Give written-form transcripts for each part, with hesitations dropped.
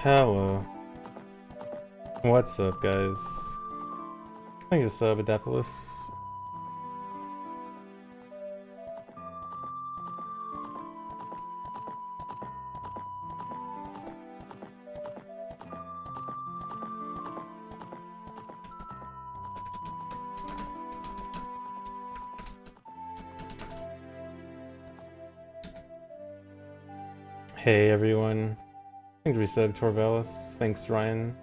Hello. What's up, guys? Thank you, sub, Adepolis. Hey, everyone. Thanks, resub, Torvalis. Thanks, Ryan.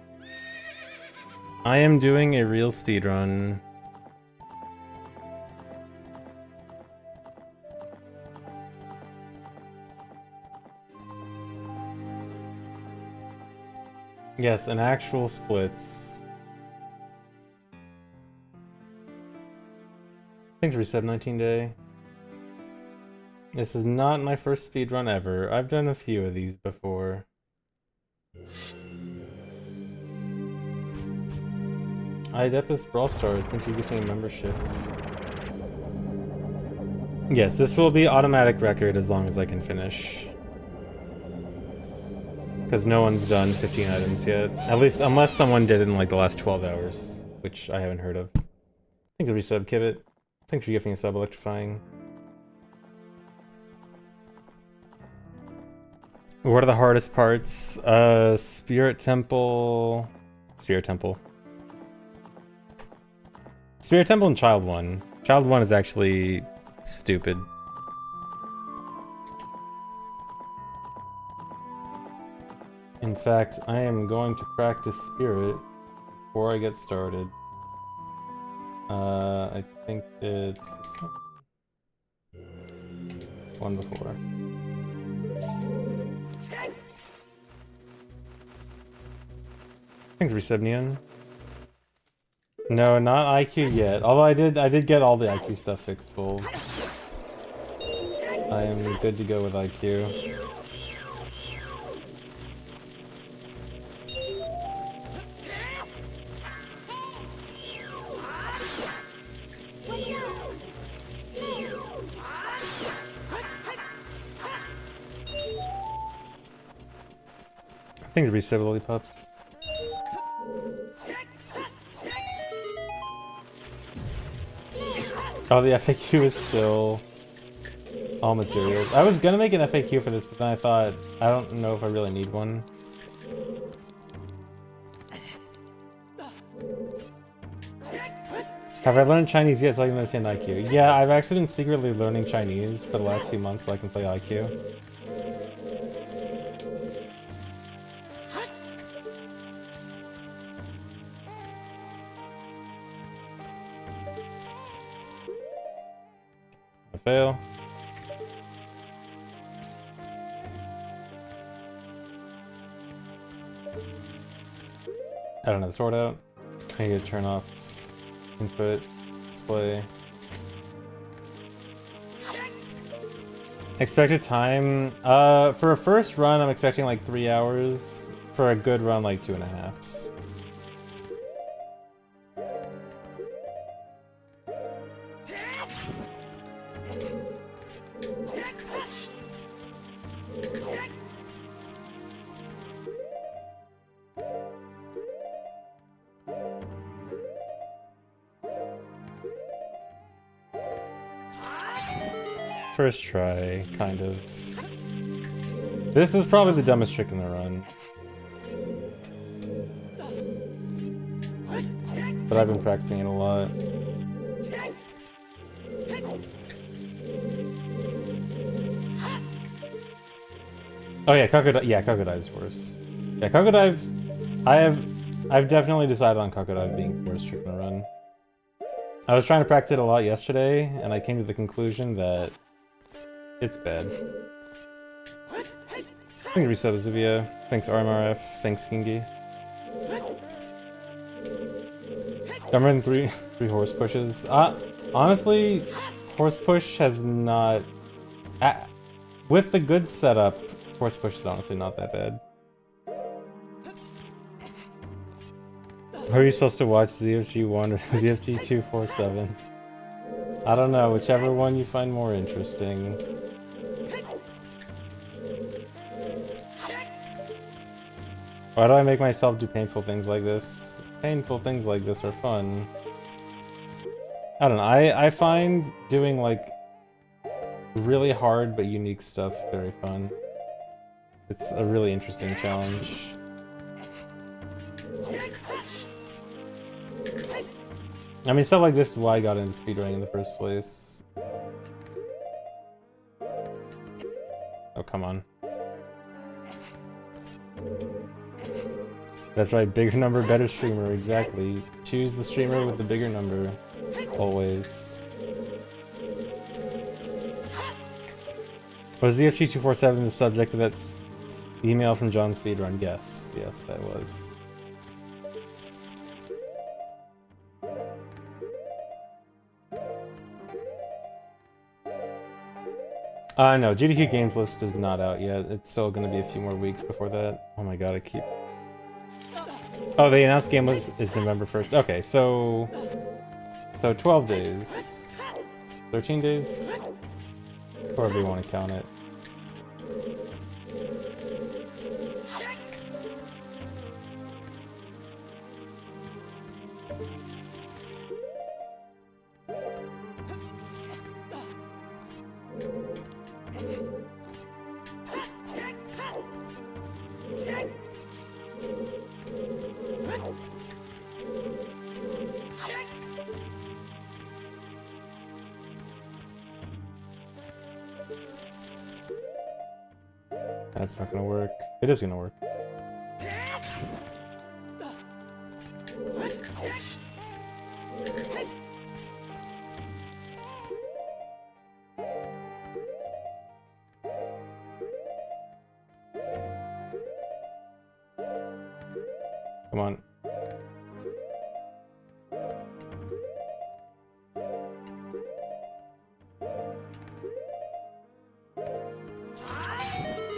I am doing a real speedrun. Yes, an actual splits. Thanks, resub, 19 day. This is not my first speedrun ever. I've done a few of these before. Idepis Brawl Stars, thank you for getting a membership. Yes, this will be automatic record as long as I can finish. Because no one's done 15 items yet. At least, unless someone did it in like the last 12 hours, which I haven't heard of. Thanks for resub, Kivit. Thanks for giving a sub, Electrifying. What are the hardest parts? Spirit Temple and Child 1. Child 1 is actually stupid. In fact, I am going to practice Spirit before I get started. I think it's this one before. Thanks, Resubnian. No, not IQ yet. Although I did get all the IQ stuff fixed full. I am good to go with IQ. Thanks, Resub Lollipop. Oh, the FAQ is still all materials. I was gonna make an FAQ for this, but then I thought, I don't know if I really need one. Have I learned Chinese yet so I can understand IQ? Yeah, I've actually been secretly learning Chinese for the last few months so I can play IQ. Fail. I don't have sword out. I need to turn off input display. Expected time? For a first run, I'm expecting like 3 hours. For a good run, like 2.5. First try, kind of. This is probably the dumbest trick in the run. But I've been practicing it a lot. Oh yeah, Crocodile is worse. Yeah, Crocodile, I've definitely decided on Crocodile being the worst trick in the run. I was trying to practice it a lot yesterday, and I came to the conclusion that it's bad. Thanks, Resub Zuvia. Thanks, RMRF. Thanks, Kingi. I'm running three horse pushes. Honestly, horse push has not... with the good setup, horse push is honestly not that bad. Are you supposed to watch ZFG 1 or ZFG 247? I don't know, whichever one you find more interesting. Why do I make myself do painful things like this? Painful things like this are fun. I don't know, I find doing like really hard but unique stuff very fun. It's a really interesting challenge. I mean, stuff like this is why I got into speedrunning in the first place. Oh, come on. That's right, bigger number, better streamer, exactly. Choose the streamer with the bigger number. Always. Was ZFG247 the subject of that email from John Speedrun? Yes, yes, that was. No, GDQ Games List is not out yet. It's still gonna be a few more weeks before that. Oh my god, I keep... Oh, the announced game is November 1st. Okay, so 12 days. 13 days? However you want to count it. That's not gonna work. It is gonna work. Come on.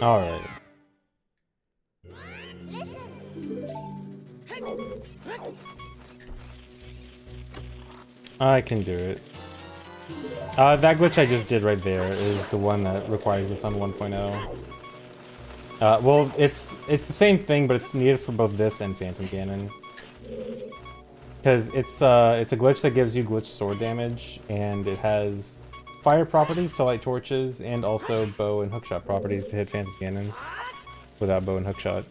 All right. I can do it. That glitch I just did right there is the one that requires this on 1.0. Well, it's the same thing, but it's needed for both this and Phantom Cannon. Because it's a glitch that gives you glitch sword damage, and it has fire properties to light torches, and also bow and hookshot properties to hit Phantom Cannon without bow and hookshot.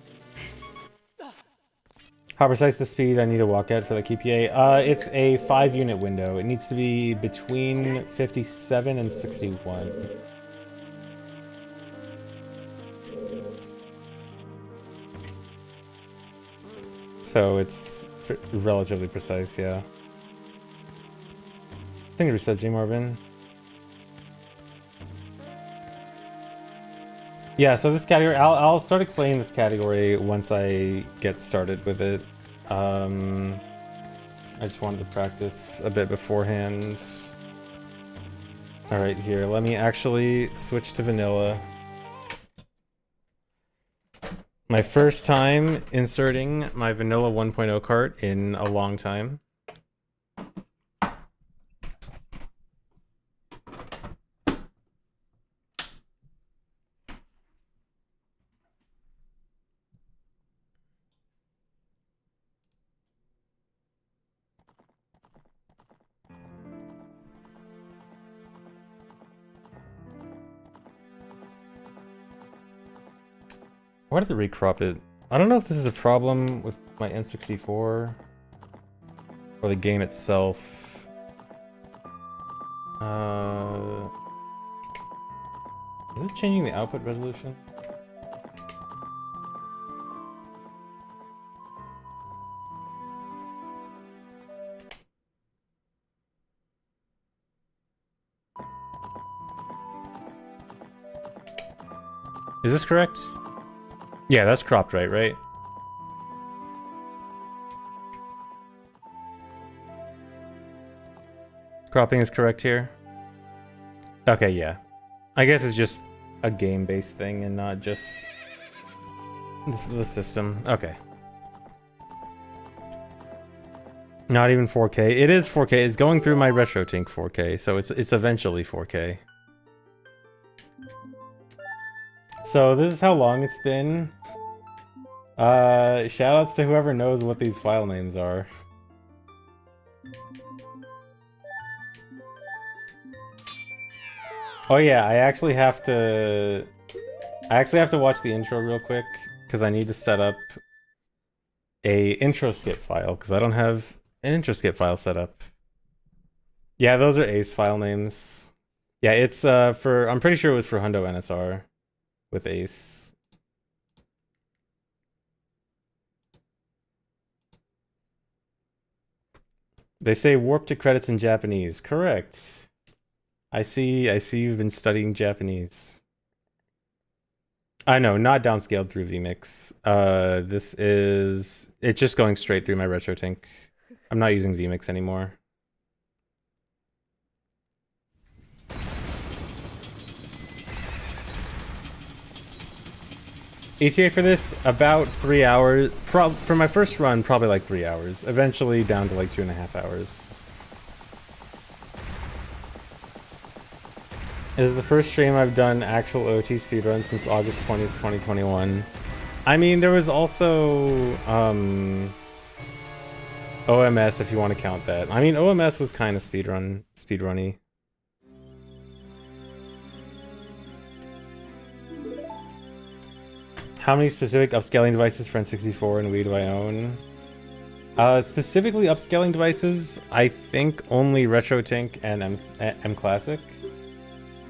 How precise the speed I need to walk at for the QPA? It's a 5-unit window. It needs to be between 57 and 61. So it's relatively precise, yeah. Thank you, reset J Marvin. Yeah, so this category, I'll start explaining this category once I get started with it. I just wanted to practice a bit beforehand. Alright, here, let me actually switch to vanilla. My first time inserting my vanilla 1.0 cart in a long time. Why did they recrop it? I don't know if this is a problem with my N64 or the game itself. Is it changing the output resolution? Is this correct? Yeah, that's cropped right? Cropping is correct here? Okay, yeah. I guess it's just a game-based thing and not just the system. Okay. Not even 4K. It is 4K. It's going through my RetroTink 4K, so it's eventually 4K. So this is how long it's been Shoutouts to whoever knows what these file names are. Oh yeah, I actually have to watch the intro real quick because I need to set up a intro skip file because I don't have an intro skip file set up. Yeah, those are Ace file names. Yeah, it's for, I'm pretty sure it was for Hundo NSR with Ace. They say warp to credits in Japanese. Correct. I see you've been studying Japanese. I know, not downscaled through vmix. It's just going straight through my RetroTink. I'm not using vmix anymore. ETA for this, about 3 hours. For my first run, probably like 3 hours. Eventually down to like 2.5 hours. It is the first stream I've done actual OT speedrun since August 20th, 2021. I mean, there was also OMS if you want to count that. I mean, OMS was kind of speedrunny. How many specific upscaling devices for N64 and Wii do I own? Specifically upscaling devices, I think only RetroTink and M Classic.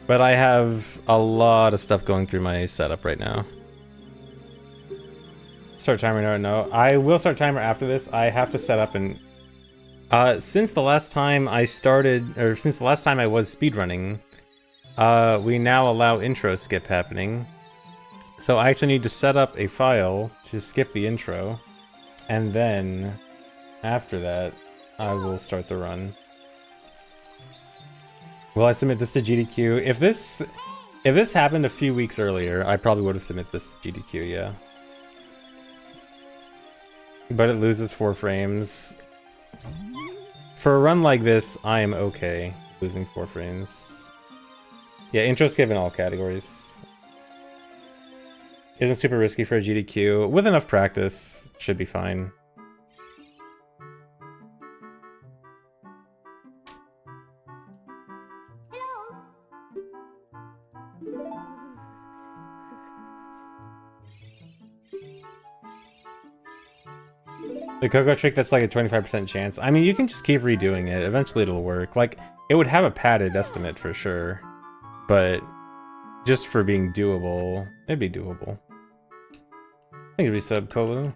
But I have a lot of stuff going through my setup right now. Start timer, no. I will start timer after this. I have to set up and... since the last time I was speedrunning, we now allow intro skip happening. So I actually need to set up a file to skip the intro, and then after that, I will start the run. Will I submit this to GDQ? If this happened a few weeks earlier, I probably would have submitted this to GDQ, yeah. But it loses 4 frames. For a run like this, I am okay losing 4 frames. Yeah, intro skip in all categories. Isn't super risky for a GDQ. With enough practice, should be fine. The Coco trick, that's like a 25% chance. I mean, you can just keep redoing it. Eventually it'll work. Like, it would have a padded estimate for sure. But just for being doable, it'd be doable. Thank you, resub, Kolu.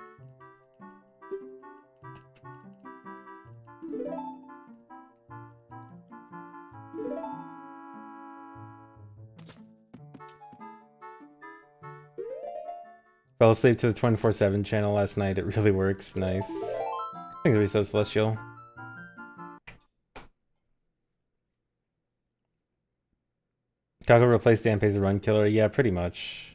Fell asleep to the 24/7 channel last night. It really works. Nice. Thanks for resub, Celestial. Kako replaced Danpei's the run killer. Yeah, pretty much.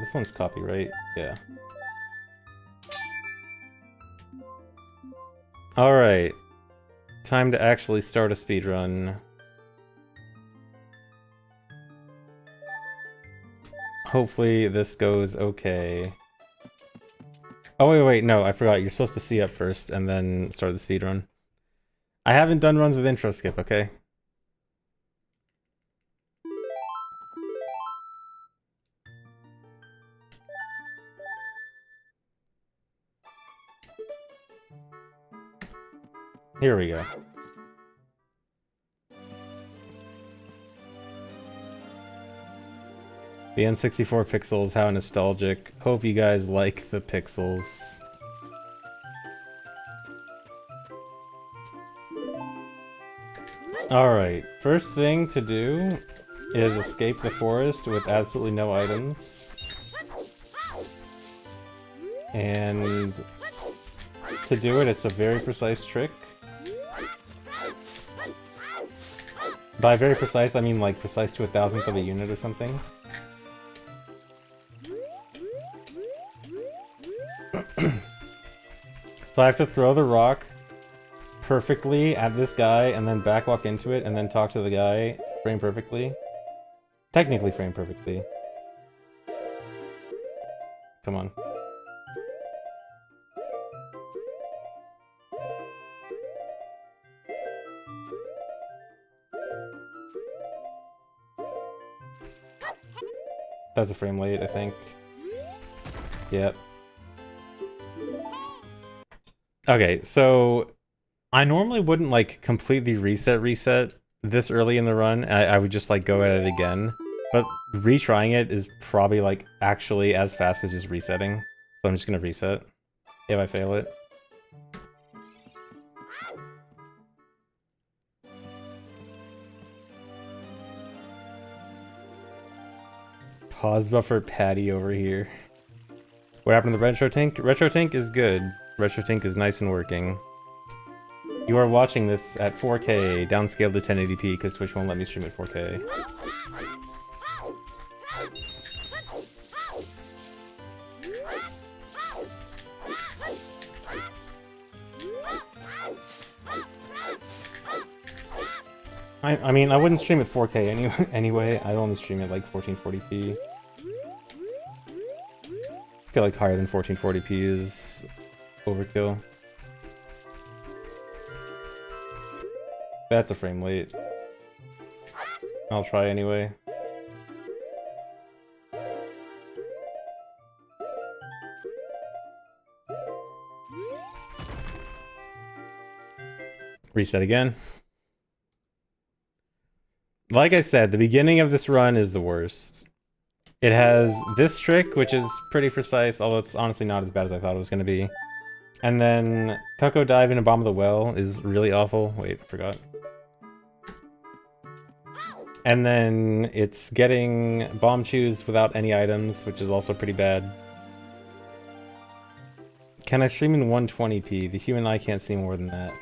This one's copyright. Yeah. All right. Time to actually start a speedrun. Hopefully this goes okay. Oh wait, no, I forgot. You're supposed to see up first and then start the speedrun. I haven't done runs with intro skip, okay? Here we go. The N64 pixels, how nostalgic. Hope you guys like the pixels. Alright, first thing to do is escape the forest with absolutely no items. And to do it, it's a very precise trick. By very precise, I mean like precise to 1,000th of a unit or something. So I have to throw the rock perfectly at this guy and then backwalk into it and then talk to the guy, frame perfectly. Technically frame perfectly. Come on. That's a frame late, I think. Yep. Okay, so I normally wouldn't like completely reset this early in the run. I would just like go at it again. But retrying it is probably like actually as fast as just resetting. So I'm just gonna reset if I fail it. Pause buffer Patty over here. What happened to the retro tank? Retro tank is good. Retro tank is nice and working. You are watching this at 4K, downscaled to 1080p because Twitch won't let me stream at 4K. I mean, I wouldn't stream at 4K anyway. I'd only stream at like 1440p. I feel like higher than 1440p is overkill. That's a frame late. I'll try anyway. Reset again. Like I said, the beginning of this run is the worst. It has this trick, which is pretty precise, although it's honestly not as bad as I thought it was going to be. And then Cuckoo Dive into Bomb of the Well is really awful. Wait, forgot. And then it's getting Bomb Chews without any items, which is also pretty bad. Can I stream in 120p? The human eye can't see more than that.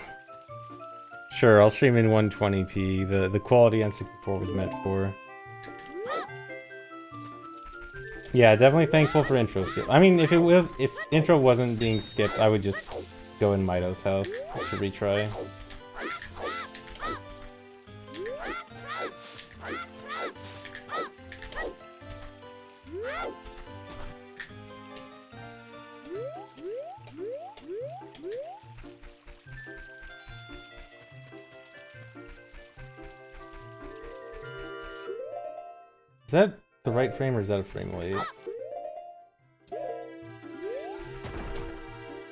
Sure, I'll stream in 120p. The quality N64 was meant for. Yeah, definitely thankful for intro skip. I mean, if intro wasn't being skipped, I would just go in Mito's house to retry. Is that the right frame or is that a frame late?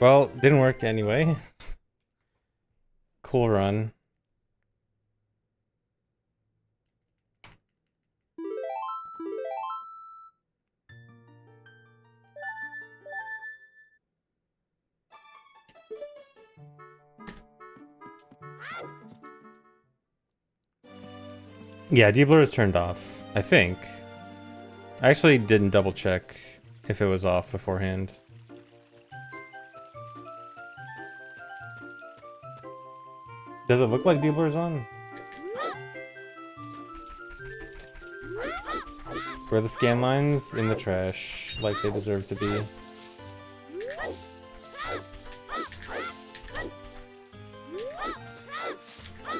Well, didn't work anyway. Cool run. Yeah, deblur is turned off, I think. I actually didn't double check if it was off beforehand. Does it look like deblur is on? Where are the scan lines? In the trash, like they deserve to be.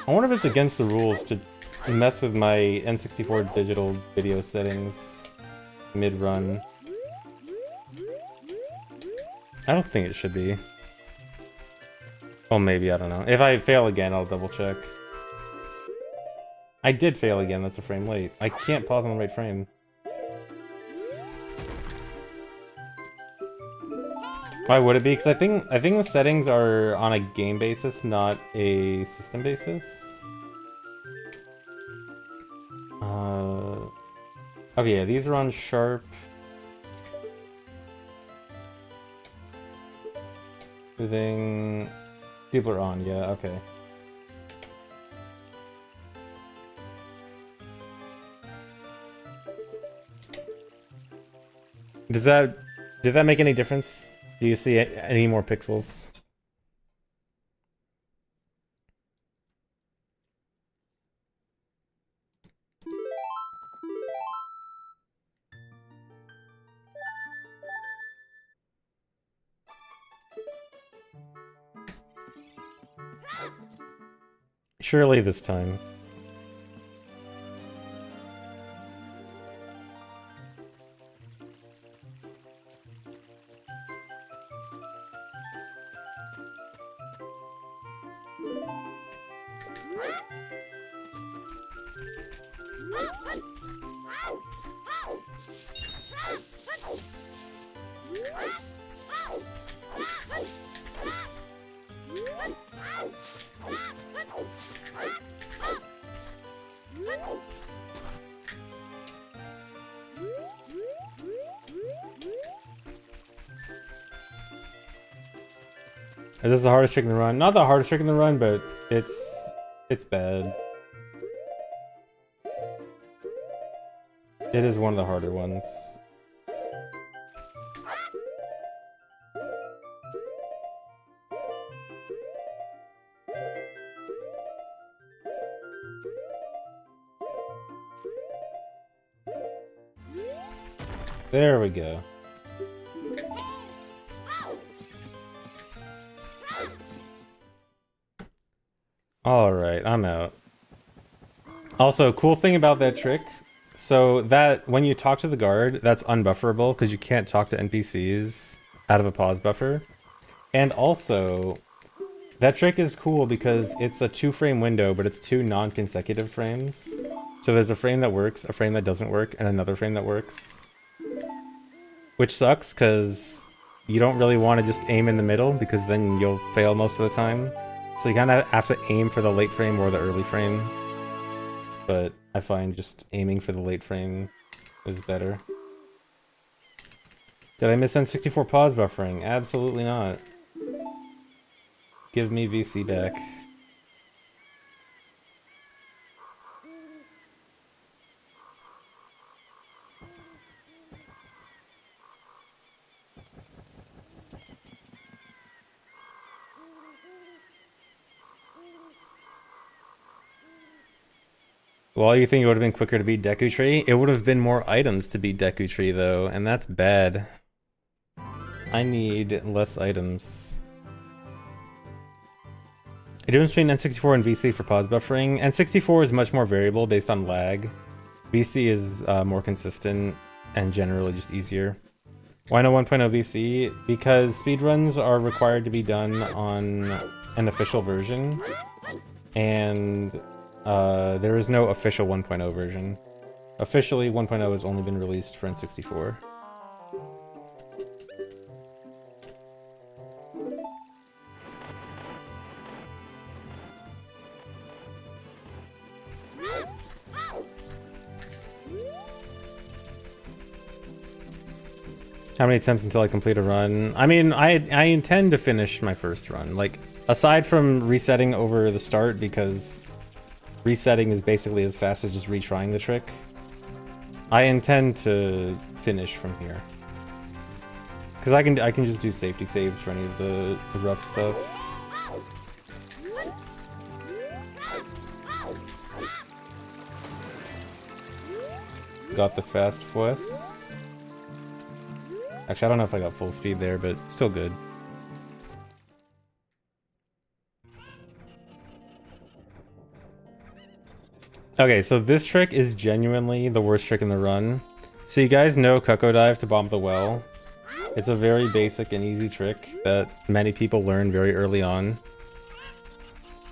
I wonder if it's against the rules to mess with my N64 digital video settings mid-run. I don't think it should be. Oh, maybe, I don't know. If I fail again, I'll double check. I did fail again, that's a frame late. I can't pause on the right frame. Why would it be? Because I think the settings are on a game basis, not a system basis. Okay, yeah, these are on sharp. Everything. People are on, yeah, okay. Did that make any difference? Do you see any more pixels? Surely this time. Is this the hardest trick in the run? Not the hardest trick in the run, but it's bad. It is one of the harder ones. There we go. Alright, I'm out. Also, cool thing about that trick, so that when you talk to the guard, that's unbufferable because you can't talk to NPCs out of a pause buffer. And also, that trick is cool because it's a 2-frame window, but it's 2 non-consecutive frames. So there's a frame that works, a frame that doesn't work, and another frame that works. Which sucks because you don't really want to just aim in the middle because then you'll fail most of the time. So you kind of have to aim for the late frame or the early frame. But I find just aiming for the late frame is better. Did I miss N64 pause buffering? Absolutely not. Give me VC back. Well, you think it would have been quicker to beat Deku Tree? It would have been more items to beat Deku Tree, though, and that's bad. I need less items. The difference between N64 and VC for pause buffering. N64 is much more variable based on lag. VC is more consistent and generally just easier. Why no 1.0 VC? Because speedruns are required to be done on an official version, and there is no official 1.0 version. Officially, 1.0 has only been released for N64. How many attempts until I complete a run? I mean, I intend to finish my first run. Like, aside from resetting over the start, because resetting is basically as fast as just retrying the trick, I intend to finish from here. Because I can just do safety saves for any of the rough stuff. Got the fast fuss. Actually, I don't know if I got full speed there, but still good. Okay, so this trick is genuinely the worst trick in the run. So you guys know Cuckoo Dive to bomb the well. It's a very basic and easy trick that many people learn very early on.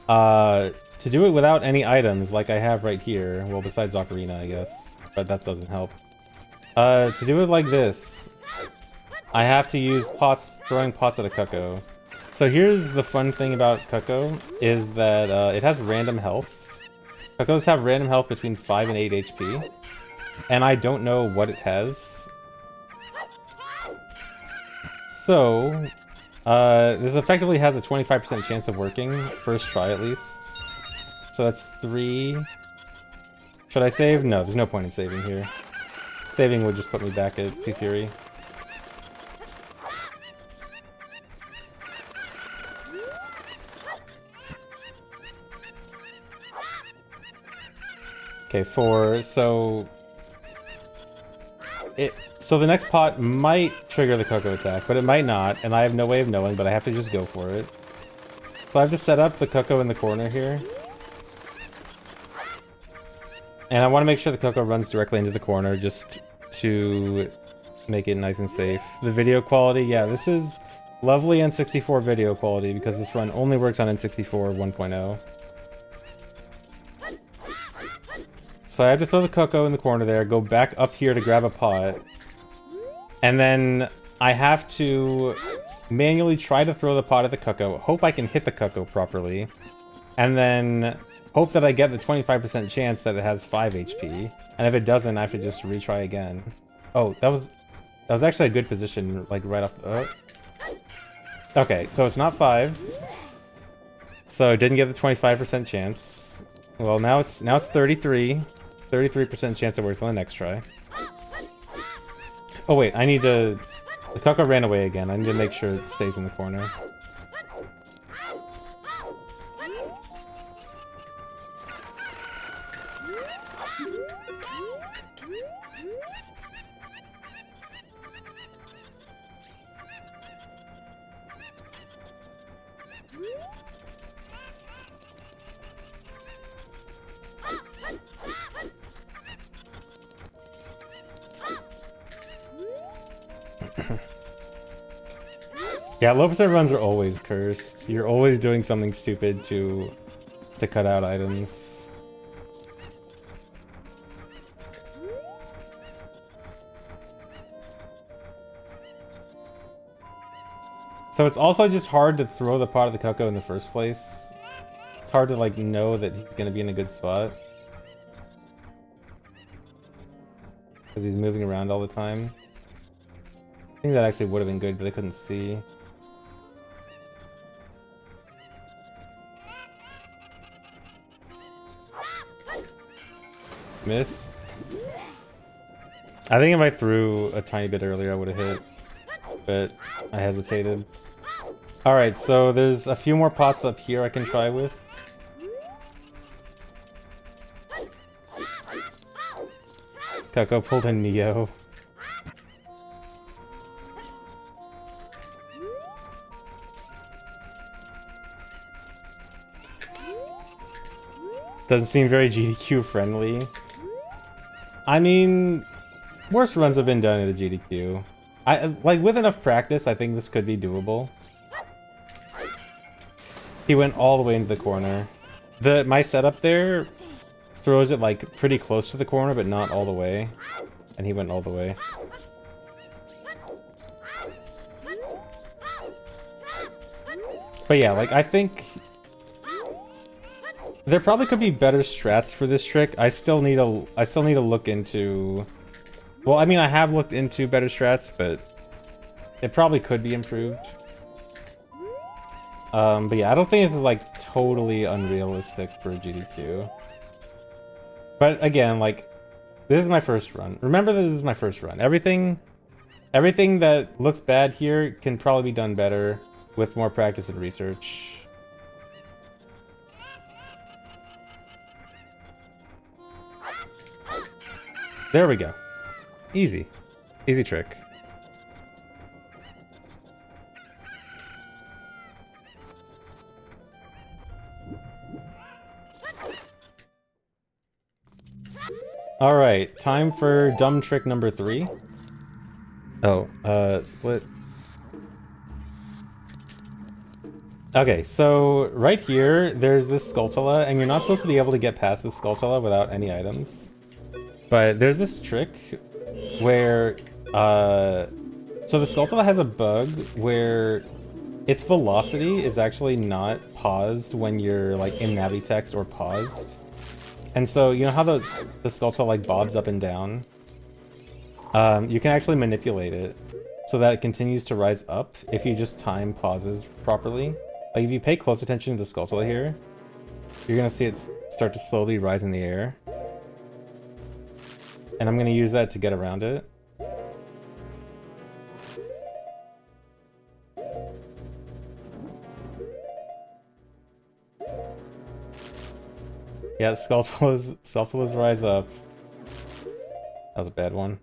To do it without any items, like I have right here, well, besides Ocarina, I guess, but that doesn't help. To do it like this, I have to use pots, throwing pots at a Cuckoo. So here's the fun thing about Cuckoo, is that it has random health. Cuckoos have random health between 5 and 8 HP, and I don't know what it has. So, this effectively has a 25% chance of working, first try at least. So that's 3. Should I save? No, there's no point in saving here. Saving would just put me back at P-Fury. Okay, 4, so the next pot might trigger the Cuckoo attack, but it might not, and I have no way of knowing, but I have to just go for it. So I have to set up the Cuckoo in the corner here, And I want to make sure the cocoa runs directly into the corner just to make it nice and safe. The video quality, yeah, this is lovely N64 video quality because this run only works on N64 1.0. So I have to throw the cocoa in the corner there, go back up here to grab a pot, and then I have to manually try to throw the pot at the cocoa, hope I can hit the cocoa properly, and then hope that I get the 25% chance that it has 5 HP, and if it doesn't, I have to just retry again. Oh, that was actually a good position, like right off the... Oh. Okay, so it's not 5. So it didn't get the 25% chance. Well, now it's 33. 33% chance it works on the next try. Oh wait, I need to... The cocoa ran away again. I need to make sure it stays in the corner. Yeah, low percent runs are always cursed. You're always doing something stupid to cut out items. So it's also just hard to throw the pot of the cocoa in the first place. It's hard to like know that he's gonna be in a good spot. Because he's moving around all the time. I think that actually would have been good, but I couldn't see. Missed. I think if I threw a tiny bit earlier, I would have hit, but I hesitated. Alright, so there's a few more pots up here I can try with. Coco pulled a Neo. Doesn't seem very GDQ friendly. I mean, worse runs have been done at a GDQ. Like, with enough practice, I think this could be doable. He went all the way into the corner. My setup there throws it, like, pretty close to the corner, but not all the way. And he went all the way. But yeah, like, I think... there probably could be better strats for this trick. I still need to look into... Well, I mean, I have looked into better strats, but it probably could be improved. But yeah, I don't think this is like totally unrealistic for a GDQ. But again, like, this is my first run. Remember that this is my first run. Everything that looks bad here can probably be done better with more practice and research. There we go. Easy. Easy trick. Alright, time for dumb trick number 3. Oh, split. Okay, so right here, there's this Skulltula, and you're not supposed to be able to get past this Skulltula without any items. But there's this trick where, so the Skulltula has a bug where its velocity is actually not paused when you're like in navi text or paused. And so, you know how the Skulltula like bobs up and down? You can actually manipulate it so that it continues to rise up if you just time pauses properly. Like if you pay close attention to the Skulltula here, you're gonna see it start to slowly rise in the air. And I'm gonna use that to get around it. Yeah, Skulltulas rise up. That was a bad one.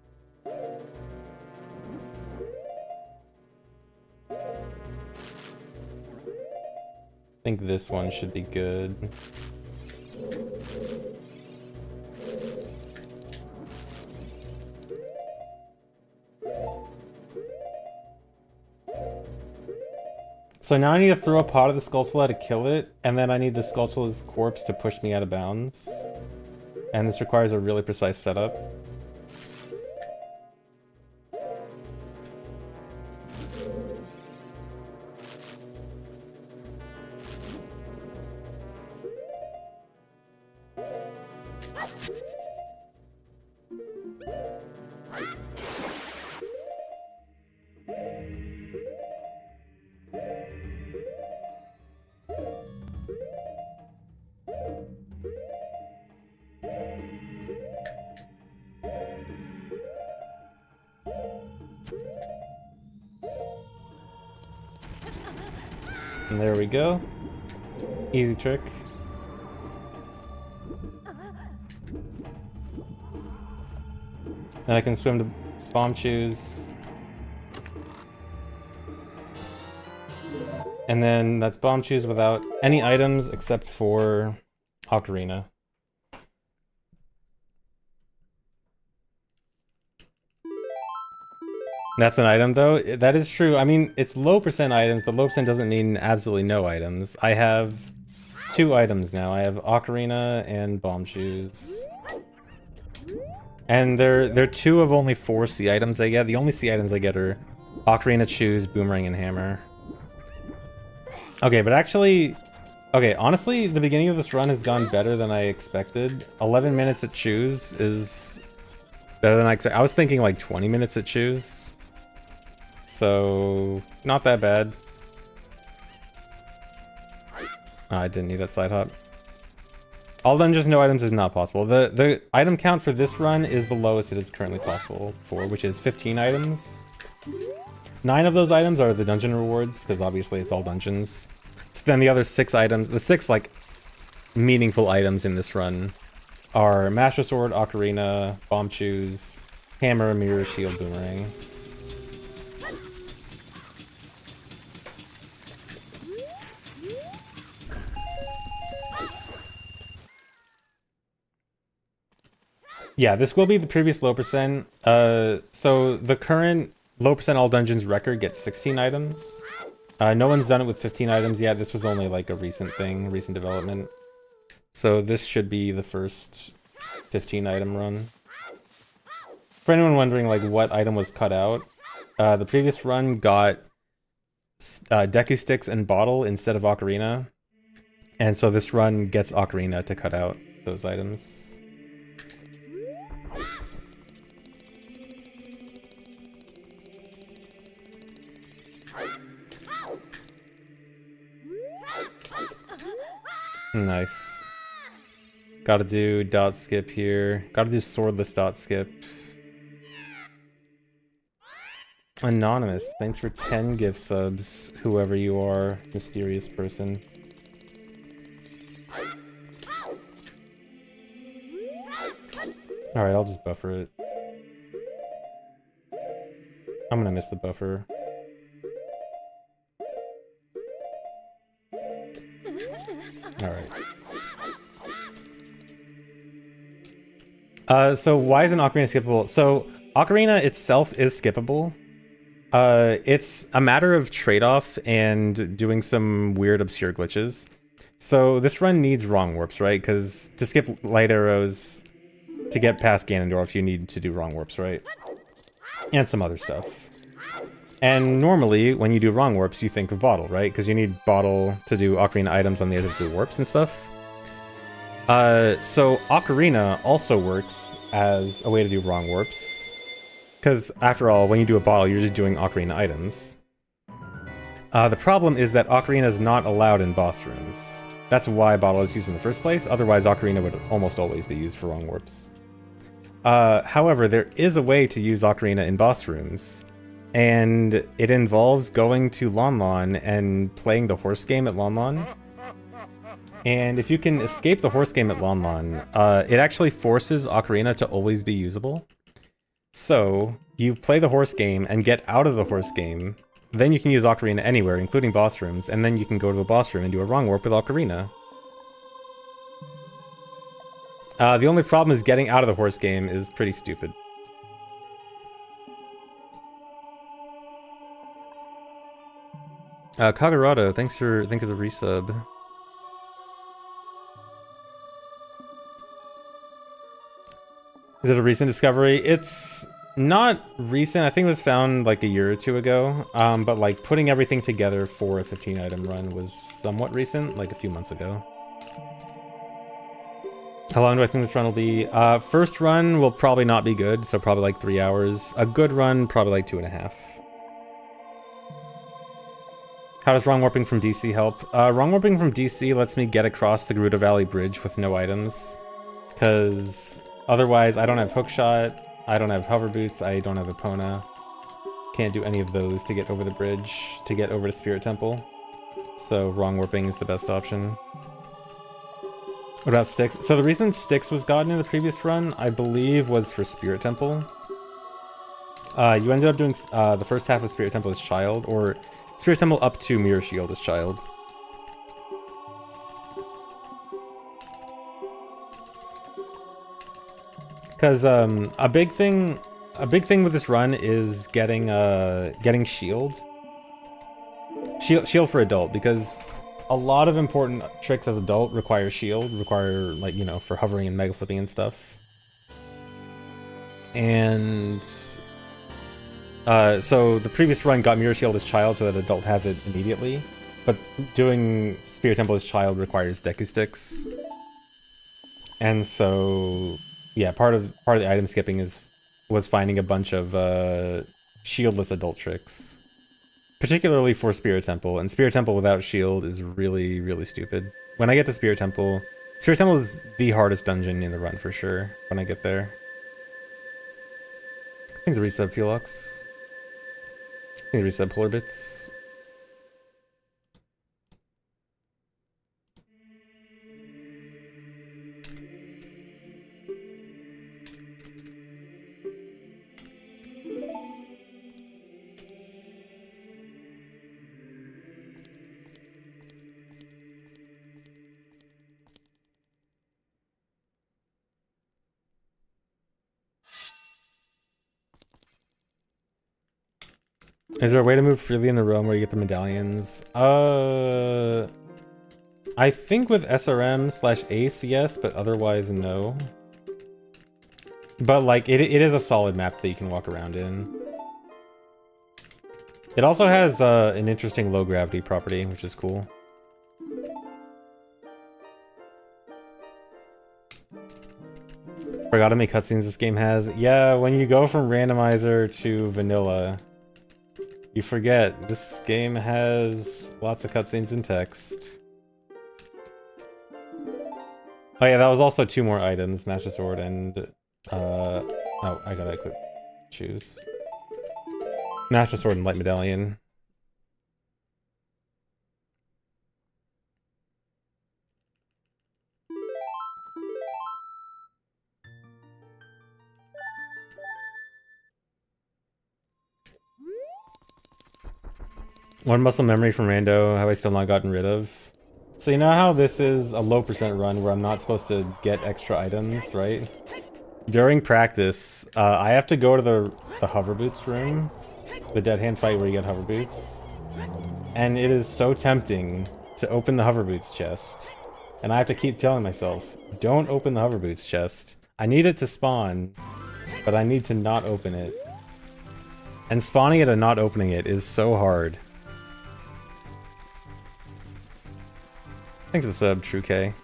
I think this one should be good. So now I need to throw a pot of the Skulltula to kill it, and then I need the Skulltula's corpse to push me out of bounds. And this requires a really precise setup. And there we go. Easy trick. Then I can swim to bomb choose. And then that's bomb choose without any items except for Ocarina. That's an item though? That is true. I mean, it's low percent items, but low percent doesn't mean absolutely no items. I have 2 items now. I have Ocarina and Bomb Shoes. And they're 2 of only 4 C items I get. The only C items I get are Ocarina, Shoes, Boomerang, and Hammer. Okay, but actually... Okay, honestly, the beginning of this run has gone better than I expected. 11 minutes at Choose is better than I expected. I was thinking like 20 minutes at Choose. So, not that bad. Oh, I didn't need that side hop. All dungeons, no items is not possible. The item count for this run is the lowest it is currently possible for, which is 15 items. 9 of those items are the dungeon rewards, because obviously it's all dungeons. So then the other 6 items, the 6 like meaningful items in this run are Master Sword, Ocarina, Bomb Choose, Hammer, Mirror, Shield, Boomerang. Yeah, this will be the previous low percent. So the current low percent all dungeons record gets 16 items. No one's done it with 15 items yet. This was only like a recent thing, recent development. So this should be the first 15 item run. For anyone wondering like what item was cut out, the previous run got Deku Sticks and Bottle instead of Ocarina. And so this run gets Ocarina to cut out those items. Nice. Gotta do dot skip here. Gotta do swordless dot skip. Anonymous, thanks for 10 gift subs, whoever you are, mysterious person. Alright, I'll just buffer it. I'm gonna miss the buffer. Alright. So why isn't Ocarina skippable? So, Ocarina itself is skippable. It's a matter of trade-off and doing some weird, obscure glitches. So this run needs wrong warps, right? Because to skip light arrows, to get past Ganondorf, you need to do wrong warps, right? And some other stuff. And normally, when you do wrong warps, you think of Bottle, right? Because you need Bottle to do Ocarina items on the edge of the warps and stuff. So Ocarina also works as a way to do wrong warps. Because, after all, when you do a Bottle, you're just doing Ocarina items. The problem is that Ocarina is not allowed in boss rooms. That's why Bottle is used in the first place, otherwise Ocarina would almost always be used for wrong warps. However, there is a way to use Ocarina in boss rooms. And it involves going to Lon Lon and playing the horse game at Lon Lon. And if you can escape the horse game at Lon Lon, it actually forces Ocarina to always be usable. So, you play the horse game and get out of the horse game, then you can use Ocarina anywhere, including boss rooms, and then you can go to a boss room and do a wrong warp with Ocarina. The only problem is getting out of the horse game is pretty stupid. Kagurado, thanks for the resub. Is it a recent discovery? It's not recent. I think it was found like a year or two ago. But like putting everything together for a 15 item run was somewhat recent, like a few months ago. How long do I think this run will be? First run will probably not be good, so probably like 3 hours. A good run, probably like 2.5. How does wrong warping from DC help? Wrong warping from DC lets me get across the Gerudo Valley Bridge with no items. Because otherwise, I don't have hookshot, I don't have hover boots, I don't have Epona. Can't do any of those to get over the bridge, to get over to Spirit Temple. So wrong warping is the best option. What about Styx? So the reason Styx was gotten in the previous run, I believe, was for Spirit Temple. You ended up doing the first half of Spirit Temple as Child, or Spirit Temple up to Mirror Shield as Child. Because a big thing with this run is getting shield for adult, because a lot of important tricks as adult require shield, like, you know, for hovering and mega flipping and stuff. And so the previous run got Mirror Shield as Child so that adult has it immediately, but doing Spirit Temple as Child requires Deku Sticks. And so yeah, part of the item skipping was finding a bunch of shieldless adult tricks, particularly for Spirit Temple. And Spirit Temple without shield is really, really stupid. When I get to Spirit Temple is the hardest dungeon in the run for sure. When I get there, I think the resub Felix. I think the resub Polar Bits. Is there a way to move freely in the realm where you get the medallions? I think with SRM/Ace, yes, but otherwise, no. But like, it is a solid map that you can walk around in. It also has an interesting low gravity property, which is cool. Forgot how many cutscenes this game has. Yeah, when you go from randomizer to vanilla, you forget this game has lots of cutscenes and text. Oh yeah, that was also 2 more items, Master Sword and oh, I gotta equip choose. Master Sword and Light Medallion. One muscle memory from Rando, have I still not gotten rid of? So you know how this is a low percent run where I'm not supposed to get extra items, right? During practice, I have to go to the hover boots room, the dead hand fight where you get hover boots, and it is so tempting to open the hover boots chest, and I have to keep telling myself, don't open the hover boots chest. I need it to spawn, but I need to not open it. And spawning it and not opening it is so hard. Thanks for the sub, True K.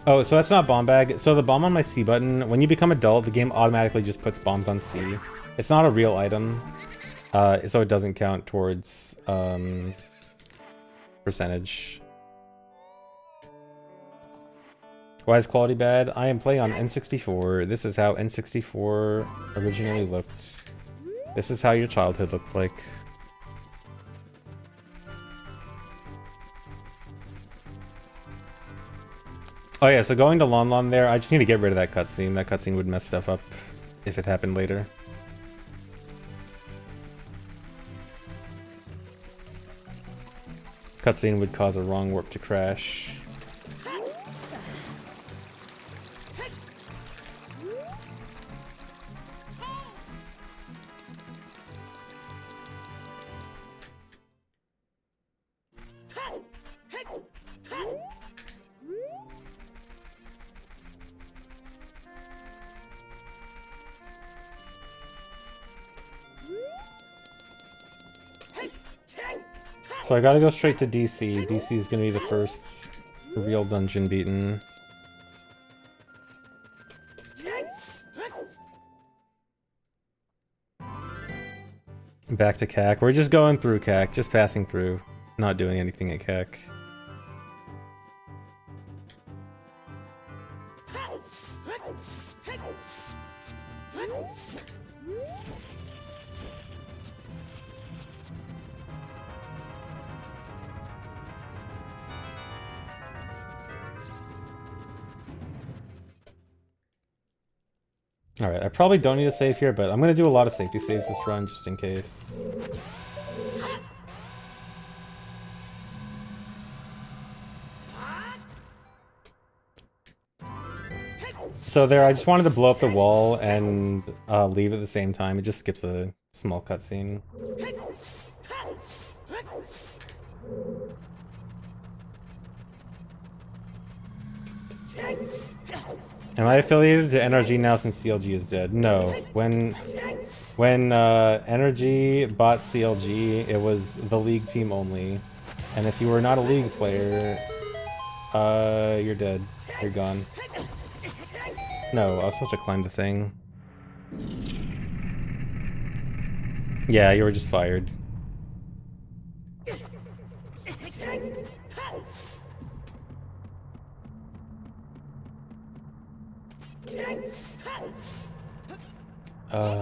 Oh, so that's not bomb bag. So the bomb on my C button, when you become adult, the game automatically just puts bombs on C. It's not a real item, so it doesn't count towards percentage. Why is quality bad? I am playing on N64. This is how N64 originally looked. This is how your childhood looked like. Oh yeah, so going to Lon Lon there, I just need to get rid of that cutscene. That cutscene would mess stuff up if it happened later. Cutscene would cause a wrong warp to crash. So I gotta go straight to DC. DC is gonna be the first real dungeon beaten. Back to CAC. We're just going through CAC, just passing through, not doing anything at CAC. Alright, I probably don't need a save here, but I'm gonna do a lot of safety saves this run, just in case. So there, I just wanted to blow up the wall and leave at the same time. It just skips a small cutscene. Am I affiliated to NRG now since CLG is dead? No. When NRG bought CLG, it was the League team only. And if you were not a League player, you're dead. You're gone. No, I was supposed to climb the thing. Yeah, you were just fired.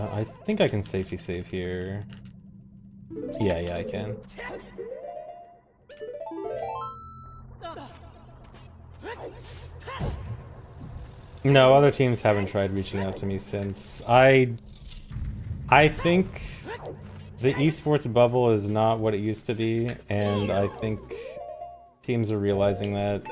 I think I can safety save here. Yeah, I can. No, other teams haven't tried reaching out to me since. I think the esports bubble is not what it used to be, and I think teams are realizing that.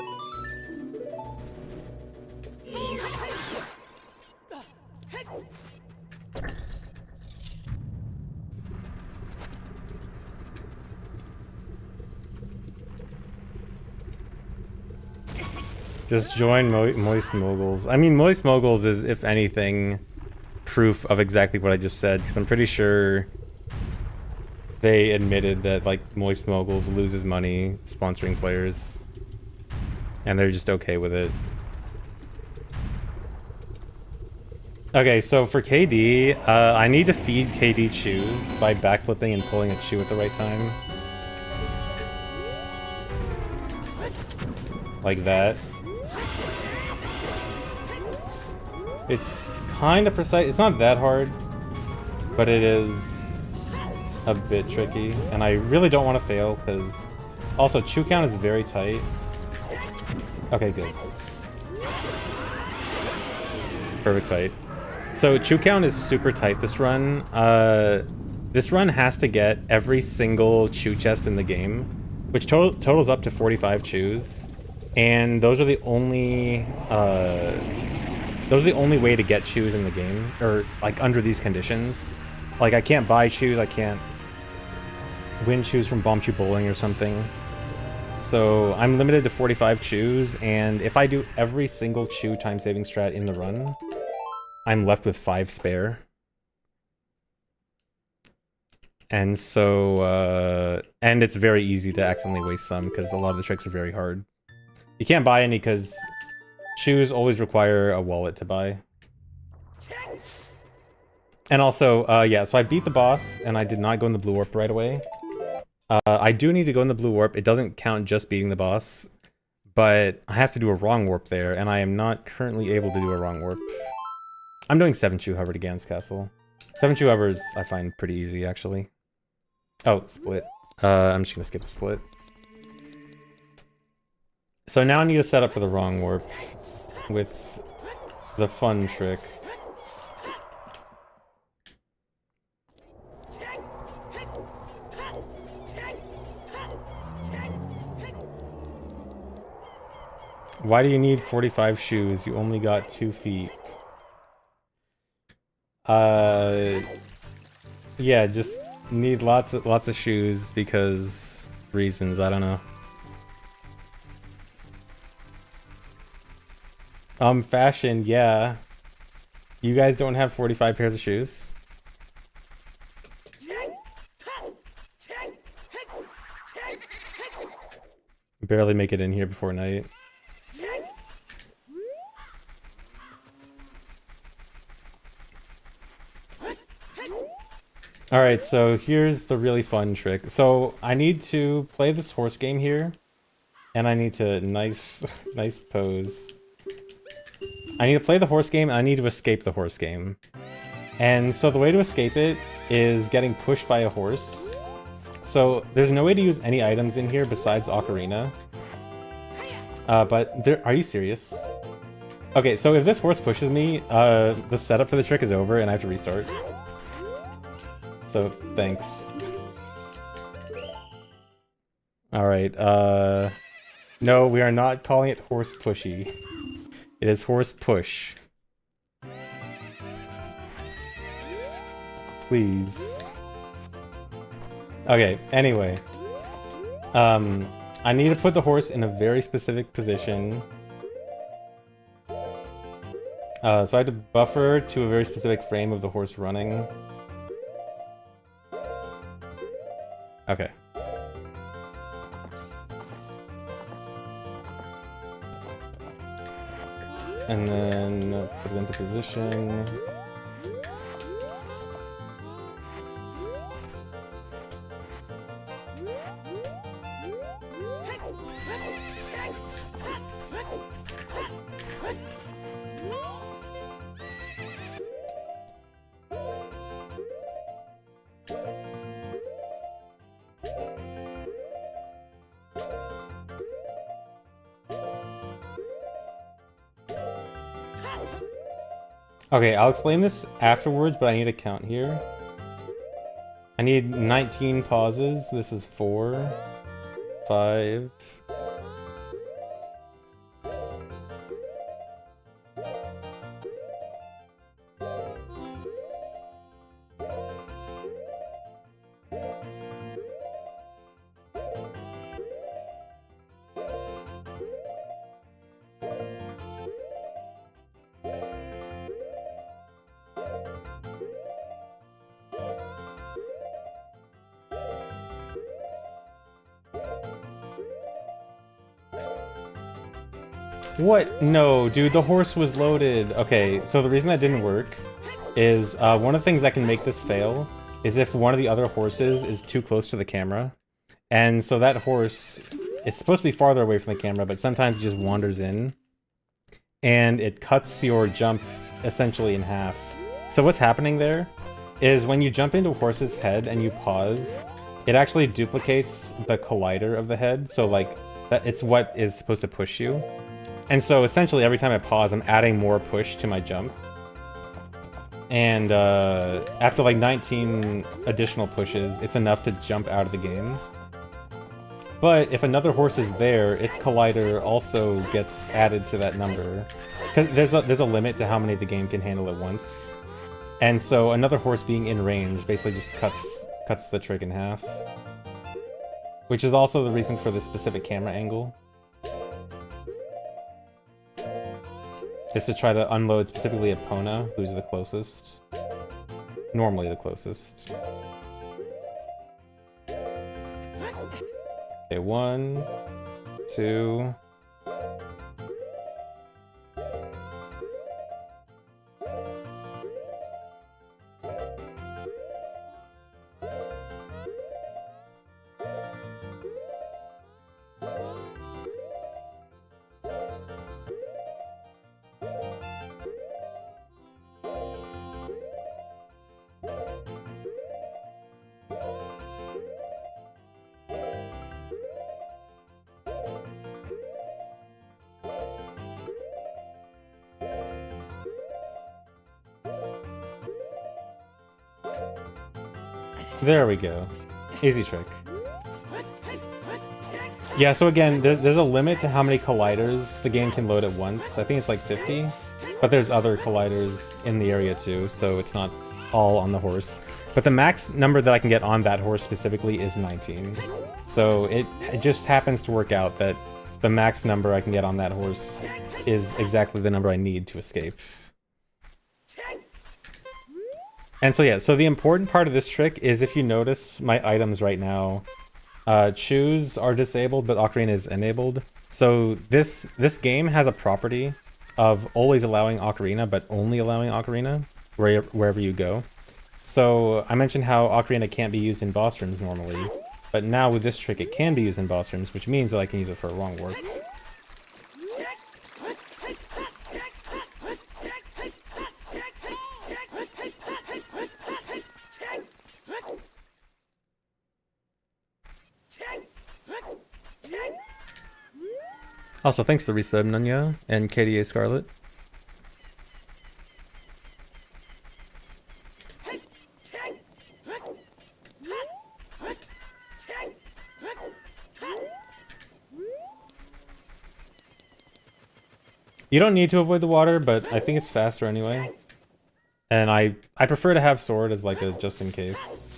Just join Moist Moguls. I mean, Moist Moguls is, if anything, proof of exactly what I just said, because I'm pretty sure they admitted that, like, Moist Moguls loses money sponsoring players, and they're just okay with it. Okay, so for KD, I need to feed KD chews by backflipping and pulling a chew at the right time. Like that. It's kind of precise. It's not that hard, but it is a bit tricky, and I really don't want to fail, because also chew count is very tight. Okay, good. Perfect fight. So chew count is super tight this run. This run has to get every single chew chest in the game, which totals up to 45 chews, and those are the only way to get chews in the game, or like under these conditions. Like I can't buy chews, I can't win chews from Bomb Chew Bowling or something. So I'm limited to 45 chews, and if I do every single chew time saving strat in the run, I'm left with 5 spare. And so, and it's very easy to accidentally waste some, because a lot of the tricks are very hard. You can't buy any because chews always require a wallet to buy. And also, yeah, so I beat the boss, and I did not go in the blue warp right away. I do need to go in the blue warp. It doesn't count just beating the boss, but I have to do a wrong warp there, and I am not currently able to do a wrong warp. I'm doing 7 chew hover to Gans Castle. 7 chew hovers I find pretty easy, actually. Oh, split. I'm just gonna skip the split. So now I need to set up for the wrong warp with the fun trick. Why do you need 45 shoes? You only got 2 feet. Yeah, just need lots of shoes because reasons, I don't know. Fashion, yeah. You guys don't have 45 pairs of shoes? barely make it in here before night. Alright, so here's the really fun trick. So I need to play this horse game here. And I need to... Nice pose. I need to play the horse game, and I need to escape the horse game. And so the way to escape it is getting pushed by a horse. So there's no way to use any items in here besides Ocarina. But there... Are you serious? Okay, so if this horse pushes me, the setup for the trick is over and I have to restart. So, thanks. Alright, no, we are not calling it horse pushy. It is horse push. Please. Okay, anyway. I need to put the horse in a very specific position. So I have to buffer to a very specific frame of the horse running. Okay. And then put it into position. Okay, I'll explain this afterwards, but I need a count here. I need 19 pauses. This is 4, 5... What? No, dude, the horse was loaded. Okay, so the reason that didn't work is one of the things that can make this fail is if one of the other horses is too close to the camera. And so that horse is supposed to be farther away from the camera, but sometimes it just wanders in. And it cuts your jump essentially in half. So what's happening there is when you jump into a horse's head and you pause, it actually duplicates the collider of the head. So like, it's what is supposed to push you. And so essentially every time I pause, I'm adding more push to my jump. And after like 19 additional pushes, it's enough to jump out of the game. But if another horse is there, its collider also gets added to that number. Because there's a limit to how many the game can handle at once. And so another horse being in range basically just cuts the trick in half. Which is also the reason for the specific camera angle. Is to try to unload specifically Epona, who's the closest. Normally the closest. Okay, 1, 2... There we go. Easy trick. Yeah, so again, there's a limit to how many colliders the game can load at once. I think it's like 50, but there's other colliders in the area too, so it's not all on the horse. But the max number that I can get on that horse specifically is 19. So it just happens to work out that the max number I can get on that horse is exactly the number I need to escape. And so yeah, so the important part of this trick is if you notice my items right now, Choose are disabled, but Ocarina is enabled. So this game has a property of always allowing Ocarina, but only allowing Ocarina wherever you go. So I mentioned how Ocarina can't be used in boss rooms normally, but now with this trick it can be used in boss rooms, which means that I can use it for a wrong warp. Also, thanks for the resub, Nunya and KDA Scarlet. You don't need to avoid the water, but I think it's faster anyway. And I prefer to have sword as like a just in case.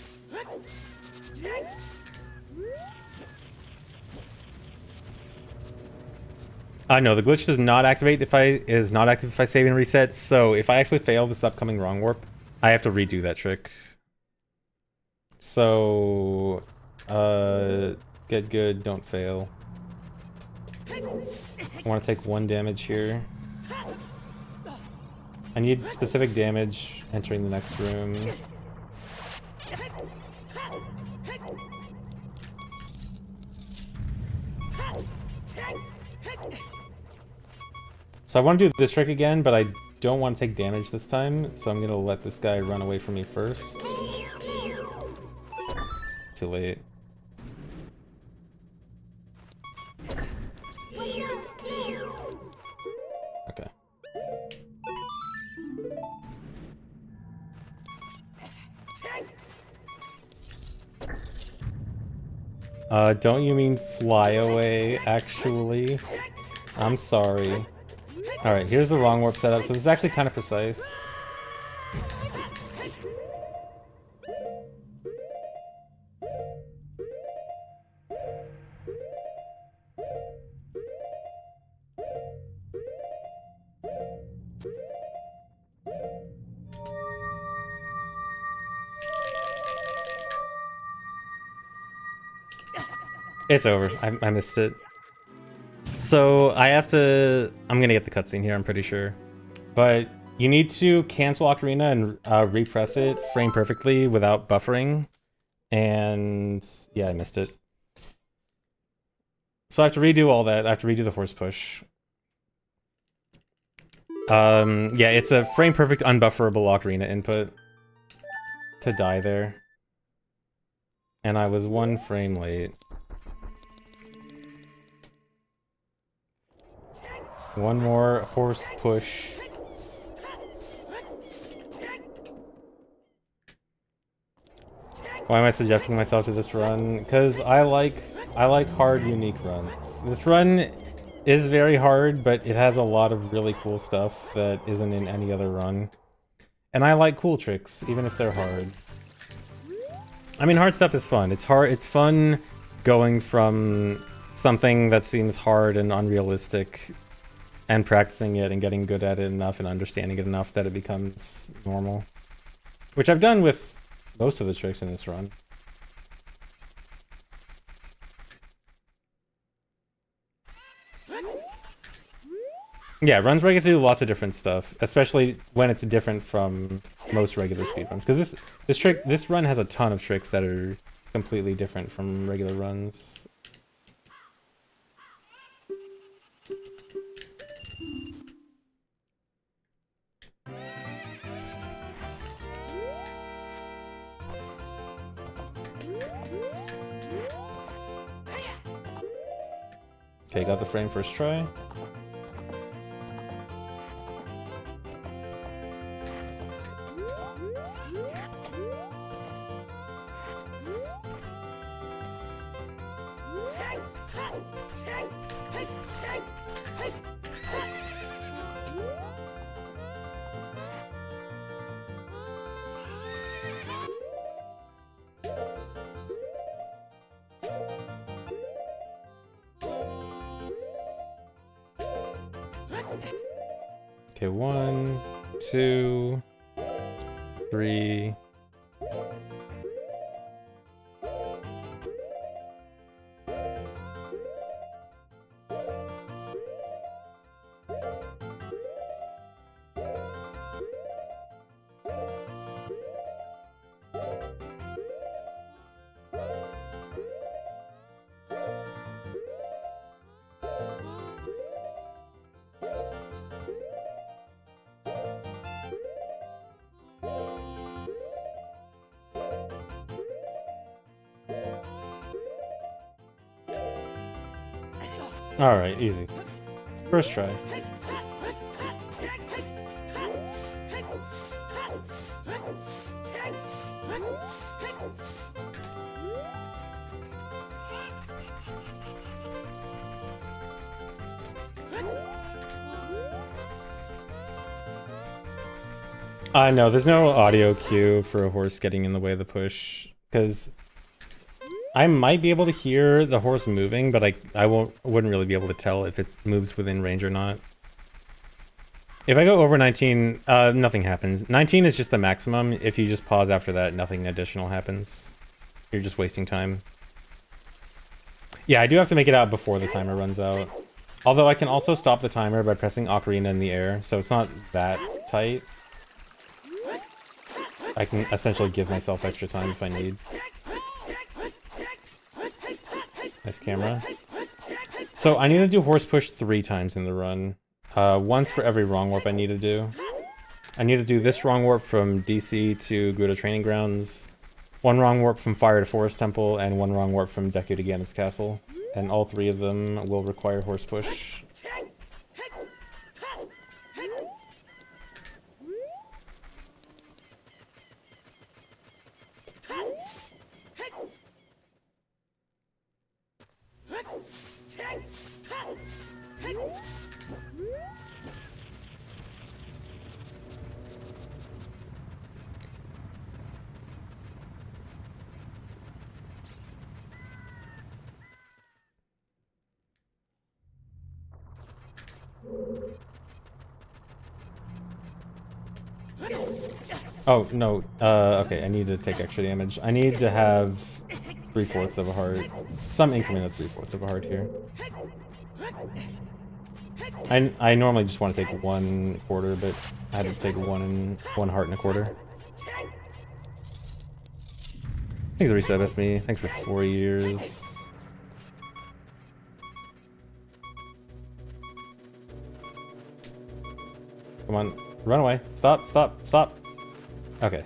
No, the glitch does not activate if is not active if I save and reset. So if I actually fail this upcoming wrong warp, I have to redo that trick. So get good, don't fail. I want to take 1 damage here. I need specific damage entering the next room. So I want to do this trick again, but I don't want to take damage this time, so I'm going to let this guy run away from me first. Too late. Okay. Don't you mean fly away, actually? I'm sorry. Alright, here's the wrong warp setup, so this is actually kind of precise. It's over. I missed it. So I have to... I'm gonna get the cutscene here, I'm pretty sure. But you need to cancel Ocarina and repress it frame perfectly without buffering. And yeah, I missed it. So I have to redo all that. I have to redo the horse push. Yeah, it's a frame perfect unbufferable Ocarina input to die there. And I was 1 frame late. 1 more horse push. Why am I subjecting myself to this run? Because I like hard, unique runs. This run is very hard, but it has a lot of really cool stuff that isn't in any other run. And I like cool tricks, even if they're hard. I mean, hard stuff is fun. It's hard. It's fun going from something that seems hard and unrealistic and practicing it and getting good at it enough and understanding it enough that it becomes normal. Which I've done with most of the tricks in this run. Yeah, runs where I get to do lots of different stuff, especially when it's different from most regular speedruns. Because this run has a ton of tricks that are completely different from regular runs. Okay, got the frame first try. Okay, 1, 2, 3. Alright, easy. First try. No, there's no audio cue for a horse getting in the way of the push, because I might be able to hear the horse moving, but I wouldn't really be able to tell if it moves within range or not. If I go over 19, nothing happens. 19 is just the maximum. If you just pause after that, nothing additional happens. You're just wasting time. Yeah, I do have to make it out before the timer runs out. Although I can also stop the timer by pressing Ocarina in the air, so it's not that tight. I can essentially give myself extra time if I need. Nice camera. So I need to do horse push 3 times in the run. Once for every wrong warp I need to do. I need to do this wrong warp from DC to Gerudo Training Grounds, 1 wrong warp from Fire to Forest Temple, and 1 wrong warp from Deku to Ganon's Castle. And all 3 of them will require horse push. Oh, no. Okay, I need to take extra damage. I need to have 3/4 of a heart. Some increment of 3/4 of a heart here. I normally just want to take 1/4, but I had to take 1 heart and a quarter. Thanks for the reset, that's me. Thanks for 4 years. Come on, run away. Stop, stop, stop. Okay.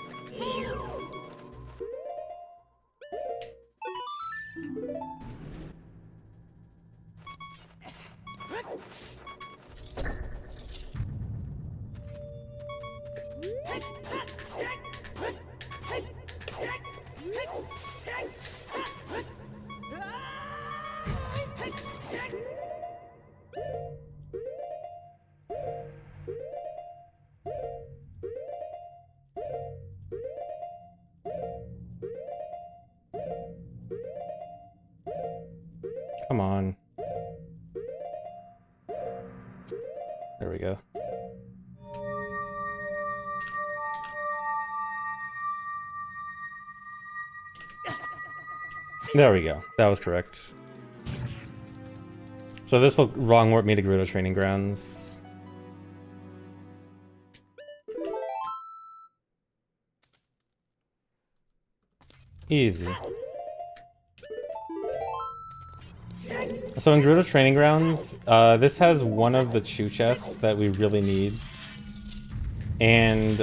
Come on. There we go. There we go. That was correct. So this will wrong warp me to Gerudo Training Grounds. Easy. So in Gerudo Training Grounds, this has one of the chew chests that we really need. And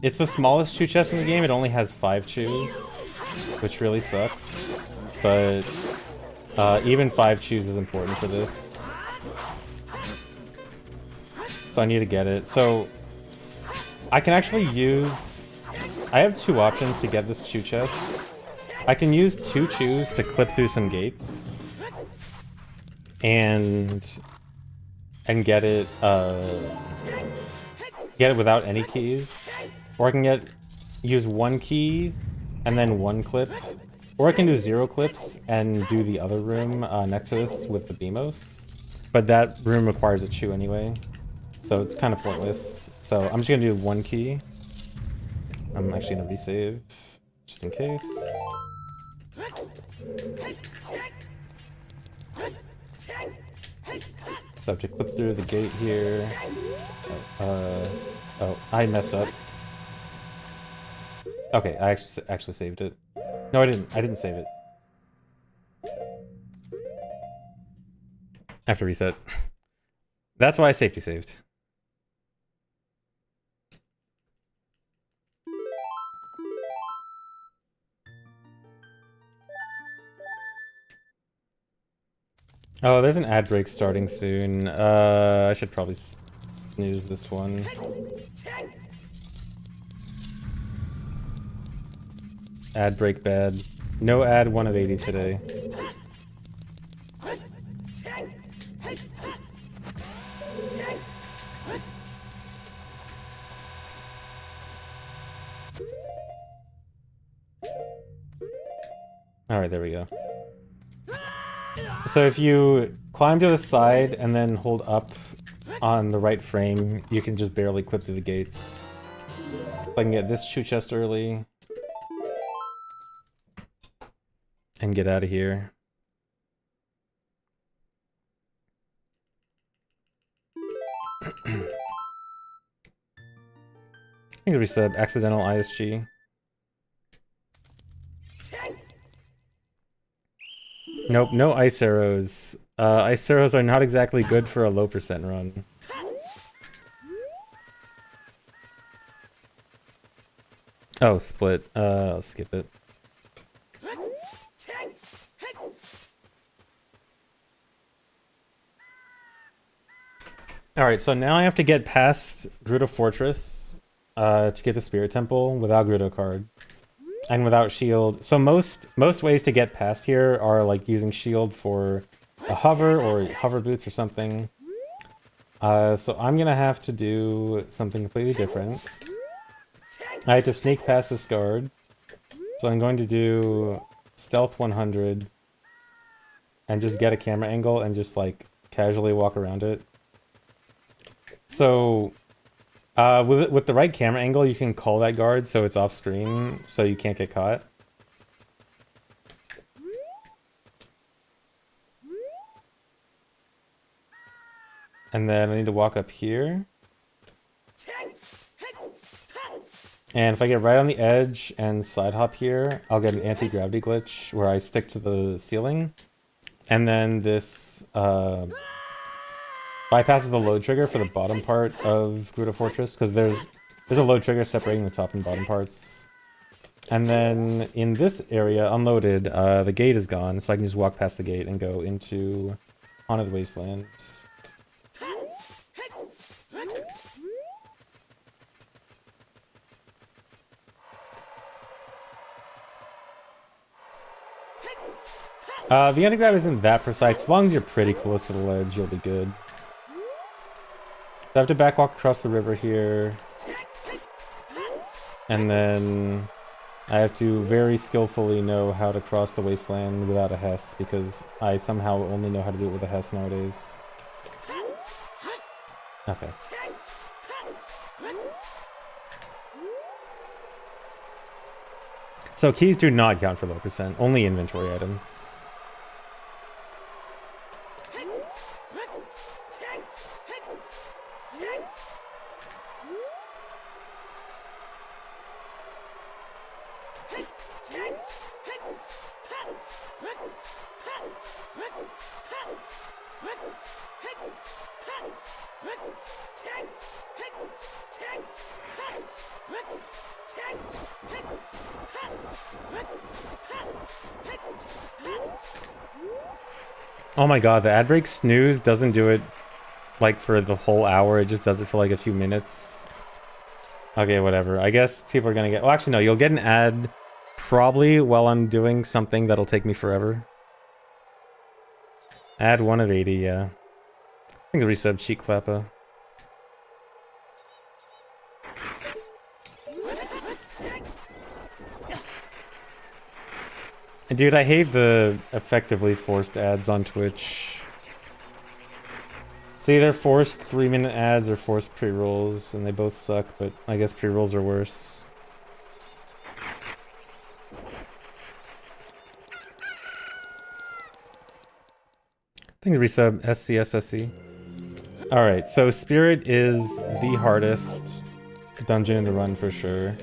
it's the smallest chew chest in the game. It only has 5 chews, which really sucks. But even 5 chews is important for this. So I need to get it. So I can actually use... I have 2 options to get this chew chest. I can use 2 chews to clip through some gates. And get it without any keys, or I can use 1 key and then 1 clip, or I can do 0 clips and do the other room next to this with the BMOS, but that room requires a chew anyway, so it's kind of pointless. So I'm just gonna do 1 key. I'm actually gonna resave just in case. So I have to clip through the gate here. Oh, I messed up. Okay, I actually saved it. No, I didn't. I didn't save it. I have to reset. That's why I safety saved. Oh, there's an ad break starting soon. I should probably snooze this one. Ad break bad. No ad 1 of 80 today. Alright, there we go. So if you climb to the side and then hold up on the right frame, you can just barely clip through the gates. So I can get this shoe chest early. And get out of here. I think we said accidental ISG. Nope, no ice arrows. Ice arrows are not exactly good for a low percent run. Oh, split. I'll skip it. Alright, so now I have to get past Gerudo Fortress to get to Spirit Temple without Gerudo card. And without shield. So most ways to get past here are like using shield for a hover or hover boots or something. So I'm gonna have to do something completely different. I have to sneak past this guard. So I'm going to do stealth 100 and just get a camera angle and just like casually walk around it. So with the right camera angle, you can call that guard so it's off screen, so you can't get caught. And then I need to walk up here. And if I get right on the edge and side hop here, I'll get an anti-gravity glitch where I stick to the ceiling. And then this bypasses the load trigger for the bottom part of Gerudo Fortress, because there's a load trigger separating the top and bottom parts. And then in this area, unloaded, the gate is gone, so I can just walk past the gate and go into Haunted Wasteland. The anti-grab isn't that precise. As long as you're pretty close to the ledge, you'll be good. So I have to backwalk across the river here. And then I have to very skillfully know how to cross the wasteland without a Hess, because I somehow only know how to do it with a Hess nowadays. Okay. So keys do not count for low percent, only inventory items. Oh my god, the ad break snooze doesn't do it like for the whole hour, it just does it for like a few minutes. Okay, whatever. I guess people are gonna get... Well, actually no, you'll get an ad probably while I'm doing something that'll take me forever. Ad 1 of 80, yeah. I think the resub cheek clapper. Dude, I hate the effectively forced ads on Twitch. It's either forced 3-minute ads or forced pre-rolls, and they both suck, but I guess pre-rolls are worse. Thanks, resub, SCSSC. Alright, so Spirit is the hardest dungeon in the run for sure.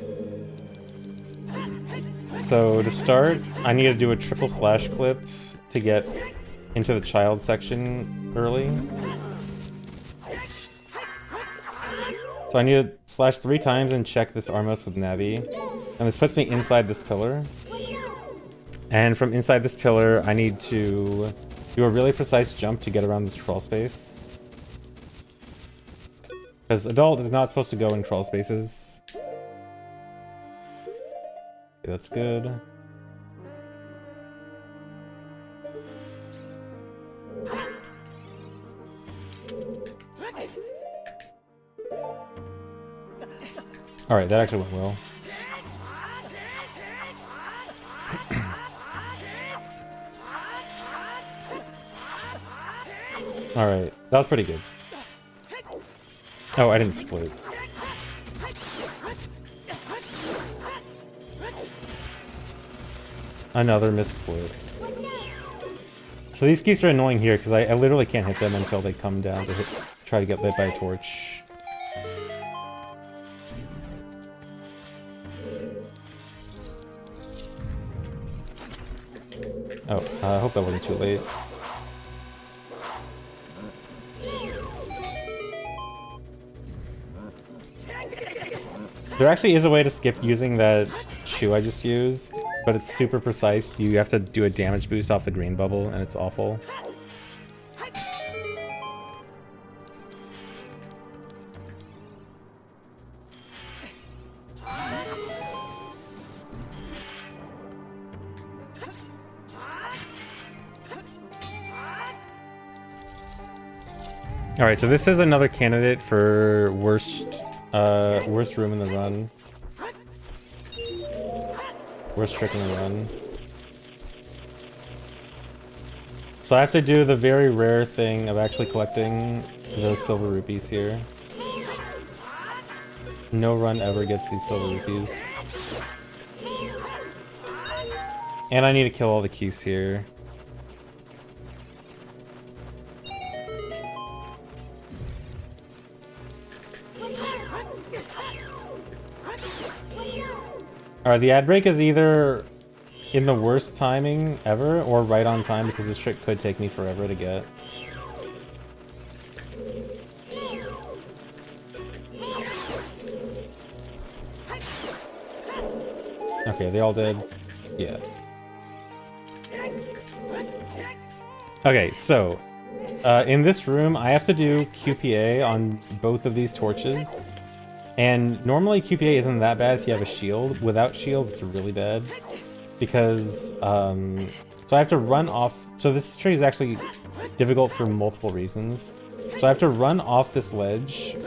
So to start, I need to do a triple slash clip to get into the child section early. So I need to slash 3 times and check this Armos with Navi. And this puts me inside this pillar. And from inside this pillar, I need to do a really precise jump to get around this crawl space. Because adult is not supposed to go in crawl spaces. Okay, that's good. Alright, that actually went well. Alright, that was pretty good. Oh, I didn't split. Another missplit. So these geese are annoying here because I literally can't hit them until they come down to try to get lit by a torch. Oh, I hope that wasn't too late. There actually is a way to skip using that shoe I just used, but it's super precise. You have to do a damage boost off the green bubble, and it's awful. Alright, so this is another candidate for worst room in the run. Worst trick in the run. So I have to do the very rare thing of actually collecting those silver rupees here. No run ever gets these silver rupees. And I need to kill all the keys here. Alright, the ad break is either in the worst timing ever or right on time because this trick could take me forever to get. Okay, they all did? Yeah. Okay, so in this room I have to do QPA on both of these torches. And normally QPA isn't that bad if you have a shield. Without shield, it's really bad. Because, so I have to run off... So this tree is actually difficult for multiple reasons. So I have to run off this ledge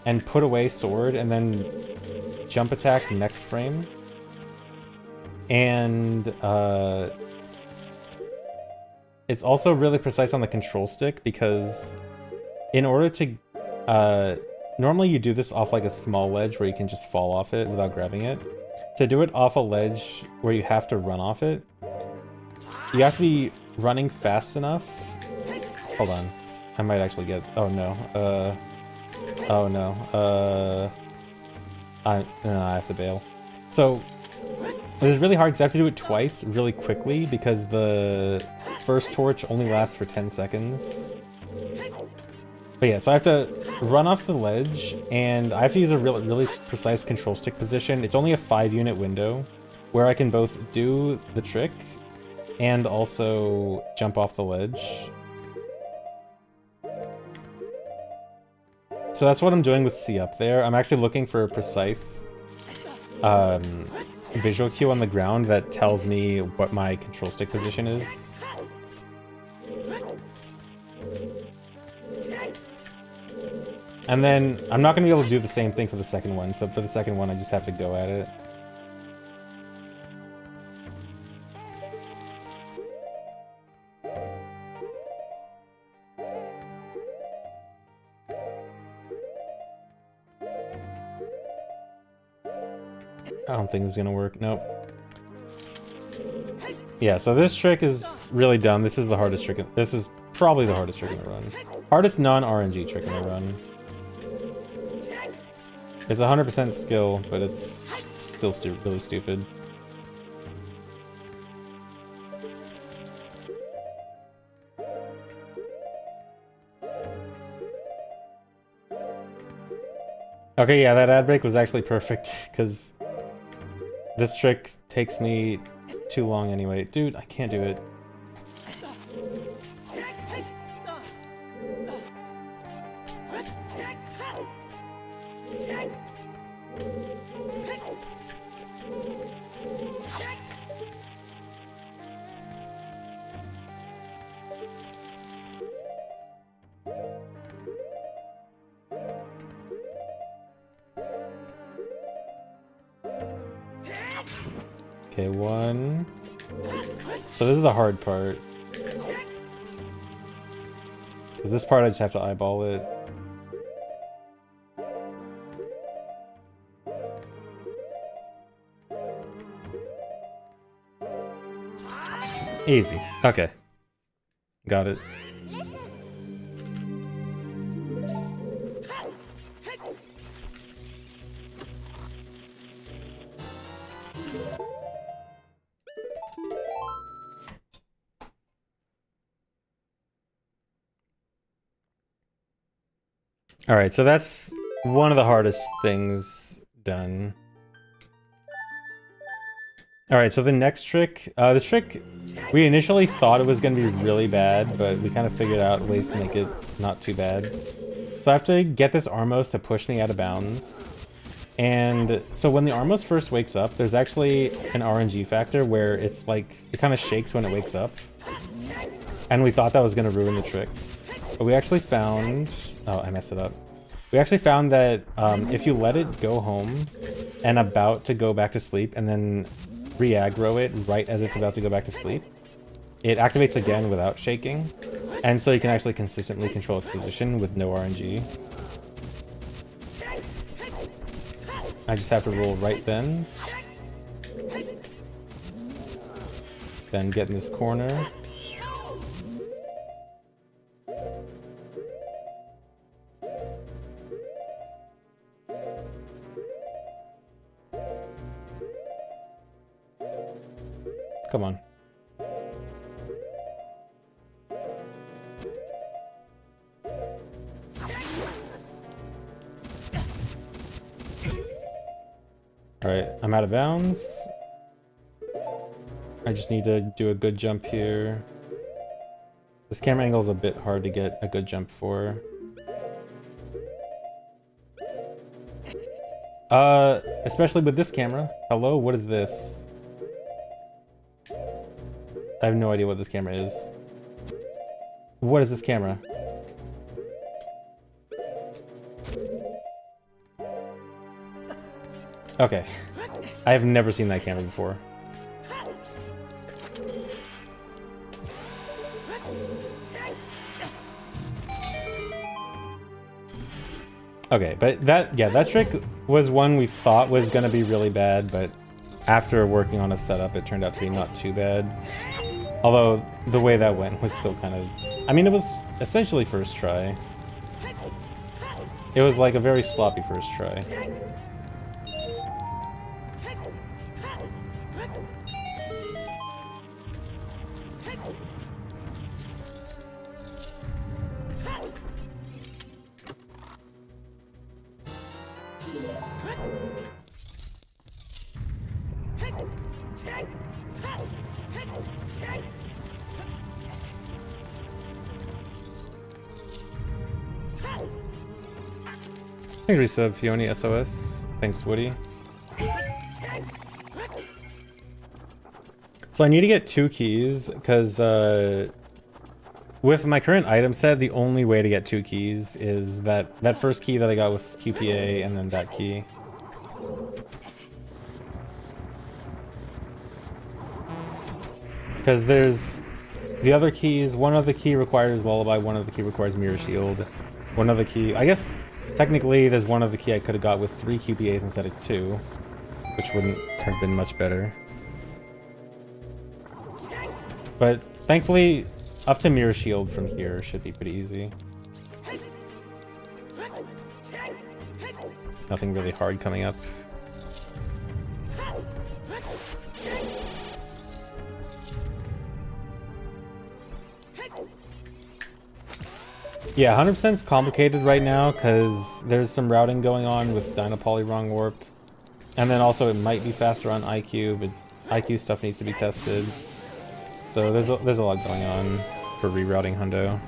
and put away sword and then jump attack next frame. And, it's also really precise on the control stick because in order to, normally you do this off like a small ledge where you can just fall off it without grabbing it. To do it off a ledge where you have to run off it, you have to be running fast enough. Hold on. I might actually get... Oh no. Oh no. I have to bail. So, it is really hard because I have to do it twice really quickly because the first torch only lasts for 10 seconds. But yeah, so I have to run off the ledge, and I have to use a really precise control stick position. It's only a 5-unit window where I can both do the trick and also jump off the ledge. So that's what I'm doing with C up there. I'm actually looking for a precise visual cue on the ground that tells me what my control stick position is. And then, I'm not going to be able to do the same thing for the second one, so for the second one I just have to go at it. I don't think it's going to work, nope. Yeah, so this trick is really dumb. This is the hardest trick. This is probably the hardest trick in the run. Hardest non-RNG trick in the run. It's 100% skill, but it's still really stupid. Okay, yeah, that ad break was actually perfect, because this trick takes me too long anyway. Dude, I can't do it. Okay, 1. So this is the hard part. Because this part I just have to eyeball it. Easy. Okay. Got it. Alright, so that's one of the hardest things done. Alright, so the next trick, this trick, we initially thought it was going to be really bad, but we kind of figured out ways to make it not too bad. So I have to get this Armos to push me out of bounds. And so when the Armos first wakes up, there's actually an RNG factor where it's like, it kind of shakes when it wakes up. And we thought that was going to ruin the trick. But we actually found... Oh, I messed it up. We actually found that if you let it go home and about to go back to sleep and then re-aggro it right as it's about to go back to sleep, it activates again without shaking. And so you can actually consistently control its position with no RNG. I just have to roll right then. Then get in this corner. Come on. Alright, I'm out of bounds. I just need to do a good jump here. This camera angle is a bit hard to get a good jump for. Especially with this camera. Hello, what is this? I have no idea what this camera is. What is this camera? Okay. I have never seen that camera before. Okay, but that trick was one we thought was gonna be really bad, but after working on a setup, it turned out to be not too bad. Although, the way that went was still kind of... I mean, it was essentially first try. It was like a very sloppy first try. Thanks, resub, Fioni SOS. Thanks, Woody. So I need to get 2 keys, because with my current item set, the only way to get 2 keys is that first key that I got with QPA, and then that key. Because there's the other keys, one of the key requires Lullaby, one of the key requires Mirror Shield, one of the key, I guess technically there's one of the key I could have got with 3 QPAs instead of 2, which wouldn't have been much better. But thankfully, up to Mirror Shield from here should be pretty easy. Nothing really hard coming up. Yeah, 100% is complicated right now because there's some routing going on with Dynapoly wrong warp. And then also it might be faster on IQ, but IQ stuff needs to be tested. So there's a lot going on for rerouting Hundo.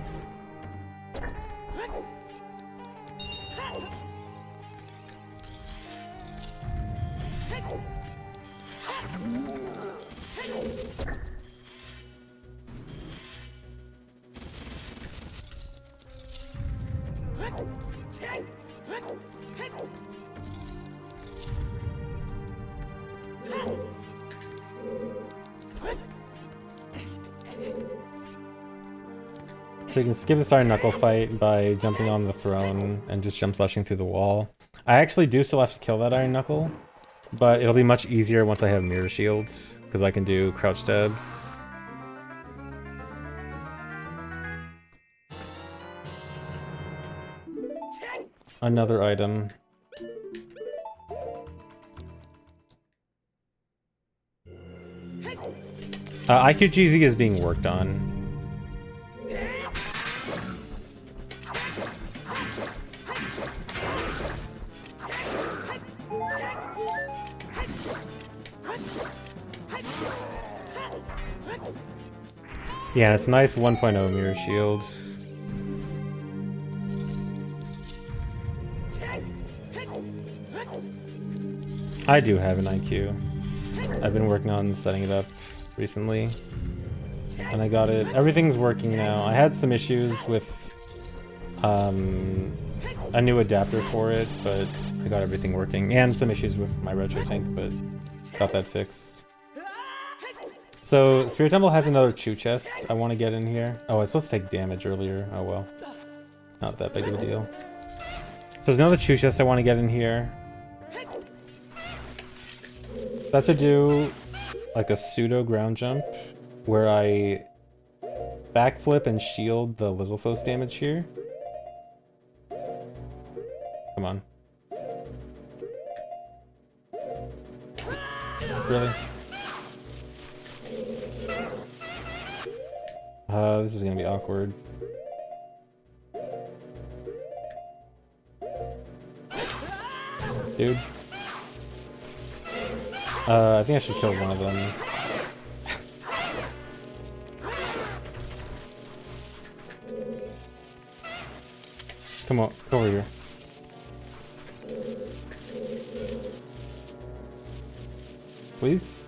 So you can skip this Iron Knuckle fight by jumping on the throne and just jump slashing through the wall. I actually do still have to kill that Iron Knuckle, but it'll be much easier once I have Mirror Shield, because I can do crouch stabs. Another item. IQGZ is being worked on. Yeah, it's nice 1.0 Mirror Shield. I do have an IQ. I've been working on setting it up recently, and I got it. Everything's working now. I had some issues with a new adapter for it, but I got everything working, and some issues with my retro tank, but got that fixed. So Spirit Temple has another Chew chest I want to get in here. Oh, I was supposed to take damage earlier. Oh well, not that big of a deal. So there's another Chew chest I want to get in here. That's to do like a pseudo ground jump where I backflip and shield the Lizalfos damage here. Come on. Really? This is gonna be awkward. Dude. I think I should kill one of them. Come on, come over here. Please?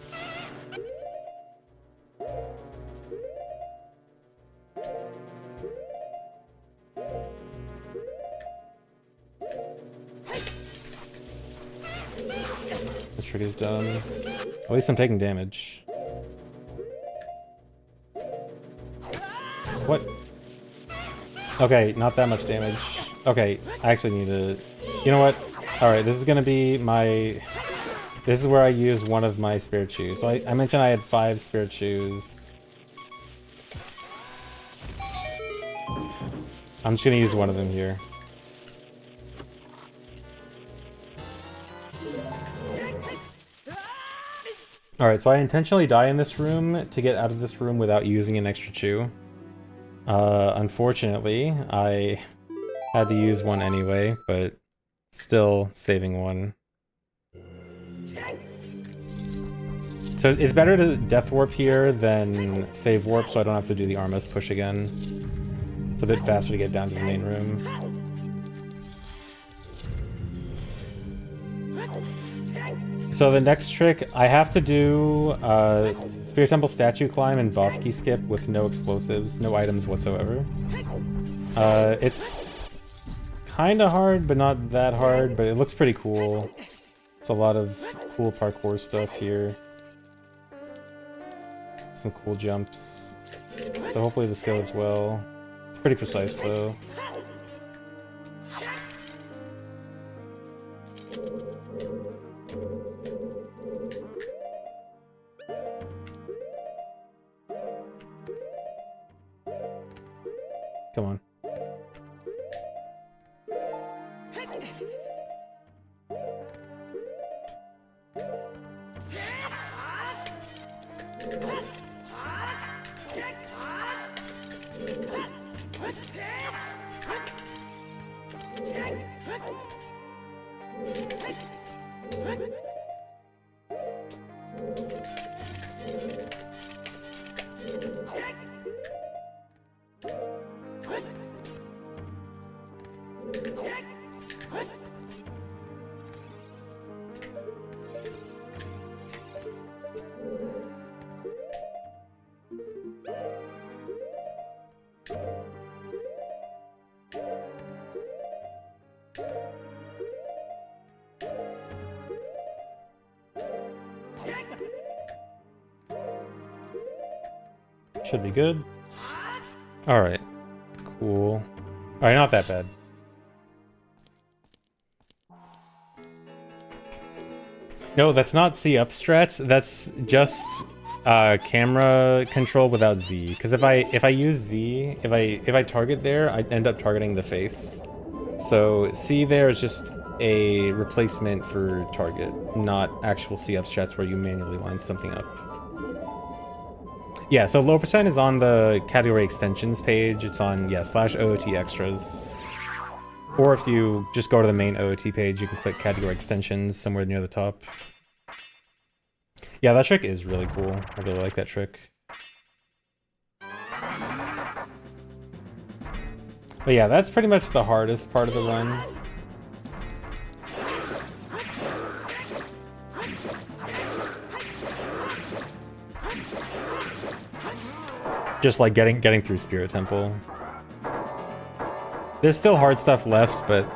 This trick is done. At least I'm taking damage. What? Okay, not that much damage. Okay, I actually need to... You know what? Alright, this is gonna be my... This is where I use one of my Spirit Chews. So I mentioned I had 5 Spirit Chews. I'm just gonna use one of them here. Alright, so I intentionally die in this room to get out of this room without using an extra chew. Unfortunately, I had to use one anyway, but still saving one. So it's better to death warp here than save warp so I don't have to do the Armos push again. It's a bit faster to get down to the main room. So the next trick, I have to do Spirit Temple statue climb and boss key skip with no explosives, no items whatsoever. It's kind of hard, but not that hard, but it looks pretty cool. It's a lot of cool parkour stuff here. Some cool jumps. So hopefully this goes well. It's pretty precise though. Come on. Should be good. Alright. Cool. Alright, not that bad. No, that's not C up strats. That's just camera control without Z. Because if I use Z, if I target there, I end up targeting the face. So C there is just a replacement for target, not actual C up strats where you manually line something up. Yeah, so low percent is on the category extensions page. It's on, yeah, /OOT extras. Or if you just go to the main OOT page, you can click category extensions somewhere near the top. Yeah, that trick is really cool. I really like that trick. But yeah, that's pretty much the hardest part of the run. Just like getting through Spirit Temple. There's still hard stuff left, but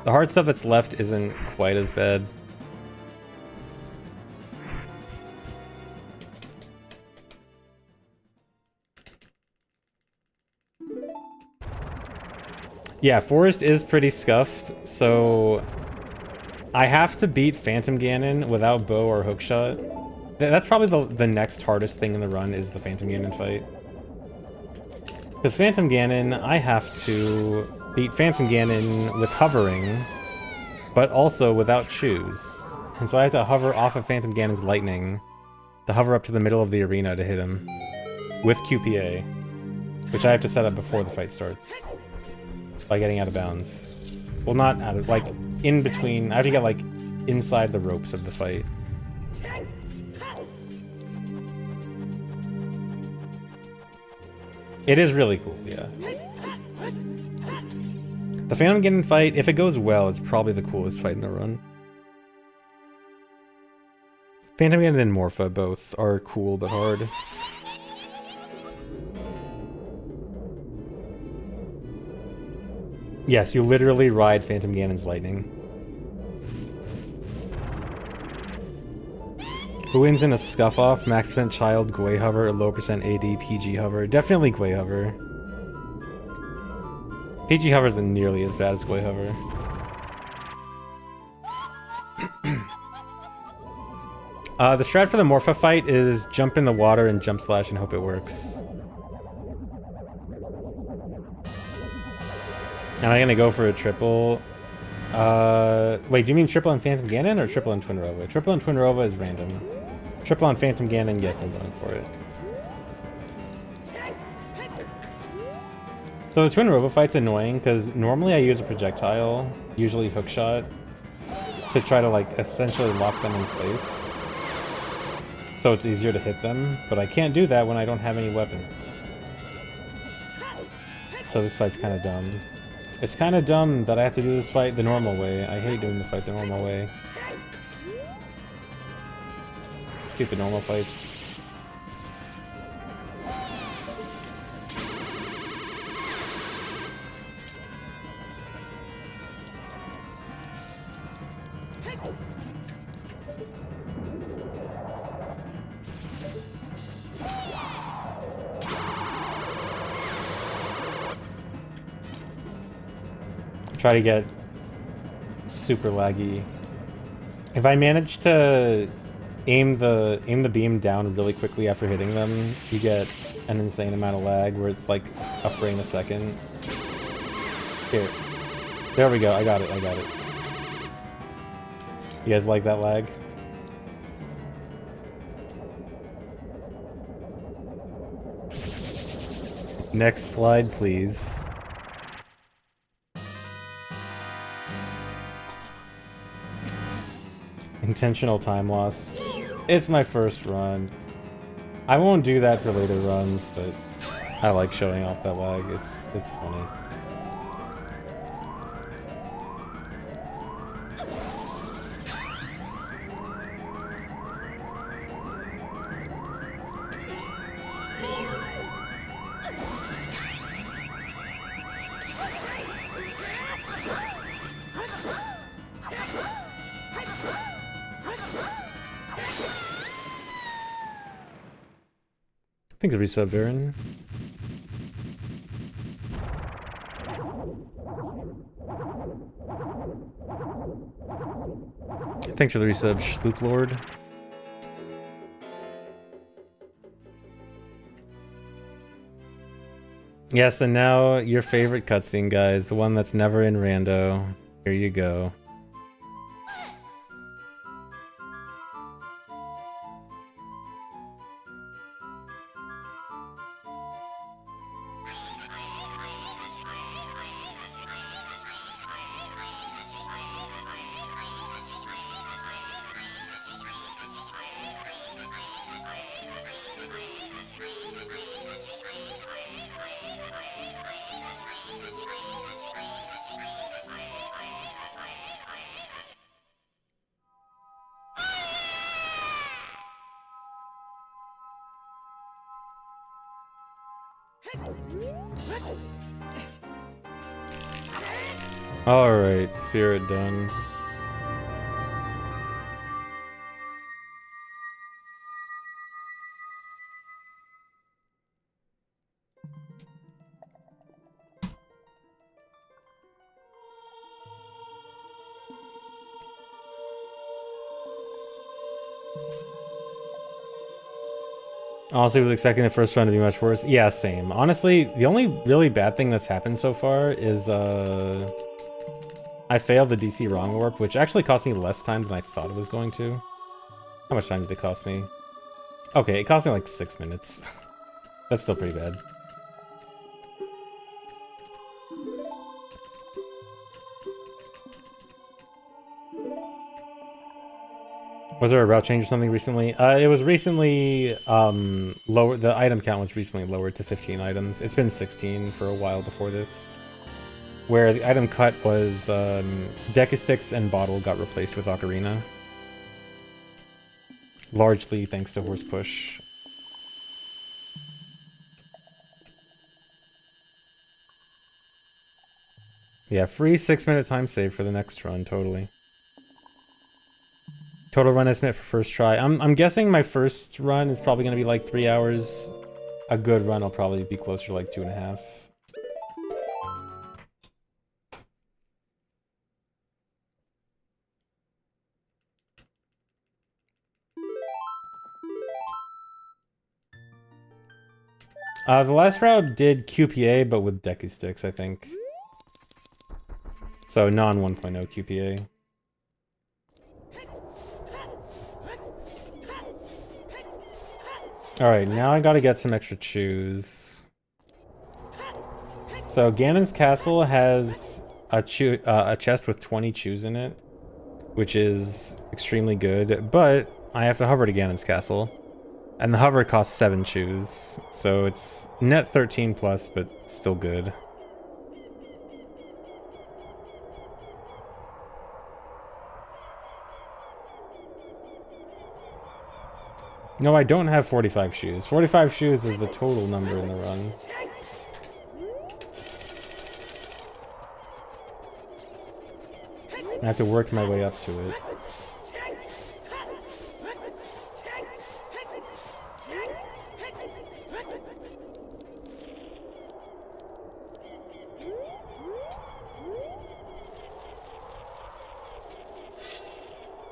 the hard stuff that's left isn't quite as bad. Yeah, Forest is pretty scuffed, so I have to beat Phantom Ganon without bow or hookshot. That's probably the next hardest thing in the run is the Phantom Ganon fight. Because Phantom Ganon, I have to beat Phantom Ganon with hovering, but also without shoes. And so I have to hover off of Phantom Ganon's lightning to hover up to the middle of the arena to hit him with QPA, which I have to set up before the fight starts by getting out of bounds. Well, not out of, like, in between. I have to get, like, inside the ropes of the fight. It is really cool, yeah. The Phantom Ganon fight, if it goes well, it's probably the coolest fight in the run. Phantom Ganon and Morpha both are cool but hard. Yes, you literally ride Phantom Ganon's lightning. Who wins in a scuff-off? Max percent child, Gwei hover, or low percent AD, PG hover? Definitely Gwei hover. PG hover isn't nearly as bad as Gwei hover. The strat for the Morpha fight is jump in the water and jump slash and hope it works. Am I gonna go for a triple? Wait, do you mean triple on Phantom Ganon or triple on Twin Rova? Triple on Twin Rova is random. Triple on Phantom Ganon, yes, I'm going for it. So the Twin Rova fight's annoying because normally I use a projectile, usually hookshot, to try to like essentially lock them in place. So it's easier to hit them, but I can't do that when I don't have any weapons. So this fight's kind of dumb. It's kind of dumb that I have to do this fight the normal way. I hate doing the fight the normal way. Stupid normal fights. Try to get super laggy. If I manage to aim the beam down really quickly after hitting them, you get an insane amount of lag where it's like a frame a second. Here. There we go, I got it. You guys like that lag? Next slide, please. Intentional time loss. It's my first run. I won't do that for later runs, but I like showing off that lag. It's funny. Thanks, resub, Baron. Thanks for the resub, Sloop Lord. Yes, and now your favorite cutscene, guys. The one that's never in Rando. Here you go. Alright, spirit done. Honestly, was expecting the first run to be much worse. Yeah, same. Honestly, the only really bad thing that's happened so far is I failed the DC wrong warp, which actually cost me less time than I thought it was going to. How much time did it cost me? Okay, it cost me like 6 minutes. That's still pretty bad. Was there a route change or something recently? It was recently lower. The item count was recently lowered to 15 items. It's been 16 for a while before this. Where the item cut was Decusticks and Bottle got replaced with Ocarina. Largely thanks to Horse Push. Yeah, free 6-minute time save for the next run, totally. Total run estimate for first try. I'm guessing my first run is probably going to be like 3 hours. A good run will probably be closer to like 2.5. The last route did QPA, but with Decusticks, I think. So non 1.0 QPA. Alright, now I gotta get some extra chews. So Ganon's Castle has a chest with 20 chews in it, which is extremely good, but I have to hover to Ganon's Castle. And the hover costs 7 chews, so it's net 13 plus, but still good. No, I don't have 45 shoes. 45 shoes is the total number in the run. I have to work my way up to it.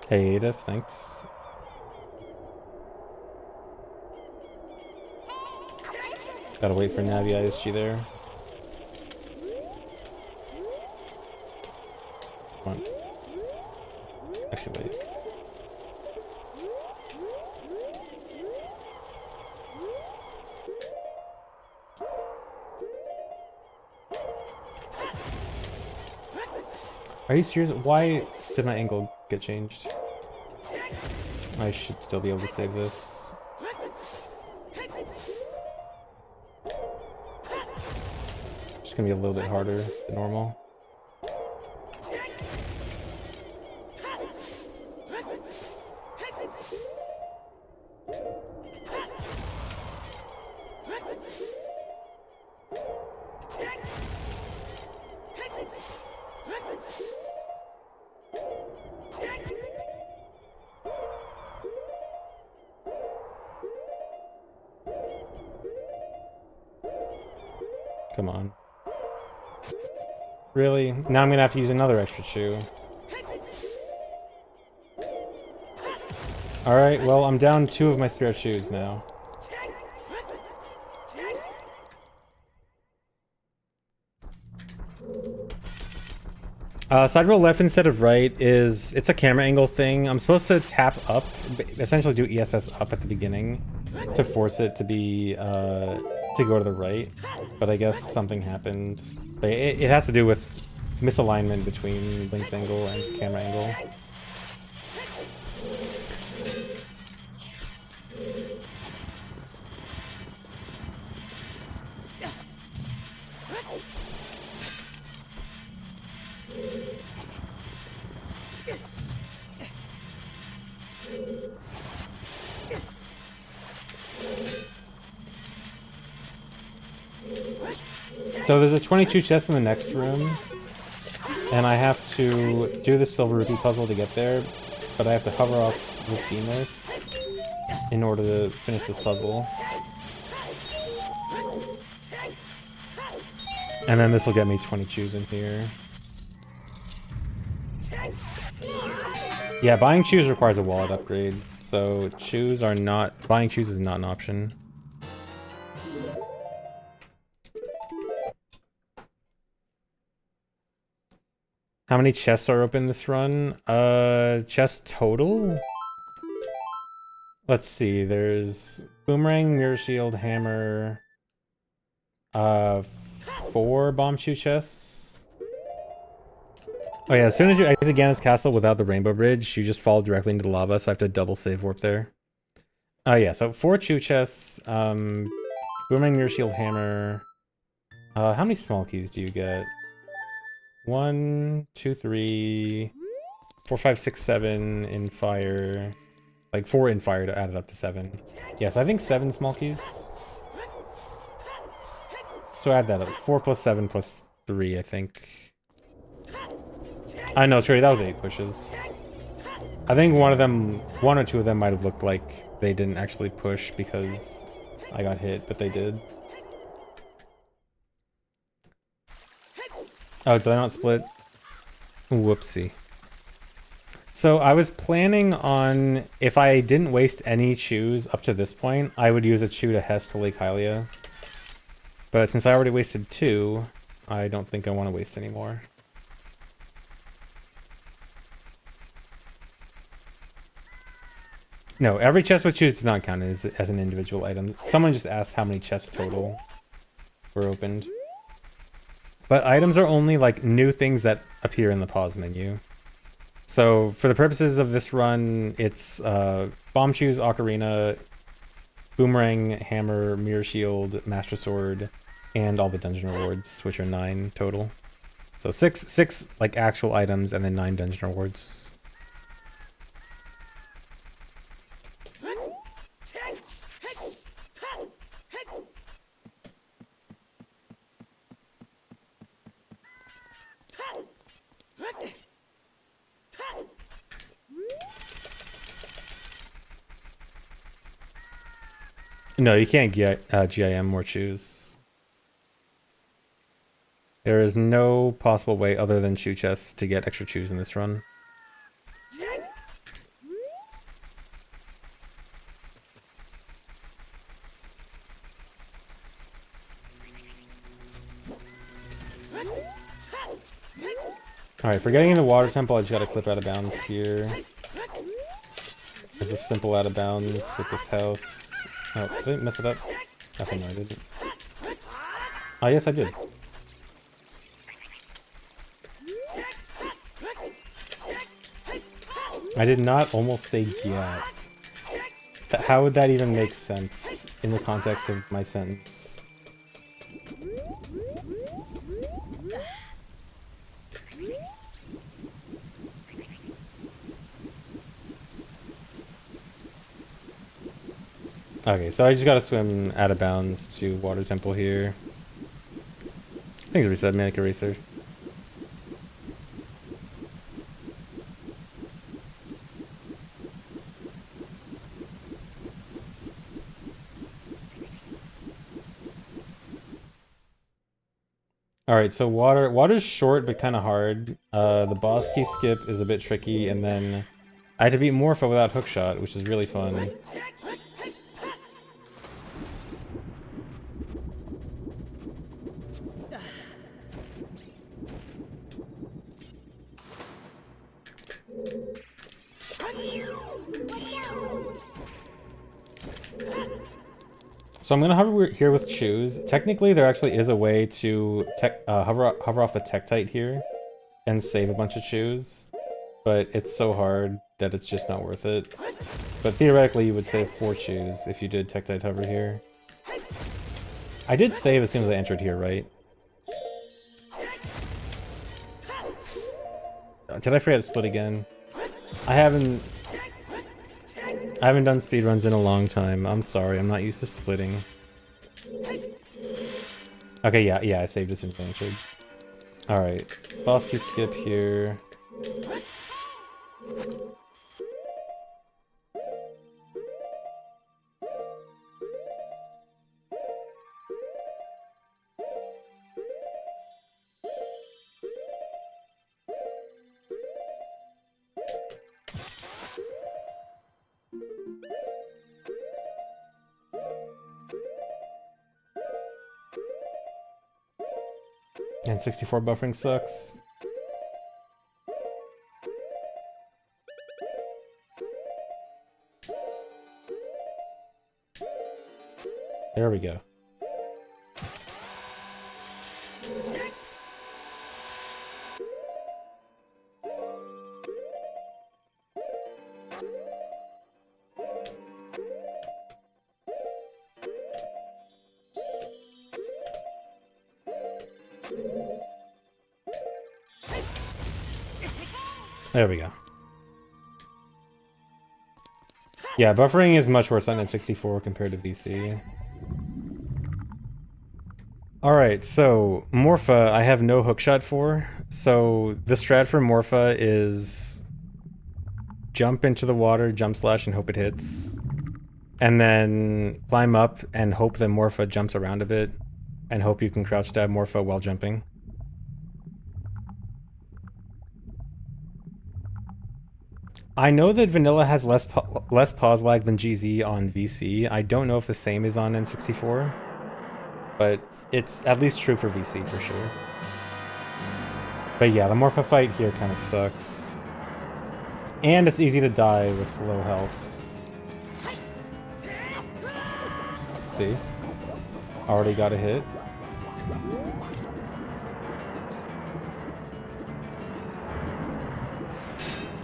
Hey, Adif, thanks. Gotta wait for Navi ISG there. Come on. Actually, wait. Are you serious? Why did my angle get changed? I should still be able to save this. Just gonna be a little bit harder than normal. Come on. Really? Now I'm gonna have to use another extra shoe. Alright, well, I'm down 2 of my spare shoes now. Side roll left instead of right it's a camera angle thing. I'm supposed to tap up, essentially do ESS up at the beginning to force it to be, to go to the right. But I guess something happened. It has to do with misalignment between Link's angle and camera angle. So there's a 22 chest in the next room, and I have to do the silver rupee puzzle to get there, but I have to hover off this Beamos in order to finish this puzzle. And then this will get me 20 chews in here. Yeah, buying chews requires a wallet upgrade, so buying chews is not an option. How many chests are open this run? Chest total? Let's see, there's Boomerang, Mirror Shield, Hammer, 4 Bomb Shoe chests. Oh yeah, as soon as you exit Ganon's castle without the Rainbow Bridge, you just fall directly into the lava, so I have to double save warp there. Oh yeah, so 4 Chew chests, Boomerang, Mirror Shield, Hammer. How many small keys do you get? 1, 2, 3, 4, 5, 6, 7 in fire. Like 4 in fire to add it up to 7. Yeah, so I think 7 small keys. So add that up. 4 plus 7 plus 3, I think. I know, sorry, that was 8 pushes. I think one or two of them might have looked like they didn't actually push because I got hit, but they did. Oh, did I not split? Whoopsie. So I was planning on, if I didn't waste any chews up to this point, I would use a chew to Hess to Lake Hylia. But since I already wasted 2, I don't think I want to waste any more. No, every chest with chews does not count as an individual item. Someone just asked how many chests total were opened. But items are only like new things that appear in the pause menu. So for the purposes of this run, it's Bomb Shoes, Ocarina, Boomerang, Hammer, Mirror Shield, Master Sword, and all the dungeon rewards, which are 9 total. So six like actual items and then 9 dungeon rewards. No, you can't get GIM or choose. There is no possible way other than shoe chests to get extra chews in this run. Alright, for getting into Water Temple, I just gotta clip out of bounds here. There's a simple out of bounds with this house. Oh, did I mess it up? Oh, no, I didn't. Oh, yes, I did. I did not almost say get. How would that even make sense in the context of my sentence? Okay, so I just gotta swim out of bounds to Water Temple here. Thanks, reset, Manic Eraser. Alright, so water's short but kind of hard. The boss key skip is a bit tricky, and then I had to beat Morpha without hookshot, which is really fun. So I'm gonna hover here with choose. Technically, there actually is a way to hover off the Tektite here and save a bunch of chews, but it's so hard that it's just not worth it. But theoretically, you would save 4 chews if you did Tektite hover here. I did save as soon as I entered here, right? Did I forget to split again? I haven't done speedruns in a long time. I'm sorry, I'm not used to splitting. Okay, yeah, I saved as soon as I entered. Alright, boss key skip here. And 64 buffering sucks. There we go. There we go. Yeah, buffering is much worse on N64 compared to VC. Alright, so Morpha I have no hookshot for. So the strat for Morpha is jump into the water, jump slash, and hope it hits. And then climb up and hope that Morpha jumps around a bit. And hope you can crouch stab Morpha while jumping. I know that vanilla has less pause lag than GZ on VC. I don't know if the same is on N64, but it's at least true for VC for sure. But yeah, the Morpha fight here kind of sucks. And it's easy to die with low health. See? Already got a hit.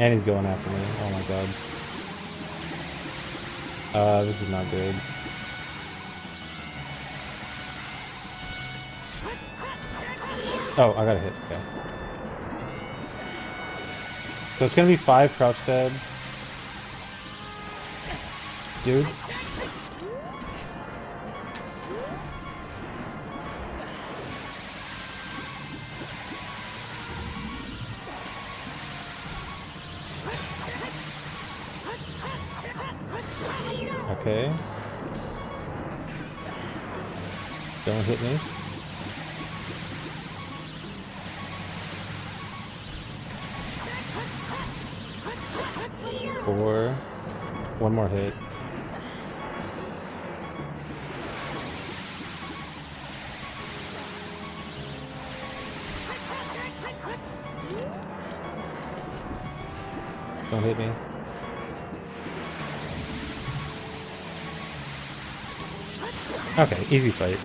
And he's going after me. Oh my god. This is not good. Oh, I got a hit. Okay. So it's gonna be 5 crouch stabs. Dude. Okay. Don't hit me. Four. One more hit. Don't hit me. Okay, easy fight.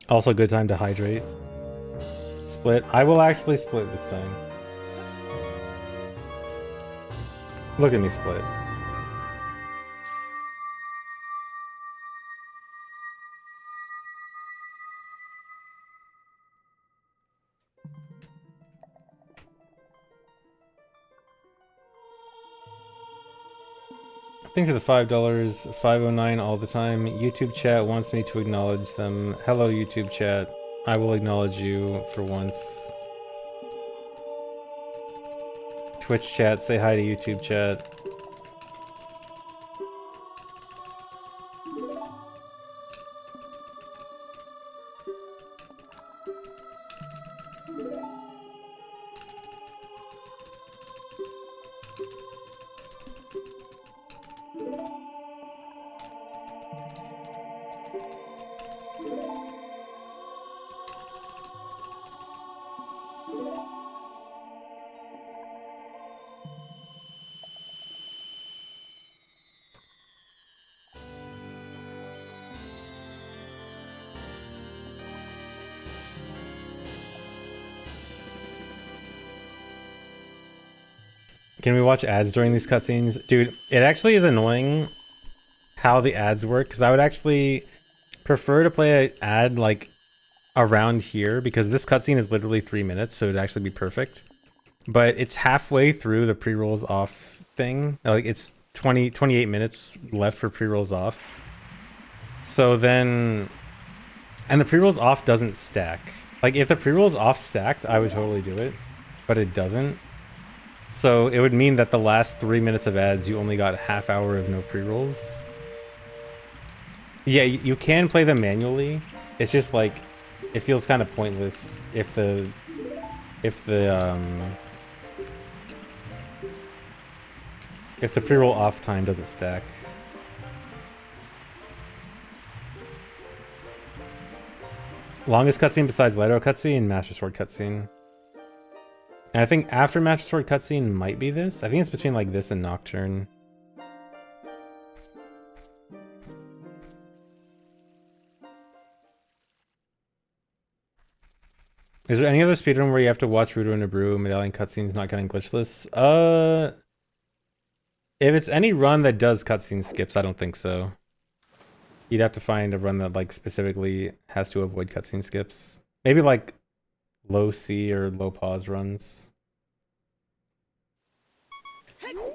Also, good time to hydrate. Split. I will actually split this time. Look at me split. Thanks for the $5, 509 all the time. YouTube chat wants me to acknowledge them. Hello, YouTube chat. I will acknowledge you for once. Twitch chat, say hi to YouTube chat. Can we watch ads during these cutscenes? Dude, it actually is annoying how the ads work, because I would actually prefer to play an ad like around here, because this cutscene is literally 3 minutes, so it'd actually be perfect. But it's halfway through the pre-rolls off thing. Like it's 28 minutes left for pre-rolls off. So then, and the pre-rolls off doesn't stack. Like if the pre-rolls off stacked, I would totally do it, but it doesn't. So it would mean that the last 3 minutes of ads, you only got half hour of no pre-rolls. Yeah, you can play them manually. It's just like, it feels kind of pointless if the pre-roll off time doesn't stack. Longest cutscene besides Lido cutscene, Master Sword cutscene. And I think after Master Sword cutscene might be this. I think it's between like this and Nocturne. Is there any other speedrun where you have to watch Rudo and Nabru medallion cutscenes not getting glitchless? If it's any run that does cutscene skips, I don't think so. You'd have to find a run that like specifically has to avoid cutscene skips. Maybe like low C or low pause runs.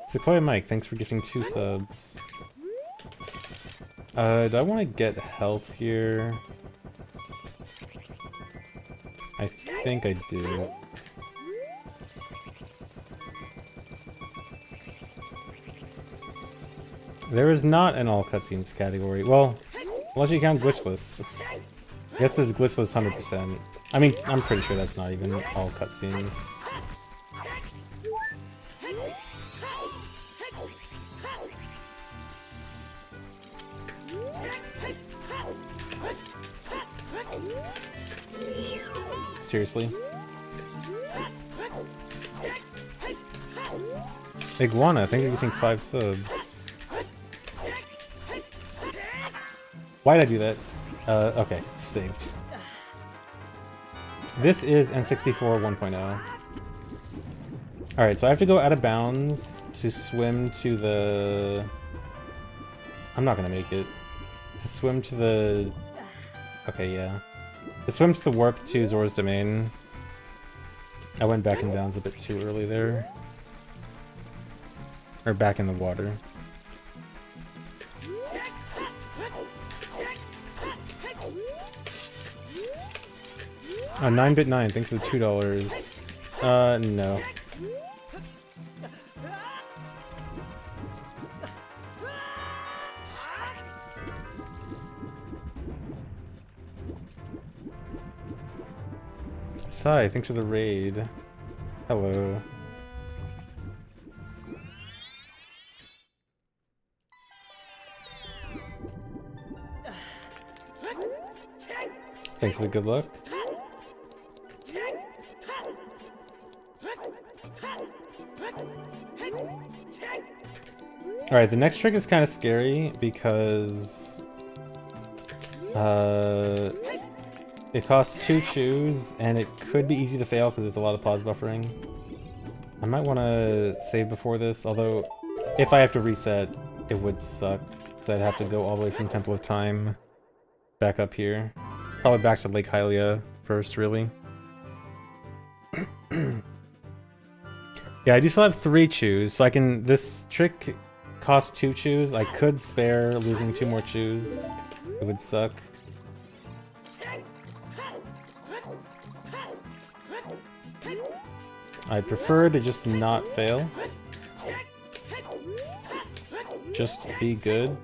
Sequoia Mike, thanks for gifting 2 subs. Do I want to get health here? I think I do. There is not an all cutscenes category. Well, unless you count glitchless. I guess there's glitchless 100%. I mean, I'm pretty sure that's not even all cutscenes. Seriously? Iguana, thank you for getting 5 subs. Why did I do that? Okay, saved. This is N64 1.0. Alright, so I have to go out of bounds to swim to the... I'm not gonna make it. To swim to the... Okay, yeah. To swim to the warp to Zora's Domain. I went back in bounds a bit too early there. Or back in the water. Oh, 9bit9, thanks for the $2. No. Sai, thanks for the raid. Hello. Thanks for the good luck. Alright, the next trick is kind of scary because it costs 2 chews and it could be easy to fail because there's a lot of pause buffering. I might want to save before this, although if I have to reset, it would suck because I'd have to go all the way from Temple of Time back up here. Probably back to Lake Hylia first, really. Yeah, I do still have 3 chews, so I can... This trick cost 2 chews. I could spare losing 2 more chews. It would suck. I prefer to just not fail. Just be good.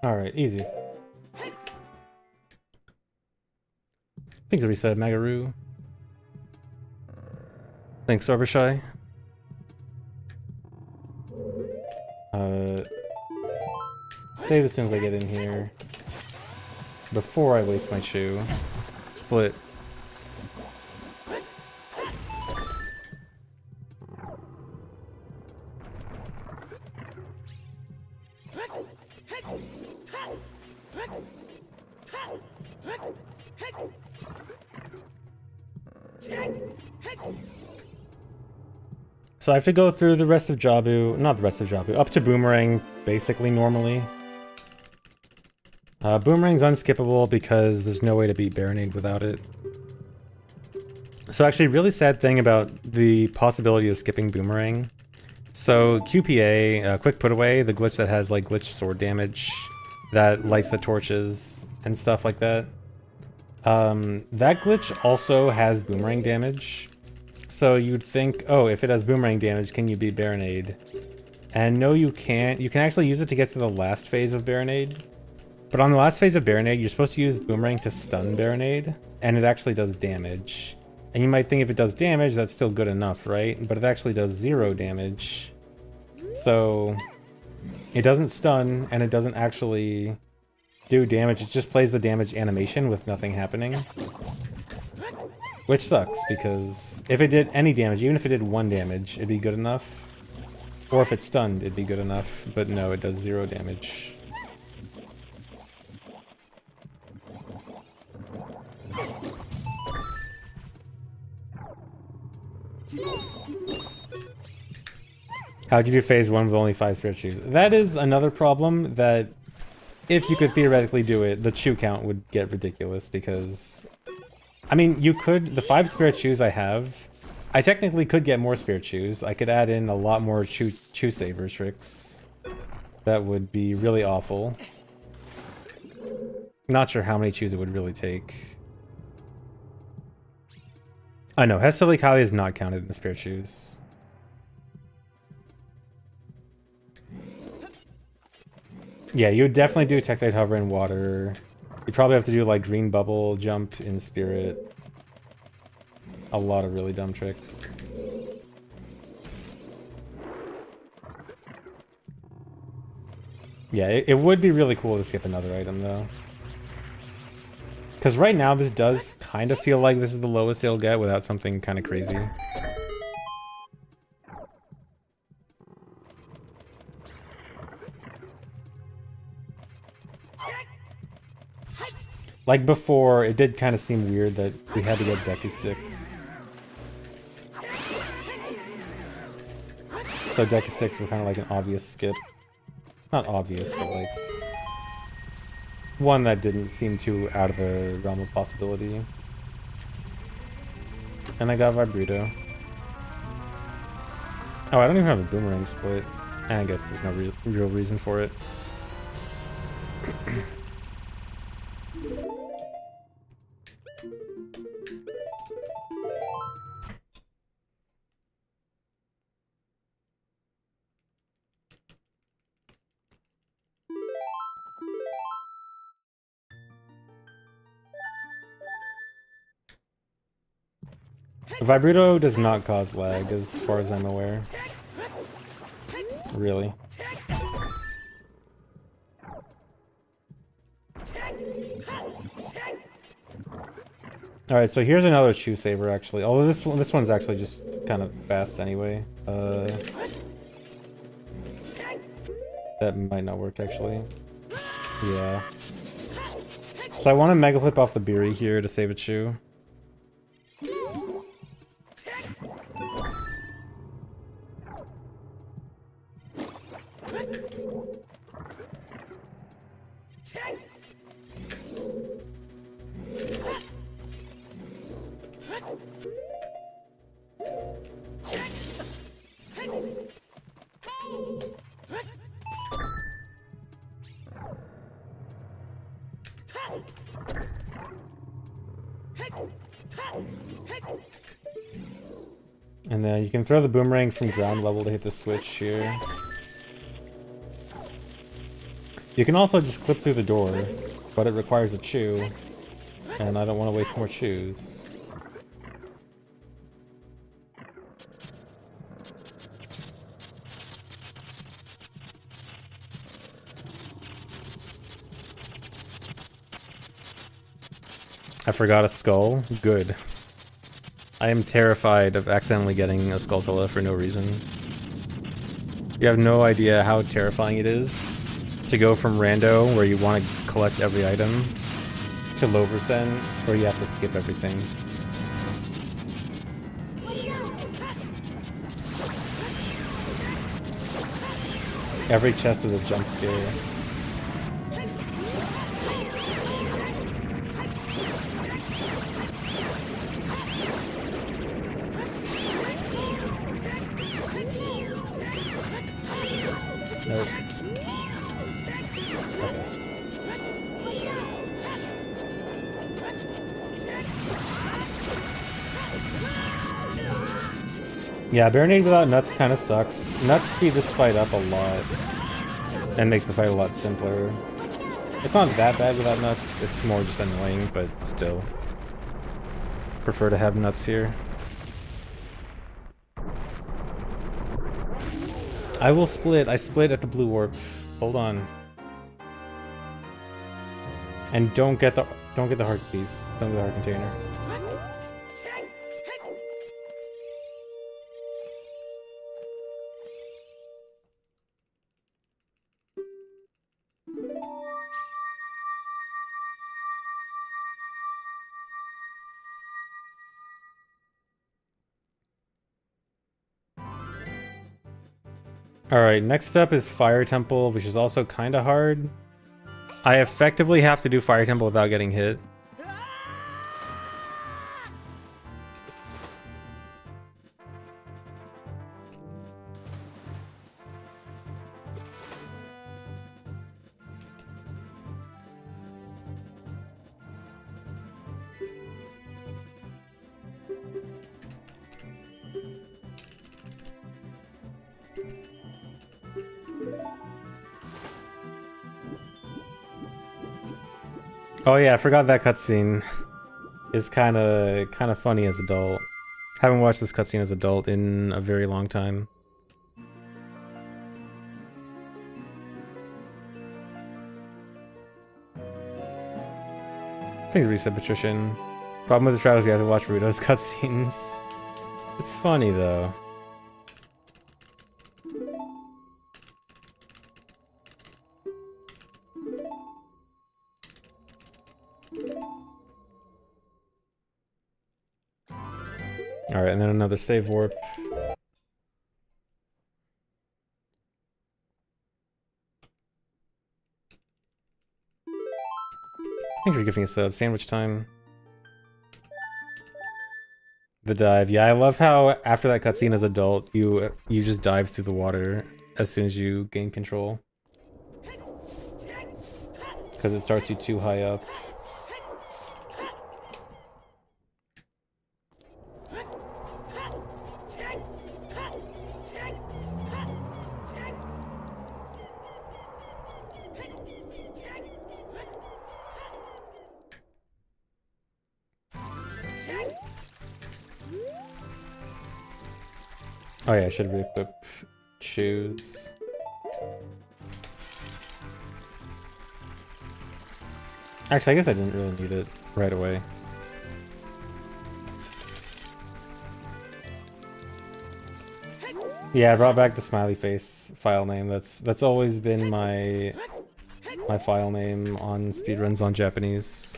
Alright, easy. Thanks, reset, Magaroo. Thanks, Sorbershy. Save as soon as I get in here. Before I waste my shoe. Split. So I have to go through the rest of Jabu, not the rest of Jabu, up to Boomerang basically normally. Boomerang's unskippable because there's no way to beat Baronade without it. So actually, really sad thing about the possibility of skipping Boomerang. So QPA, quick put away, the glitch that has like glitch sword damage that lights the torches and stuff like that. That glitch also has Boomerang damage. So you'd think, oh, if it has Boomerang damage, can you beat Baronade? And no, you can't. You can actually use it to get to the last phase of Baronade. But on the last phase of Baronade, you're supposed to use Boomerang to stun Baronade, and it actually does damage. And you might think if it does damage, that's still good enough, right? But it actually does 0 damage. So it doesn't stun, and it doesn't actually do damage. It just plays the damage animation with nothing happening. Which sucks, because if it did any damage, even if it did 1 damage, it'd be good enough. Or if it stunned, it'd be good enough. But no, it does 0 damage. How'd you do phase 1 with only 5 spirit shoes? That is another problem that, if you could theoretically do it, the chew count would get ridiculous because... I mean, you could... The 5 spirit shoes I have, I technically could get more spirit shoes. I could add in a lot more chew saver tricks. That would be really awful. Not sure how many chews it would really take. I know, Hesily Kali is not counted in the spirit shoes. Yeah, you would definitely do Tectite Hover in water. You'd probably have to do like Green Bubble Jump in Spirit. A lot of really dumb tricks. Yeah, it would be really cool to skip another item though. Because right now this does kind of feel like this is the lowest it'll get without something kind of crazy. Like before, it did kind of seem weird that we had to get Deku Sticks. So Deku Sticks were kind of like an obvious skip. Not obvious, but like... one that didn't seem too out of the realm of possibility. And I got Vibrito. Oh, I don't even have a Boomerang split. I guess there's no real reason for it. Vibrito does not cause lag, as far as I'm aware. Really. Alright, so here's another Chew Saber actually. Although this one's actually just kind of fast anyway. That might not work actually. Yeah. So I want to Mega Flip off the Beery here to save a Chew. And then you can throw the boomerang from ground level to hit the switch here. You can also just clip through the door, but it requires a chew, and I don't want to waste more chews. I forgot a skull? Good. I am terrified of accidentally getting a Skulltula for no reason. You have no idea how terrifying it is to go from rando, where you want to collect every item, to low percent, where you have to skip everything. Every chest is a jump scare. Nope. Okay. Yeah, Baronade without nuts kind of sucks. Nuts speed this fight up a lot and makes the fight a lot simpler. It's not that bad without nuts, it's more just annoying, but still. Prefer to have nuts here. I will split. I split at the blue warp. Hold on. And don't get the heart piece. Don't get the heart container. Alright, next up is Fire Temple, which is also kind of hard. I effectively have to do Fire Temple without getting hit. Oh yeah, I forgot that cutscene is kind of funny as adult. Haven't watched this cutscene as adult in a very long time. Thanks, Reset Patrician. Problem with this route is you have to watch Ruto's cutscenes. It's funny though. Alright, and then another save warp. Thanks for giving us a sandwich time. The dive. Yeah, I love how after that cutscene as adult, you just dive through the water as soon as you gain control. Because it starts you too high up. Oh yeah, I should re-equip shoes. Actually, I guess I didn't really need it right away. Yeah, I brought back the smiley face file name. That's always been my file name on speedruns on Japanese.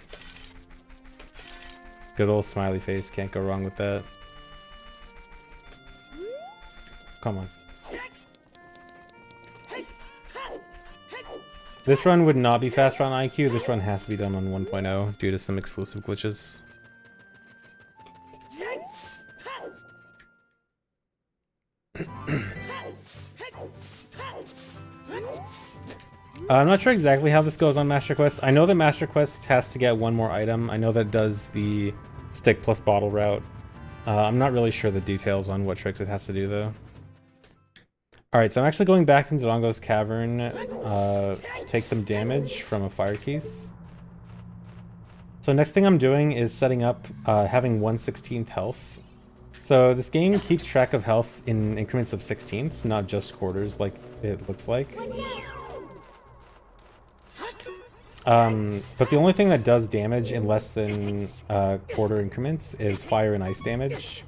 Good old smiley face, can't go wrong with that. Come on. This run would not be faster on IQ, this run has to be done on 1.0 due to some exclusive glitches. I'm not sure exactly how this goes on Master Quest. I know that Master Quest has to get one more item. I know that it does the stick plus bottle route. I'm not really sure the details on what tricks it has to do though. Alright, so I'm actually going back into Dongo's Cavern to take some damage from a fire piece. So next thing I'm doing is setting up having 1/16th health. So this game keeps track of health in increments of 16ths, not just quarters like it looks like. But the only thing that does damage in less than quarter increments is fire and ice damage.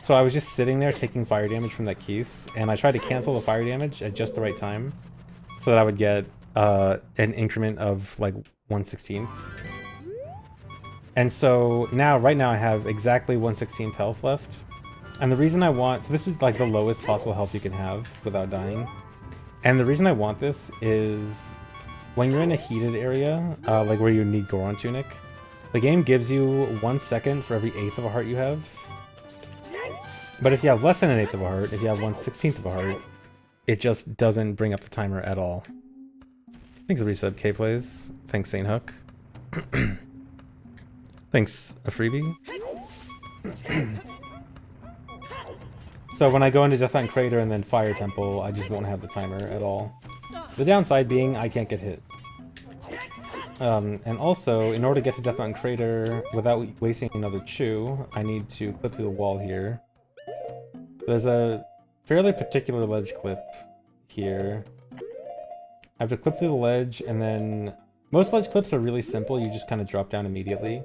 So I was just sitting there taking fire damage from that keys, and I tried to cancel the fire damage at just the right time so that I would get an increment of like 1/16th. And so now, right now I have exactly 1/16th health left. And the reason I want, so this is like the lowest possible health you can have without dying. And the reason I want this is when you're in a heated area, like where you need Goron Tunic, the game gives you 1 second for every 1/8 of a heart you have. But if you have less than an 1/8 of a heart, if you have 1/16th of a heart, it just doesn't bring up the timer at all. Thanks the resub K plays. Thanks Saint Hook. Thanks a freebie. So when I go into Deathline Crater and then Fire Temple, I just won't have the timer at all. The downside being I can't get hit. And also, in order to get to Deathline Crater without wasting another chew, I need to clip through the wall here. There's a fairly particular ledge clip here. I have to clip through the ledge, and then most ledge clips are really simple, you just kind of drop down immediately.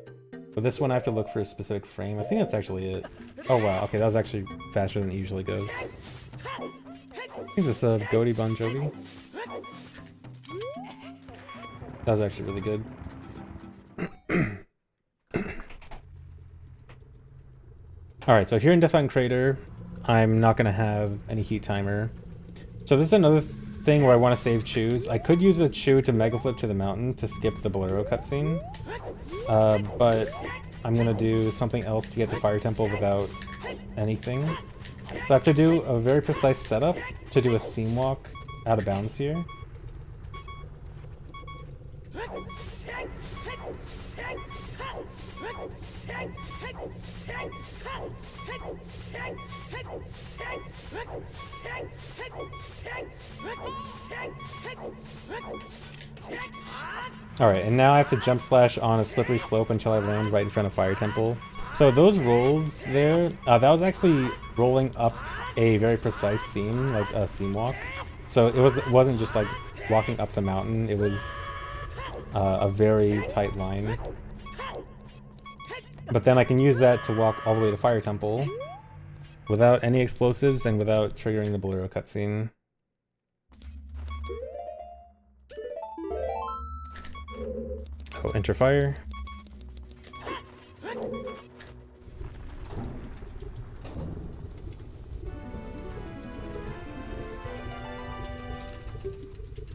But this one I have to look for a specific frame. I think that's actually it. Oh wow, okay, that was actually faster than it usually goes. I think this is Goaty Bon Jovi. That was actually really good. Alright, so here in Deathline Crater, I'm not going to have any heat timer. So this is another thing where I want to save chews. I could use a chew to mega flip to the mountain to skip the Bolero cutscene. But I'm going to do something else to get to Fire Temple without anything. So I have to do a very precise setup to do a seam walk out of bounds here. Alright, and now I have to jump slash on a slippery slope until I land right in front of Fire Temple. So those rolls there, that was actually rolling up a very precise seam, like a seam walk. So it wasn't just like walking up the mountain, it was a very tight line. But then I can use that to walk all the way to Fire Temple without any explosives and without triggering the Bolero cutscene. Oh, enter fire.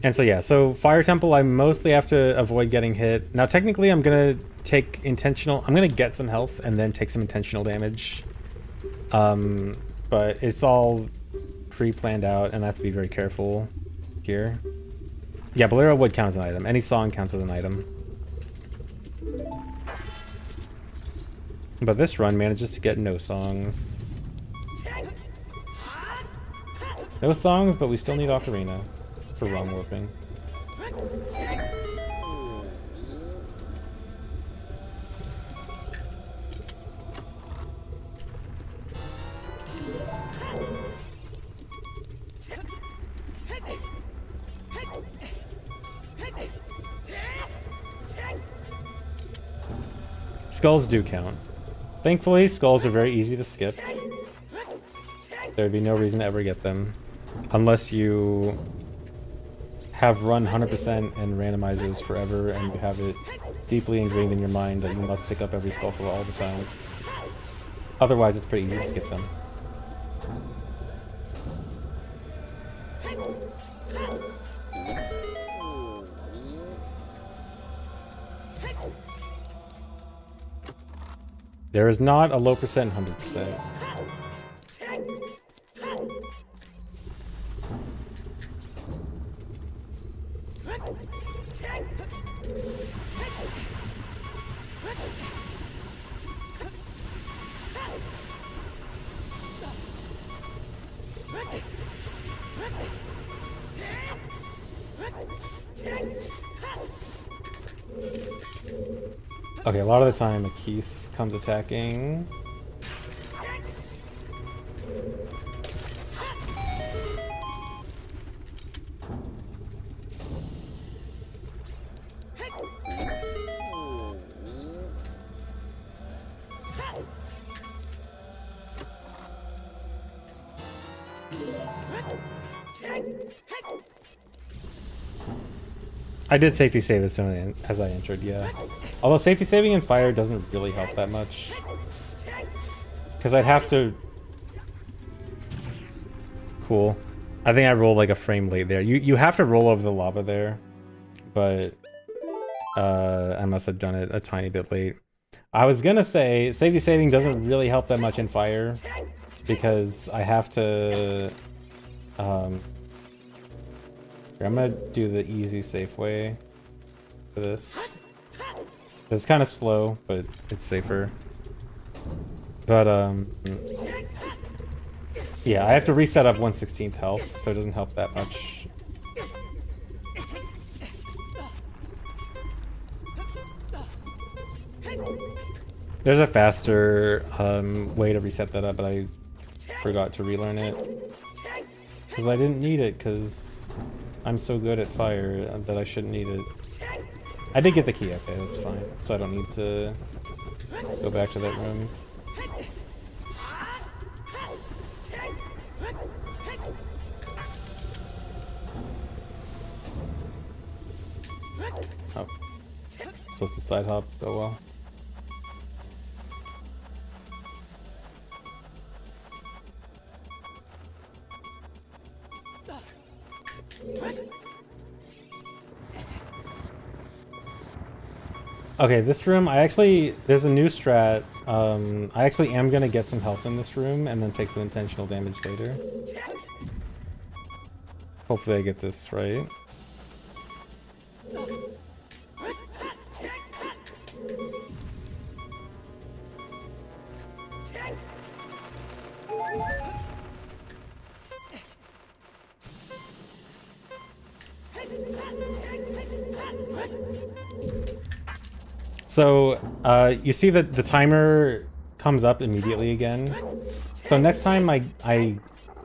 And so yeah, so Fire Temple, I mostly have to avoid getting hit. Now technically I'm gonna I'm gonna get some health and then take some intentional damage. But it's all pre-planned out and I have to be very careful here. Yeah, Bolero would count as an item. Any song counts as an item. But this run manages to get no songs. No songs, but we still need Ocarina for wrong warping. Skulls do count. Thankfully, skulls are very easy to skip. There'd be no reason to ever get them. Unless you have run 100% and randomizers forever and you have it deeply ingrained in your mind that you must pick up every Skulltula all the time. Otherwise, it's pretty easy to skip them. There is not a low percent 100%. Okay, a lot of the time Akis comes attacking. I did safety save as soon as I entered, yeah. Although safety saving in fire doesn't really help that much. Because I'd have to... Cool. I think I rolled like a frame late there. You have to roll over the lava there. But... I must have done it a tiny bit late. I was gonna say, safety saving doesn't really help that much in fire. Because I have to... I'm gonna do the easy, safe way for this. It's kind of slow, but it's safer. But, yeah, I have to reset up 1/16 health, so it doesn't help that much. There's a faster way to reset that up, but I forgot to relearn it. Because I didn't need it, because I'm so good at fire that I shouldn't need it. I did get the key, okay, that's fine. So I don't need to go back to that room. Oh. Supposed to side hop, oh well. Okay, this room, there's a new strat. I actually am gonna get some health in this room and then take some intentional damage later. Hopefully I get this right. So, you see that the timer comes up immediately again. So next time I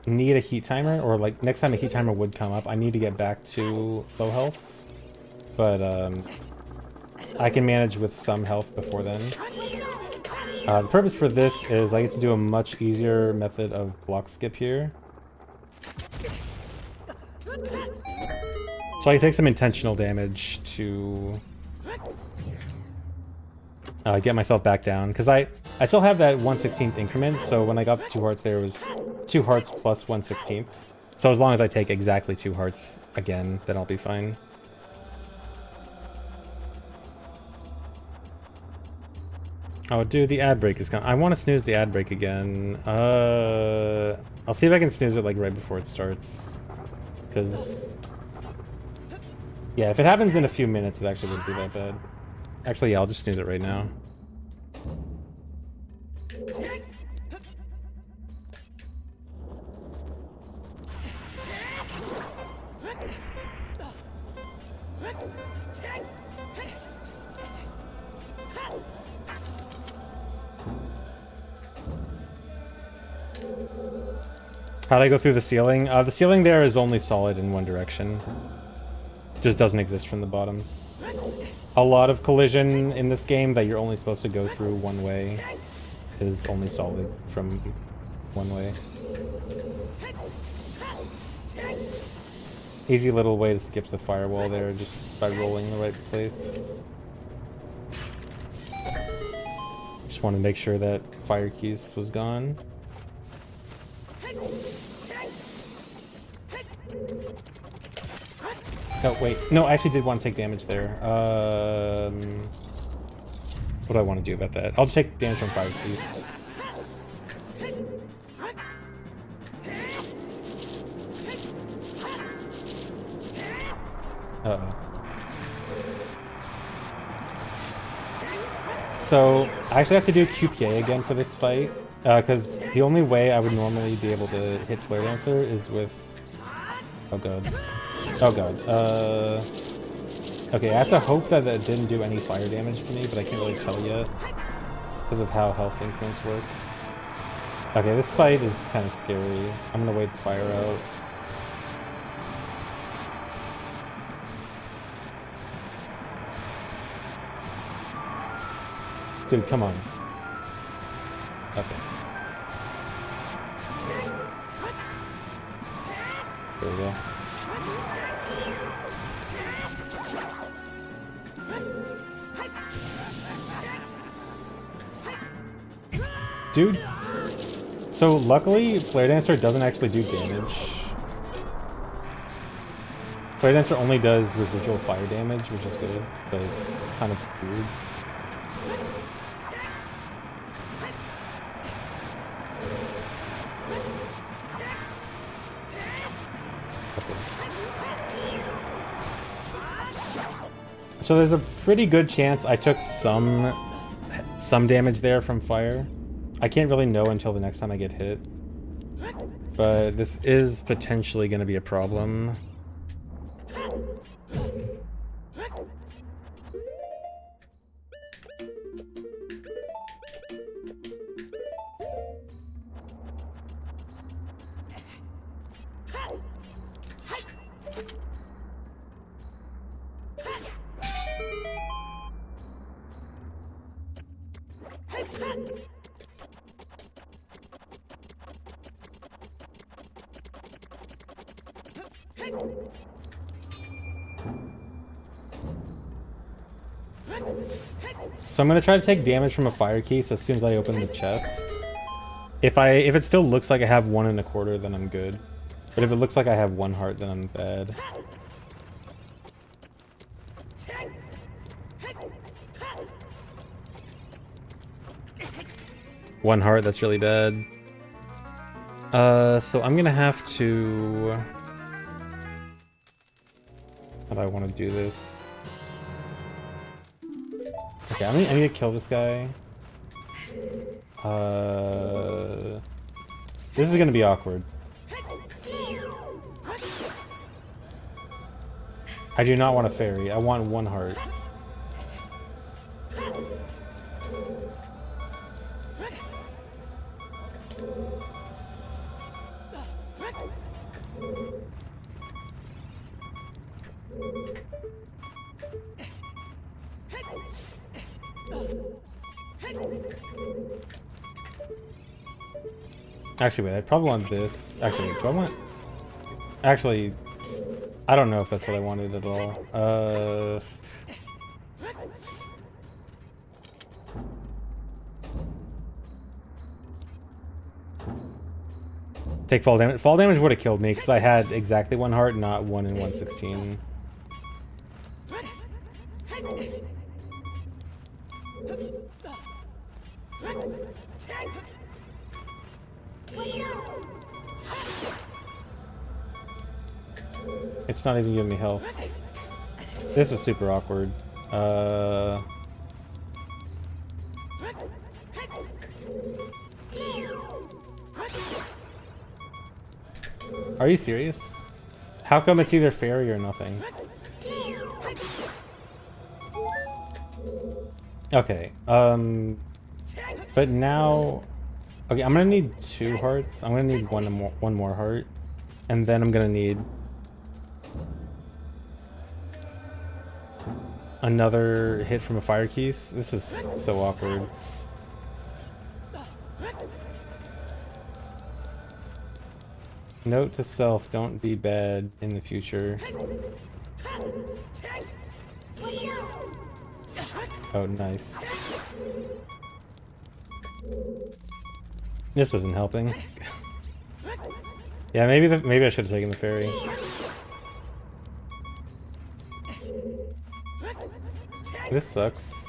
need a heat timer, or like next time a heat timer would come up, I need to get back to low health. But I can manage with some health before then. The purpose for this is I get to do a much easier method of block skip here. So I take some intentional damage to get myself back down, because I still have that 1/16th increment, so when I got the 2 hearts there was 2 hearts plus 1/16th. So as long as I take exactly 2 hearts again, then I'll be fine. Oh dude, the ad break is gone. I want to snooze the ad break again. I'll see if I can snooze it like right before it starts. Because... yeah, if it happens in a few minutes, it actually wouldn't be that bad. Actually, yeah, I'll just snooze it right now. How'd I go through the ceiling? The ceiling there is only solid in one direction. It just doesn't exist from the bottom. A lot of collision in this game that you're only supposed to go through one way is only solid from one way. Easy little way to skip the firewall there just by rolling the right place. Just want to make sure that fire keys was gone. Oh, wait. No, I actually did want to take damage there. What do I want to do about that? I'll just take damage from fire keys. Uh-oh. So, I actually have to do QPA again for this fight, because the only way I would normally be able to hit Flare Dancer is with... Oh god. Oh god. Okay, I have to hope that that didn't do any fire damage to me, but I can't really tell yet, because of how health increments work. Okay, this fight is kind of scary. I'm gonna wait the fire out. Dude, come on. Okay. There we go. Dude. So luckily, Flare Dancer doesn't actually do damage. Flare Dancer only does residual fire damage, which is good, but kind of weird. So there's a pretty good chance I took some damage there from fire. I can't really know until the next time I get hit. But this is potentially going to be a problem. So I'm gonna try to take damage from a fire case as soon as I open the chest. If it still looks like I have 1 1/4, then I'm good. But if it looks like I have 1 heart, then I'm bad. One heart, that's really bad. So I'm gonna have to... How do I want to do this? Okay, I need to kill this guy. This is gonna be awkward. I do not want a fairy. I want 1 heart. Actually, wait, I probably want this. Actually, do I want... Actually, I don't know if that's what I wanted at all. Take fall damage. Fall damage would have killed me because I had exactly 1 heart, not 1 in 1/16. It's not even giving me health. This is super awkward. Are you serious? How come it's either fairy or nothing? Okay, but now... Okay, I'm gonna need 2 hearts. I'm gonna need one more heart. And then I'm gonna need... another hit from a fire keys. This is so awkward. Note to self, don't be bad in the future. Oh, nice. This isn't helping. Yeah, maybe I should have taken the ferry. This sucks.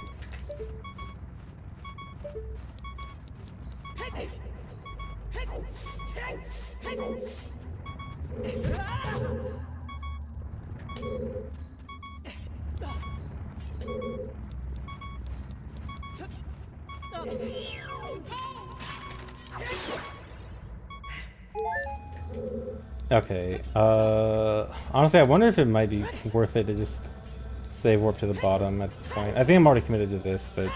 Okay, honestly I wonder if it might be worth it to just save warp to the bottom at this point. I think I'm already committed to this, but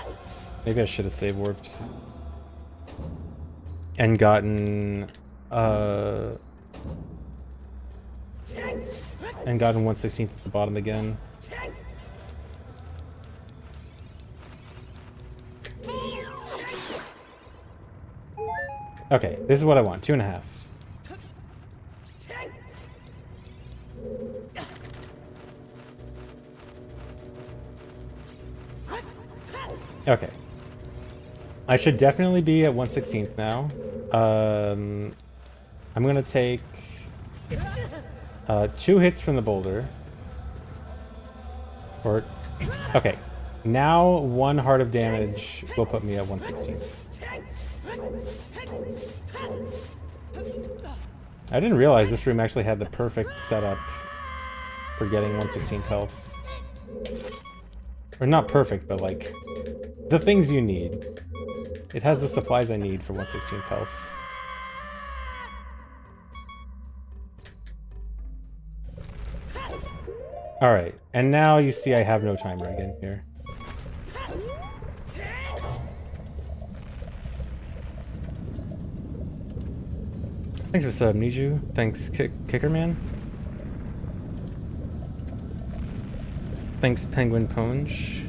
maybe I should have save warps. And gotten 1/16 at the bottom again. Okay, this is what I want, 2.5. Okay. I should definitely be at 1/16 now. I'm gonna take 2 hits from the boulder. Or okay. Now 1 heart of damage will put me at 1/16. I didn't realize this room actually had the perfect setup for getting 1/16 health. Or not perfect, but like the things you need. It has the supplies I need for 1/16 health. Alright, and now you see I have no timer again here. Thanks for sub, Niju. Thanks, Kickerman. Thanks, Penguin Ponge.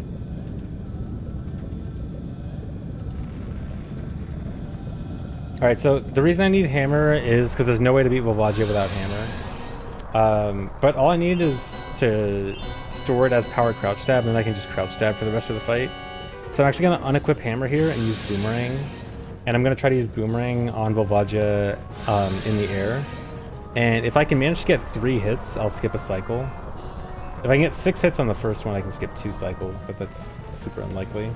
Alright, so the reason I need hammer is because there's no way to beat Volvagia without hammer. But all I need is to store it as power crouch stab, and then I can just crouch stab for the rest of the fight. So I'm actually going to unequip hammer here and use boomerang. And I'm going to try to use boomerang on Volvagia in the air. And if I can manage to get 3 hits, I'll skip a cycle. If I can get 6 hits on the first one, I can skip 2 cycles, but that's super unlikely.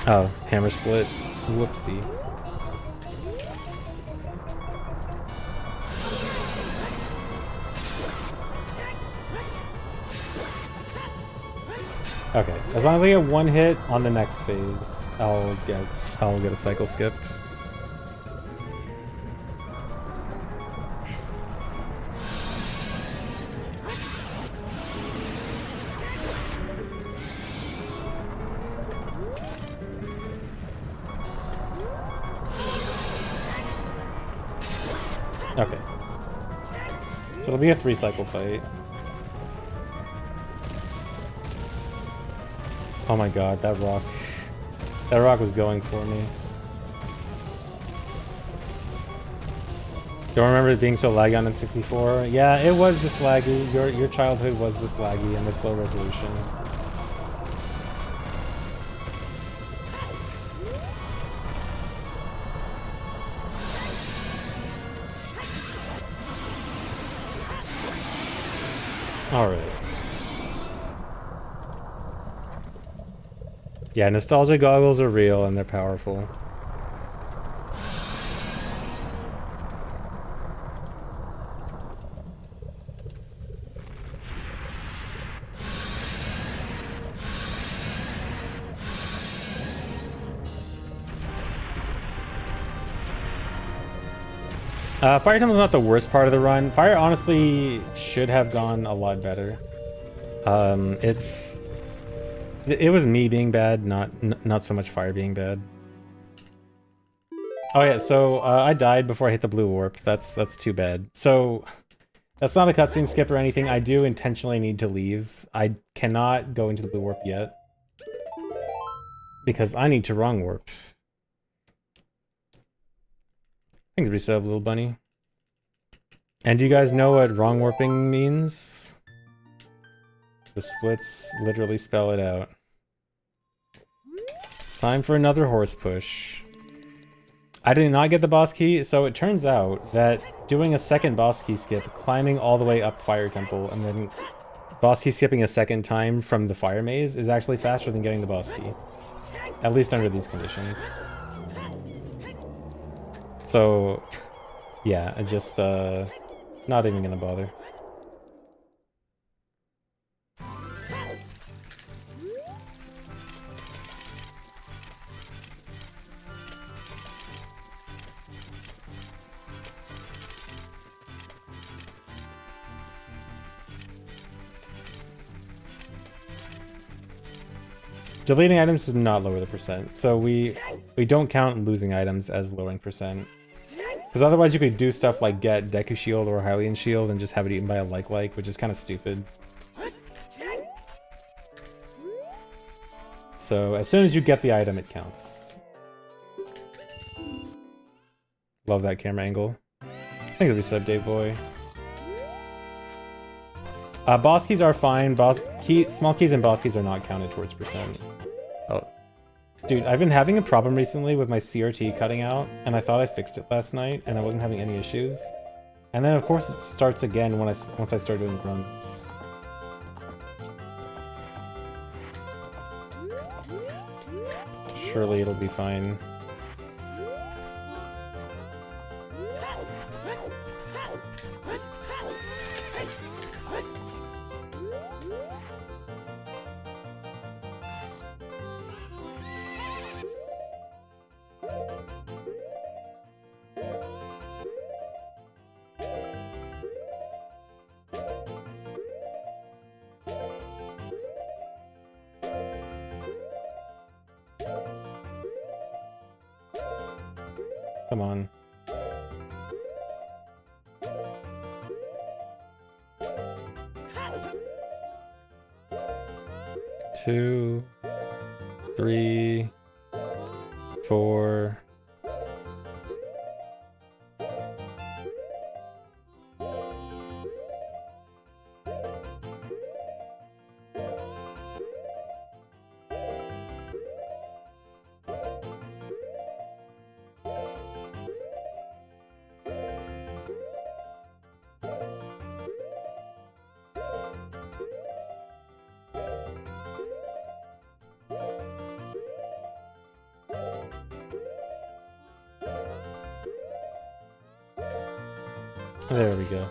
Oh, hammer split. Whoopsie. Okay, as long as I get 1 hit on the next phase, I'll get a cycle skip. Okay. So it'll be a 3 cycle fight. Oh my god, that rock was going for me. Don't remember it being so laggy on N64? Yeah, it was this laggy. Your childhood was this laggy and this low resolution. Alright. Yeah, nostalgia goggles are real and they're powerful. Fire Tunnel is not the worst part of the run. Fire honestly should have gone a lot better. It was me being bad, not so much fire being bad. Oh yeah, so I died before I hit the blue warp. That's too bad. So That's not a cutscene skip or anything. I do intentionally need to leave. I cannot go into the blue warp yet. Because I need to wrong warp. Thanks, resub, little bunny. And do you guys know what wrong warping means? The splits literally spell it out. It's time for another horse push. I did not get the boss key, so it turns out that doing a second boss key skip, climbing all the way up Fire Temple, and then boss key skipping a second time from the fire maze is actually faster than getting the boss key. At least under these conditions. So, yeah, I just, not even gonna bother. Deleting items does not lower the percent, so we don't count losing items as lowering percent. Because otherwise you could do stuff like get Deku Shield or Hylian Shield and just have it eaten by a like, which is kind of stupid. So as soon as you get the item, it counts. Love that camera angle. Thanks for resub, Dave Boy. Boss keys are fine. Small keys and boss keys are not counted towards percent. Oh. Dude, I've been having a problem recently with my CRT cutting out, and I thought I fixed it last night, and I wasn't having any issues. And then, of course, it starts again once I start doing runs. Surely it'll be fine. Come on. Two, 3, 4. There we go.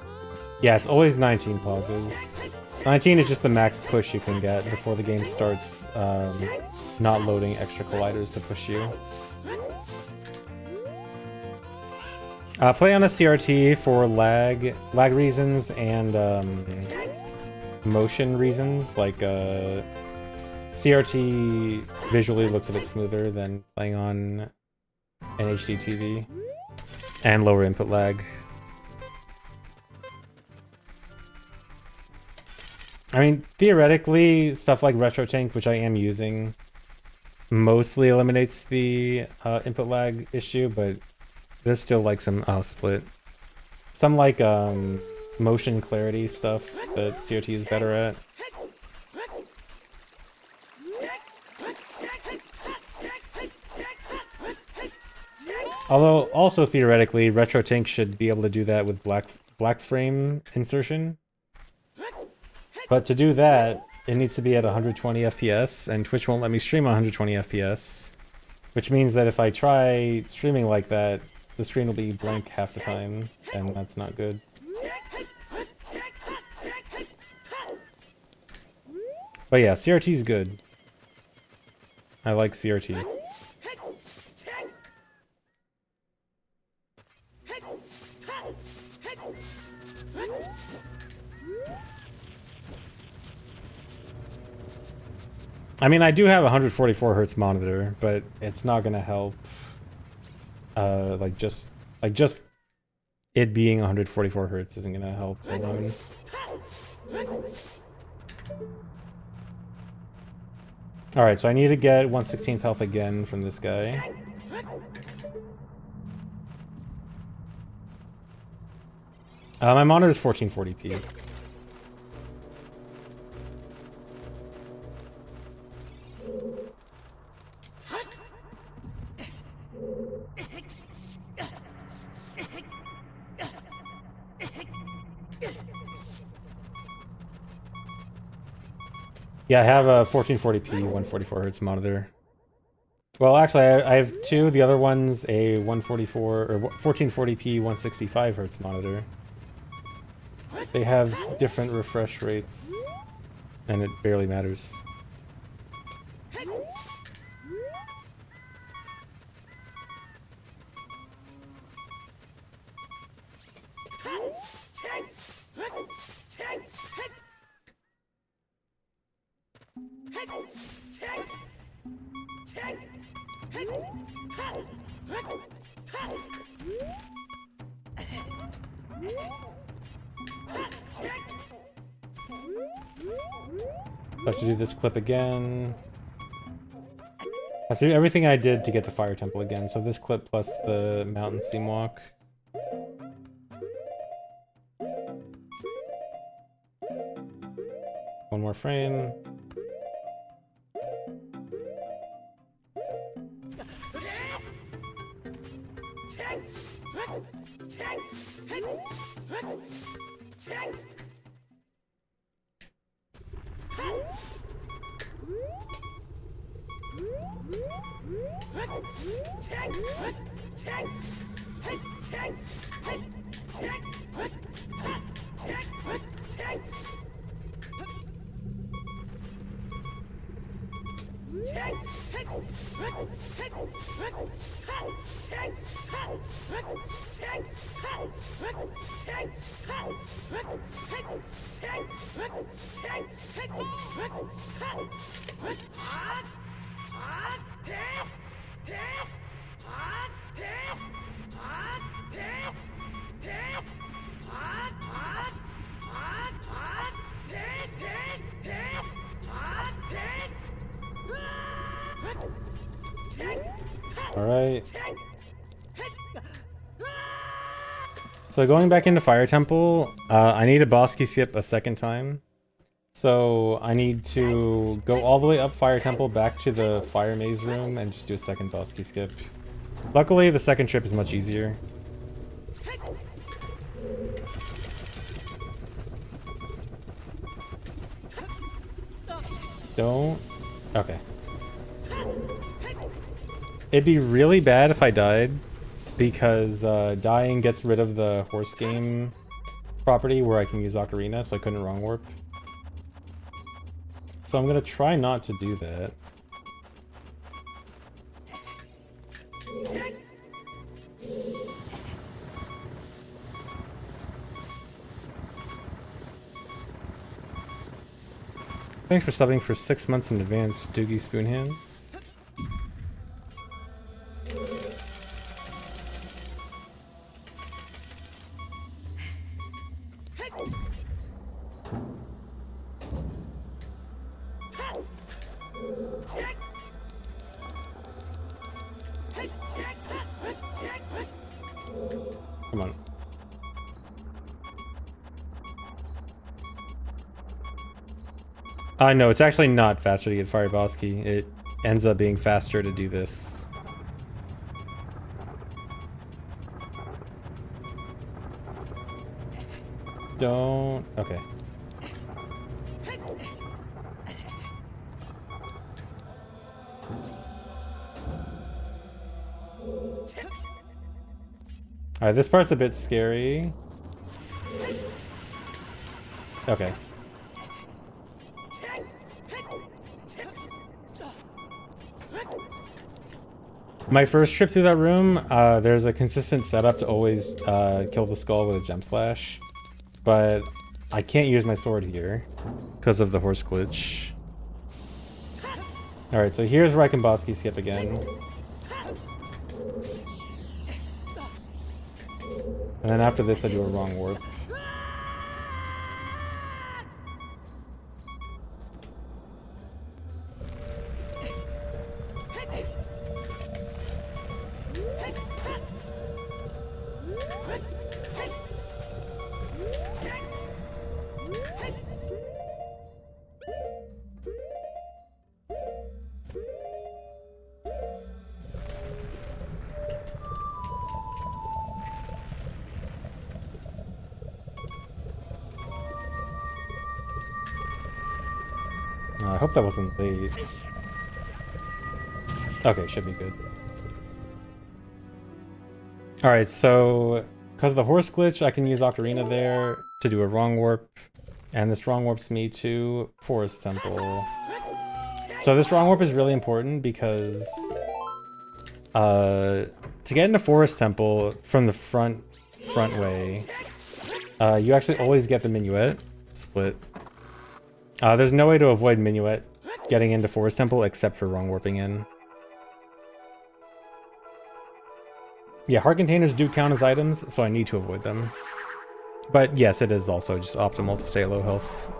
Yeah, it's always 19 pauses. 19 is just the max push you can get before the game starts not loading extra colliders to push you. Play on a CRT for lag reasons and motion reasons. Like CRT visually looks a bit smoother than playing on an HD TV, and lower input lag. I mean, theoretically, stuff like RetroTank, which I am using, mostly eliminates the input lag issue, but there's still like some split. Some like motion clarity stuff that CRT is better at. Although, also theoretically, RetroTank should be able to do that with black frame insertion. But to do that, it needs to be at 120 FPS, and Twitch won't let me stream 120 FPS. Which means that if I try streaming like that, the screen will be blank half the time, and that's not good. But yeah, CRT's good. I like CRT. I mean, I do have a 144 Hz monitor, but it's not gonna help. Just it being 144 hertz isn't gonna help alone. Alright, so I need to get 1/16th health again from this guy. My monitor is 1440p. Yeah, I have a 1440p 144 hertz monitor. Well, actually, I have two. The other one's a 144 or 1440p 165 hertz monitor. They have different refresh rates, and it barely matters. I have to do this clip again. I have to do everything I did to get to Fire Temple again. So this clip plus the mountain seam walk. One more frame. Alright. So going back into Fire Temple, I need a boss key skip a second time. So I need to go all the way up Fire Temple back to the Fire Maze room and just do a second boss key skip. Luckily, the second trip is much easier. Don't... Okay. It'd be really bad if I died, because dying gets rid of the horse game property where I can use Ocarina, so I couldn't wrong warp. So I'm gonna try not to do that. Thanks for subbing for 6 months in advance, Doogie Spoonhands. Come on. No, it's actually not faster to get Fire Boss Key. It ends up being faster to do this. Don't... Okay. Alright, this part's a bit scary. Okay. My first trip through that room, there's a consistent setup to always kill the skull with a Gem Slash. But I can't use my sword here because of the horse glitch. Alright, so here's where I can boss key skip again. And then after this I do a wrong warp. I hope that wasn't late. Okay, should be good. Alright, so because of the horse glitch, I can use Ocarina there to do a wrong warp. And this wrong warps me to Forest Temple. So this wrong warp is really important because to get into Forest Temple from the front way, you actually always get the minuet split. There's no way to avoid minuet getting into Forest Temple except for wrong warping in. Yeah, heart containers do count as items, so I need to avoid them. But yes, it is also just optimal to stay low health.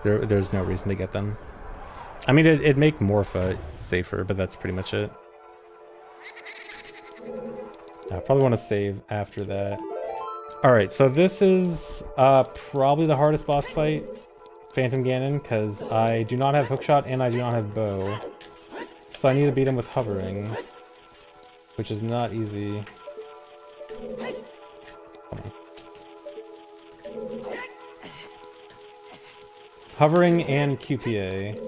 There's no reason to get them. I mean, it'd make Morpha safer, but that's pretty much it. I probably want to save after that. Alright, so this is probably the hardest boss fight, Phantom Ganon, because I do not have hookshot and I do not have bow. So I need to beat him with hovering, which is not easy. Come on. Hovering and QPA.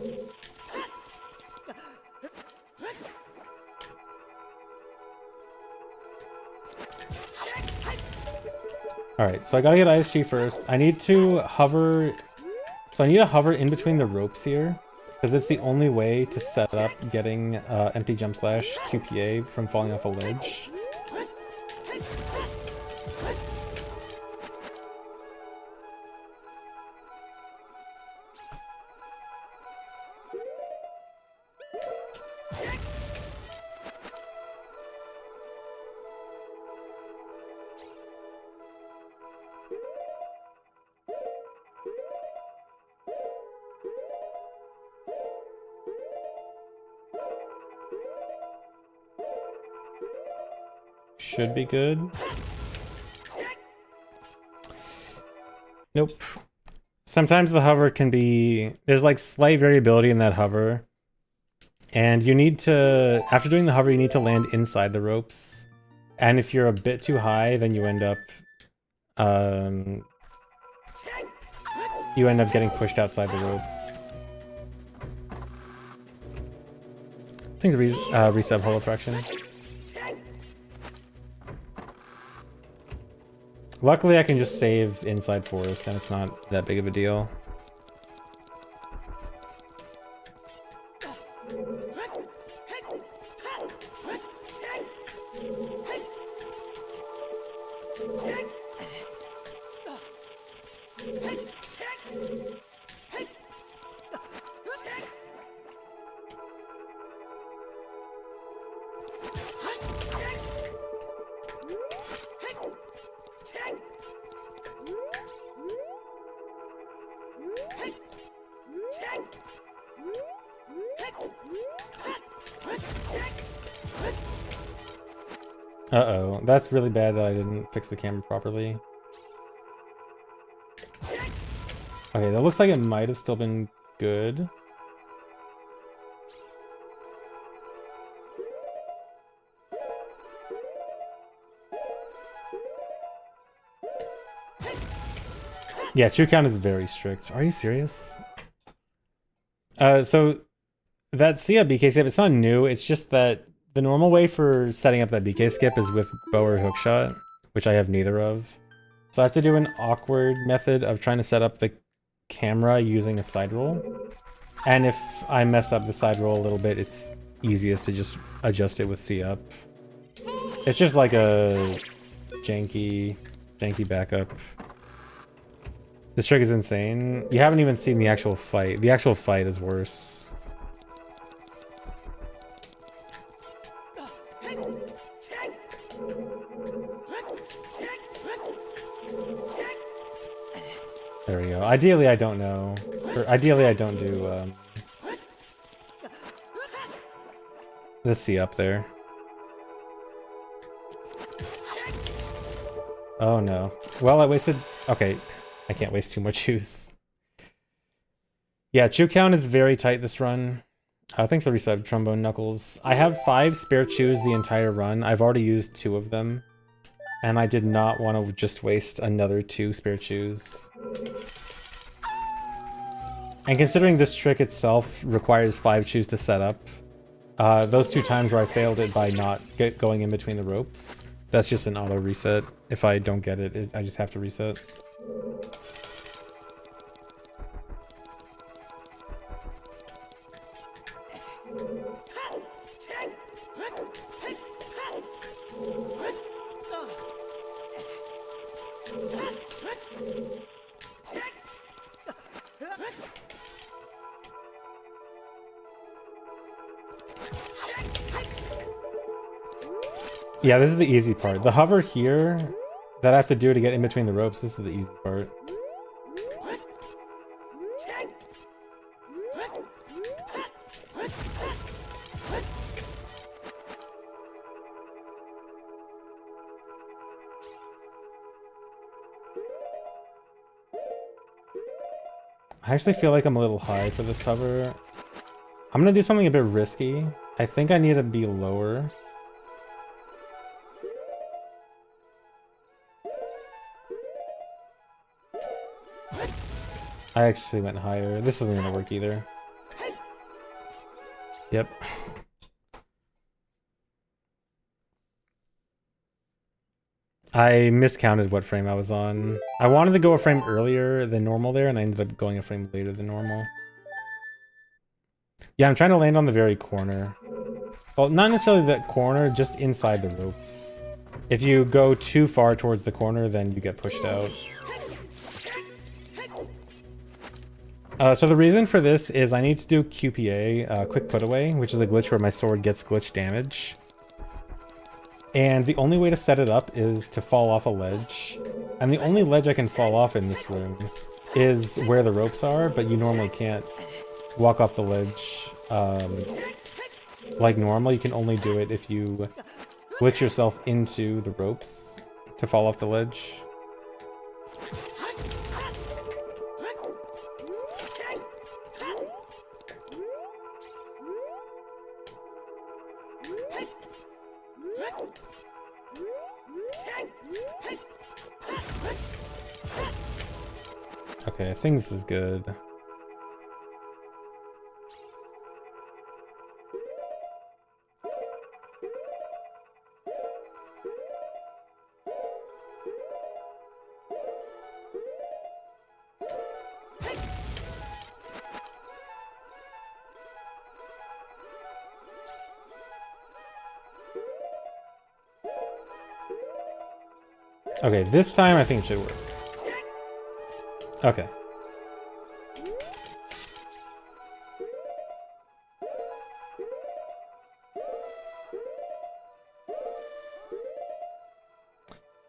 Alright, so I gotta get ISG first. I need to hover... So I need to hover in between the ropes here, because it's the only way to set up getting empty jump slash QPA from falling off a ledge. Should be good. Nope. Sometimes the hover can be... There's like slight variability in that hover. And you need to... After doing the hover, you need to land inside the ropes. And if you're a bit too high, then you end up... you end up getting pushed outside the ropes. Things resub holofraction. Luckily, I can just save inside forest, and it's not that big of a deal. Uh-oh, that's really bad that I didn't fix the camera properly. Okay, that looks like it might have still been good. Yeah, true count is very strict. Are you serious? So that Sia BK skip, it's not new, it's just that the normal way for setting up that BK skip is with bow or hookshot, which I have neither of. So I have to do an awkward method of trying to set up the camera using a side roll. And if I mess up the side roll a little bit, it's easiest to just adjust it with C up. It's just like a janky backup. This trick is insane. You haven't even seen the actual fight. The actual fight is worse. There we go. Ideally, I don't know. Or ideally, I don't do the C up there. Oh no. Well, I wasted... Okay, I can't waste 2 more chews. Yeah, chew count is very tight this run. Thanks for the reset, Trombone Knuckles. I have 5 spare chews the entire run. I've already used 2 of them. And I did not want to just waste another 2 spare chews. And considering this trick itself requires 5 chews to set up, those 2 times where I failed it by not going in between the ropes, that's just an auto reset. If I don't get it, I just have to reset. Yeah, this is the easy part. The hover here that I have to do to get in between the ropes, this is the easy part. I actually feel like I'm a little high for this hover. I'm gonna do something a bit risky. I think I need to be lower. I actually went higher. This isn't gonna work either. Yep. I miscounted what frame I was on. I wanted to go a frame earlier than normal there, and I ended up going a frame later than normal. Yeah, I'm trying to land on the very corner. Well, not necessarily that corner, just inside the ropes. If you go too far towards the corner, then you get pushed out. So the reason for this is I need to do QPA, quick put away, which is a glitch where my sword gets glitch damage. And the only way to set it up is to fall off a ledge. And the only ledge I can fall off in this room is where the ropes are, but you normally can't walk off the ledge like normal. You can only do it if you glitch yourself into the ropes to fall off the ledge. Okay, I think this is good. Okay, this time I think it should work. Okay.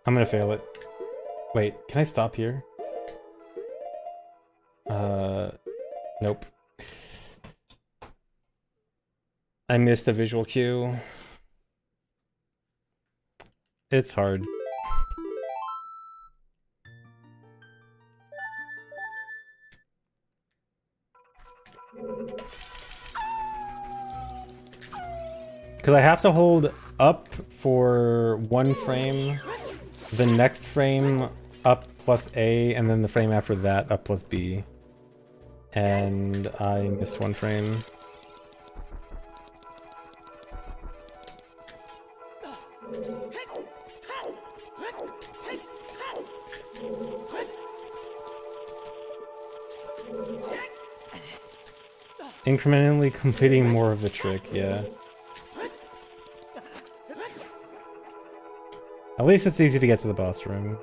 I'm gonna fail it. Wait, can I stop here? Nope. I missed a visual cue. It's hard. Because I have to hold up for 1 frame, the next frame up plus A, and then the frame after that up plus B. And I missed 1 frame. Incrementally completing more of the trick, yeah. At least it's easy to get to the boss room.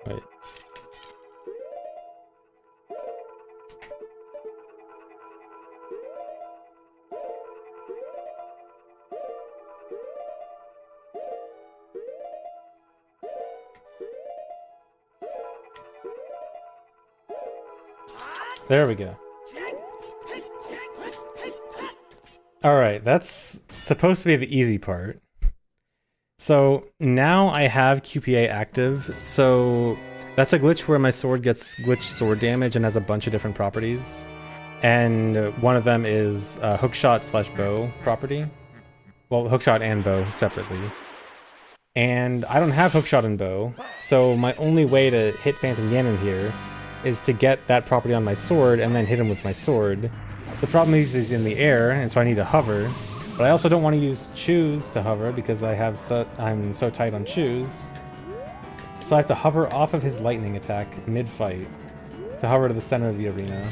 Wait. There we go. Alright, that's supposed to be the easy part. So now I have QPA active, so that's a glitch where my sword gets glitched sword damage and has a bunch of different properties. And one of them is hookshot / bow property. Well, hookshot and bow separately. And I don't have hookshot and bow, so my only way to hit Phantom Ganon here is to get that property on my sword and then hit him with my sword. The problem is he's in the air, and so I need to hover. But I also don't want to use shoes to hover because I'm so tight on shoes. So I have to hover off of his lightning attack mid-fight to hover to the center of the arena.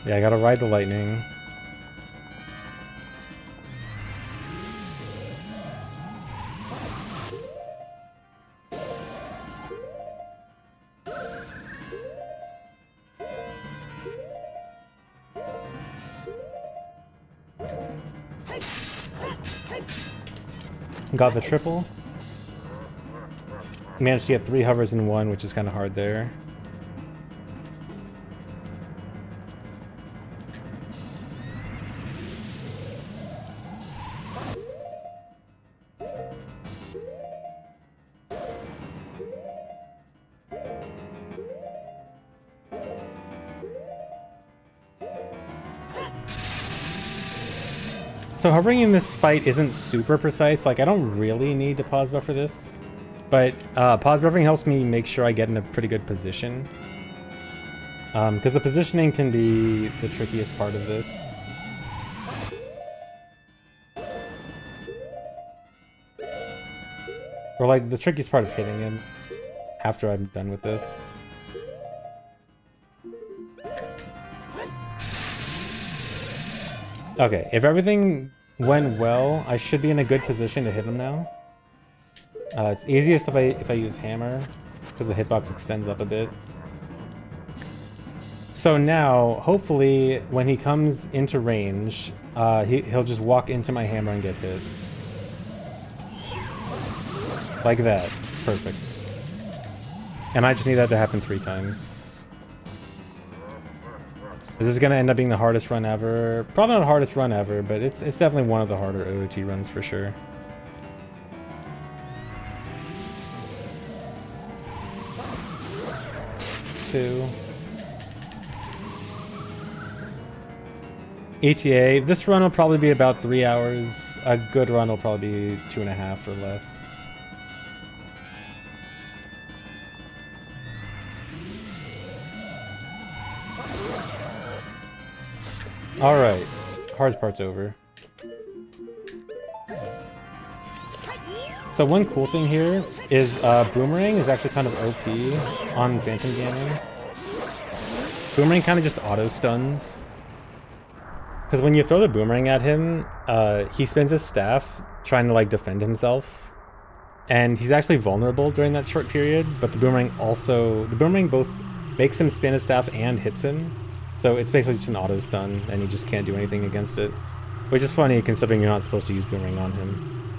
Yeah, I gotta ride the lightning. Got the triple. Managed to get 3 hovers in one, which is kind of hard there. So hovering in this fight isn't super precise, like I don't really need to pause buffer this, but pause buffering helps me make sure I get in a pretty good position. Because the positioning can be the trickiest part of this. Or like the trickiest part of hitting him after I'm done with this. Okay, if everything went well, I should be in a good position to hit him now. It's easiest if I use hammer, because the hitbox extends up a bit. So now, hopefully, when he comes into range, he'll just walk into my hammer and get hit. Like that. Perfect. And I just need that to happen 3 times. This is going to end up being the hardest run ever. Probably not the hardest run ever, but it's definitely one of the harder OoT runs for sure. Two. ETA, this run will probably be about 3 hours. A good run will probably be 2.5 or less. Alright, hardest part's over. So one cool thing here is Boomerang is actually kind of OP on Phantom Ganon. Boomerang kind of just auto-stuns. Because when you throw the Boomerang at him, he spins his staff trying to like defend himself. And he's actually vulnerable during that short period, but the Boomerang both makes him spin his staff and hits him. So it's basically just an auto-stun, and you just can't do anything against it. Which is funny, considering you're not supposed to use Boomerang on him.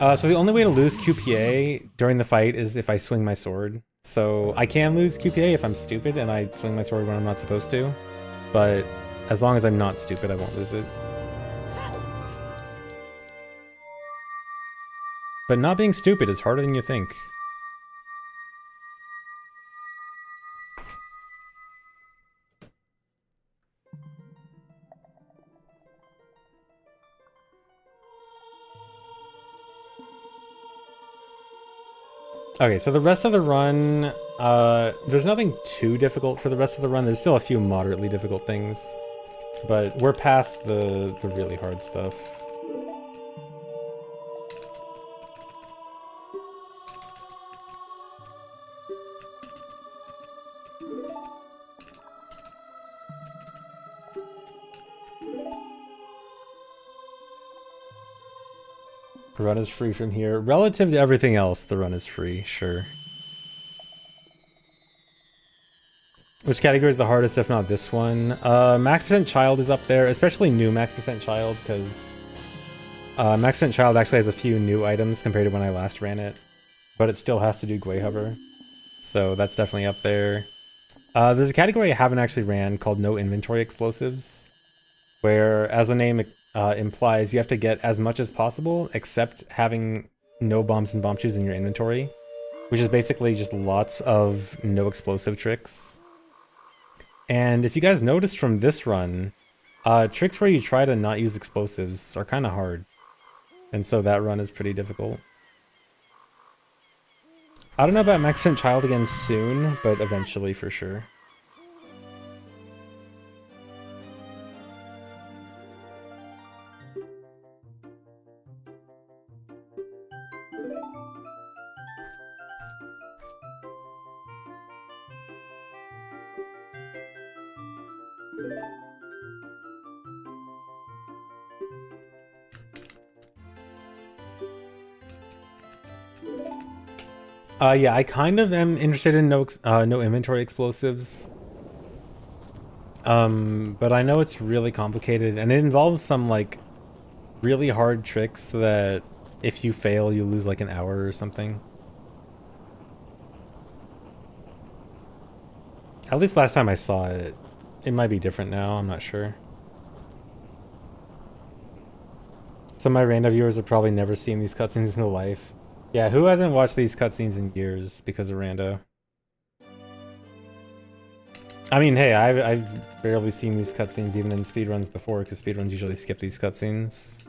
So the only way to lose QPA during the fight is if I swing my sword. So I can lose QPA if I'm stupid and I swing my sword when I'm not supposed to. But as long as I'm not stupid, I won't lose it. But not being stupid is harder than you think. Okay, so the rest of the run, there's nothing too difficult for the rest of the run. There's still a few moderately difficult things, but we're past the really hard stuff. The run is free from here. Relative to everything else, the run is free, sure. Which category is the hardest, if not this one? Max Percent Child is up there, especially new Max Percent Child, because Max Percent Child actually has a few new items compared to when I last ran it, but it still has to do Gwei Hover, so that's definitely up there. There's a category I haven't actually ran called No Inventory Explosives, where, as the name implies, you have to get as much as possible except having no bombs and bomb shoes in your inventory, which is basically just lots of no explosive tricks. And if you guys noticed from this run, tricks where you try to not use explosives are kind of hard, and so that run is pretty difficult. I don't know about Max Percent Child again soon, but eventually for sure. Yeah, I kind of am interested in no inventory explosives. But I know it's really complicated, and it involves some, like, really hard tricks that if you fail, you lose, like, an hour or something. At least last time I saw it. It might be different now, I'm not sure. Some of my random viewers have probably never seen these cutscenes in their life. Yeah, who hasn't watched these cutscenes in years because of rando? I mean, hey, I've barely seen these cutscenes even in speedruns before, because speedruns usually skip these cutscenes.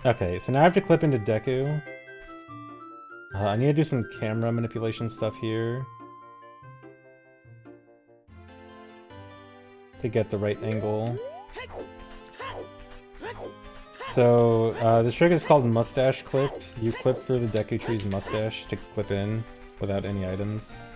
Okay, so now I have to clip into Deku. I need to do some camera manipulation stuff here to get the right angle. So, this trick is called Mustache Clip. You clip through the Deku Tree's mustache to clip in without any items.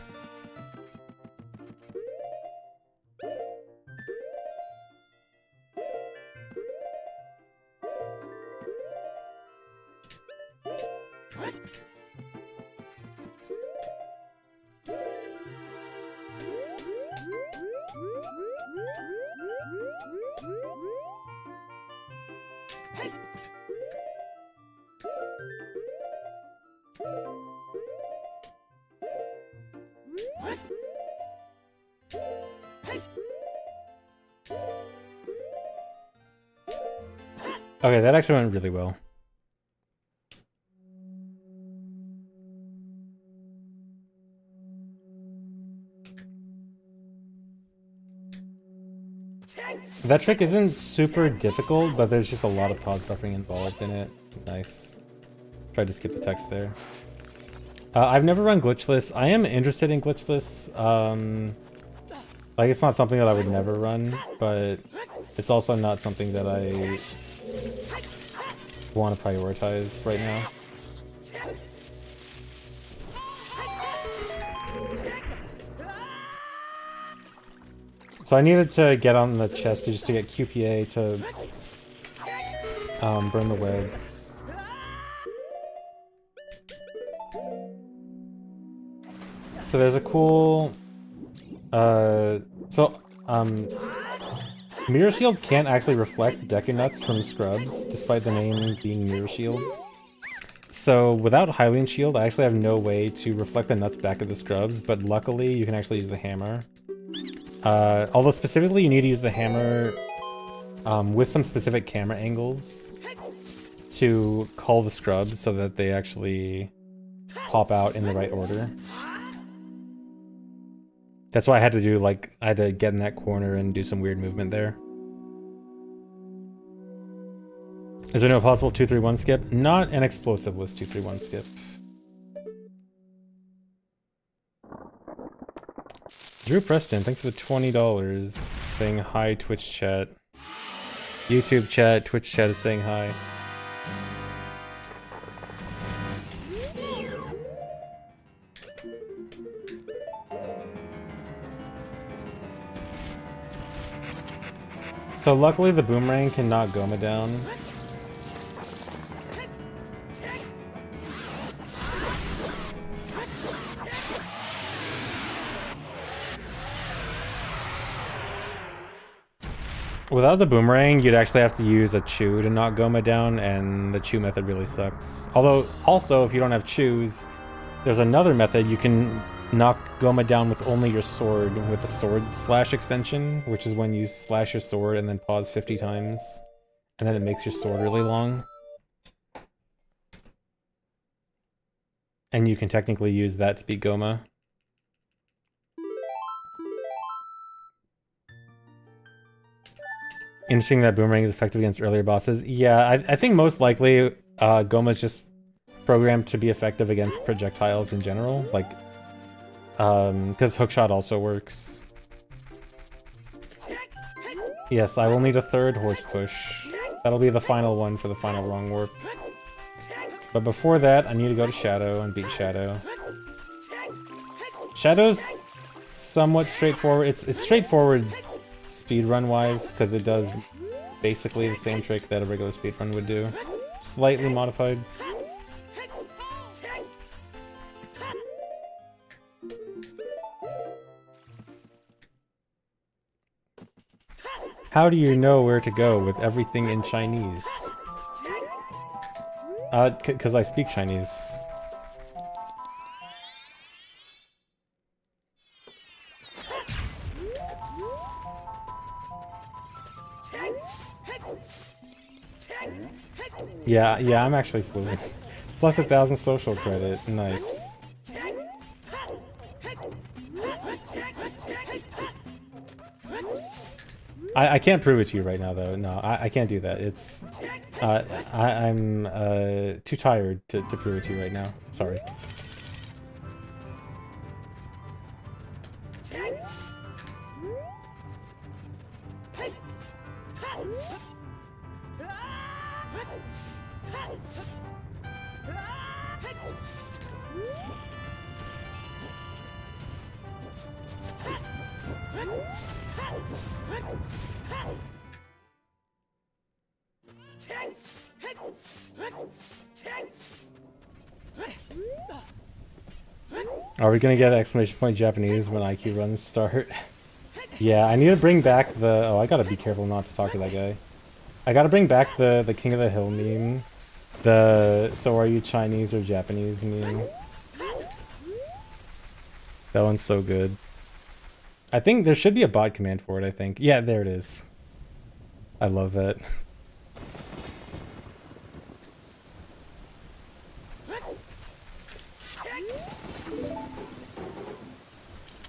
Okay, that actually went really well. That trick isn't super difficult, but there's just a lot of pause buffering involved in it. Nice. Tried to skip the text there. I've never run glitchless. I am interested in glitchless. Like, it's not something that I would never run, but it's also not something that I want to prioritize right now. So I needed to get on the chest just to get QPA to burn the webs. So there's a cool... Mirror Shield can't actually reflect Deku Nuts from scrubs, despite the name being Mirror Shield. So without Hylian Shield, I actually have no way to reflect the nuts back at the scrubs, but luckily you can actually use the hammer. Although specifically you need to use the hammer with some specific camera angles to call the scrubs so that they actually pop out in the right order. That's why I had to do, like, I had to get in that corner and do some weird movement there. Is there no possible 2-3-1 skip? Not an explosive list 2-3-1 skip. Drew Preston, thanks for the $20. Saying hi, Twitch chat. YouTube chat, Twitch chat is saying hi. So luckily the boomerang can knock Goma down. Without the boomerang, you'd actually have to use a chew to knock Goma down, and the chew method really sucks. Although, also, if you don't have chews, there's another method. You can knock Goma down with only your sword, with a sword slash extension, which is when you slash your sword and then pause 50 times, and then it makes your sword really long. And you can technically use that to beat Goma. Interesting that Boomerang is effective against earlier bosses. Yeah, I think most likely Goma's just programmed to be effective against projectiles in general. Like, because Hookshot also works. Yes, I will need a third horse push. That'll be the final one for the final wrong warp. But before that, I need to go to Shadow and beat Shadow. Shadow's somewhat straightforward. It's straightforward speedrun-wise, because it does basically the same trick that a regular speedrun would do. Slightly modified. How do you know where to go with everything in Chinese? Because I speak Chinese. Yeah, I'm actually fluent. Plus 1,000 social credit. Nice. I can't prove it to you right now, though. No, I can't do that. It's... I'm too tired to prove it to you right now. Sorry. Are we gonna get exclamation point Japanese when IQ runs start? Yeah, I need to bring back the... Oh, I gotta be careful not to talk to that guy. I gotta bring back the King of the Hill meme. The so are you Chinese or Japanese meme. That one's so good. I think there should be a bot command for it, I think. Yeah, there it is. I love that.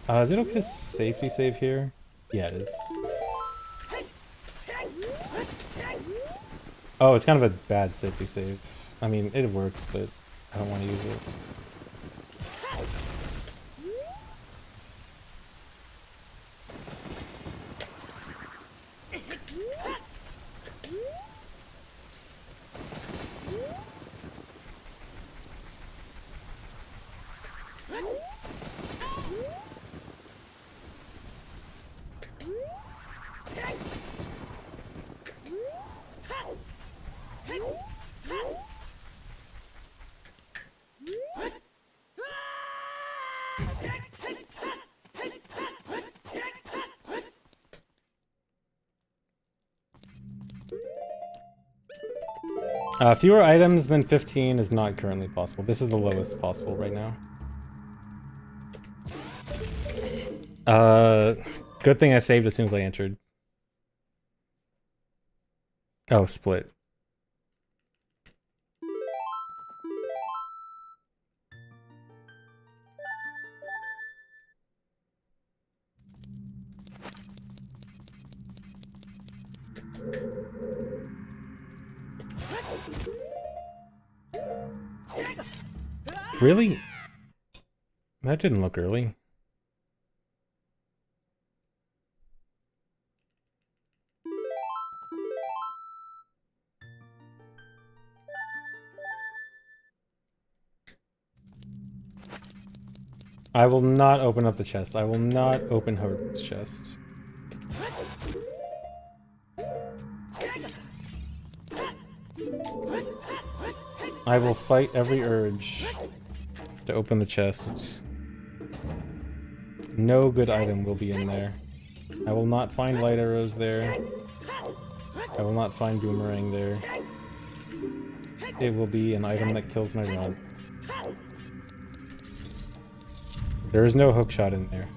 Is it okay to safety save here? Yeah, it is. Oh, it's kind of a bad safety save. I mean, it works, but I don't want to use it. Fewer items than 15 is not currently possible. This is the lowest possible right now. Good thing I saved as soon as I entered. Oh, split. Really? That didn't look early. I will not open up the chest. I will not open Hope's chest. I will fight every urge to open the chest. No good item will be in there. I will not find light arrows there. I will not find boomerang there. It will be an item that kills my run. There is no hookshot in there.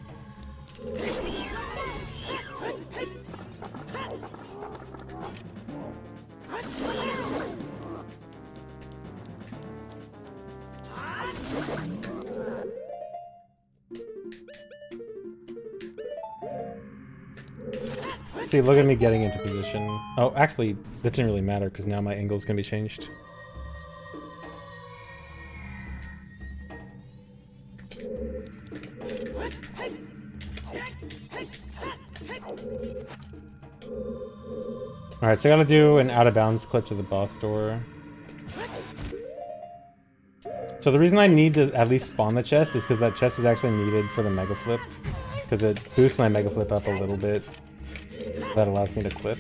See, look at me getting into position. Oh, actually, that didn't really matter because now my angle's gonna be changed. Alright, so I gotta do an out-of-bounds clip to the boss door. So the reason I need to at least spawn the chest is because that chest is actually needed for the mega flip. Because it boosts my mega flip up a little bit. That allows me to clip.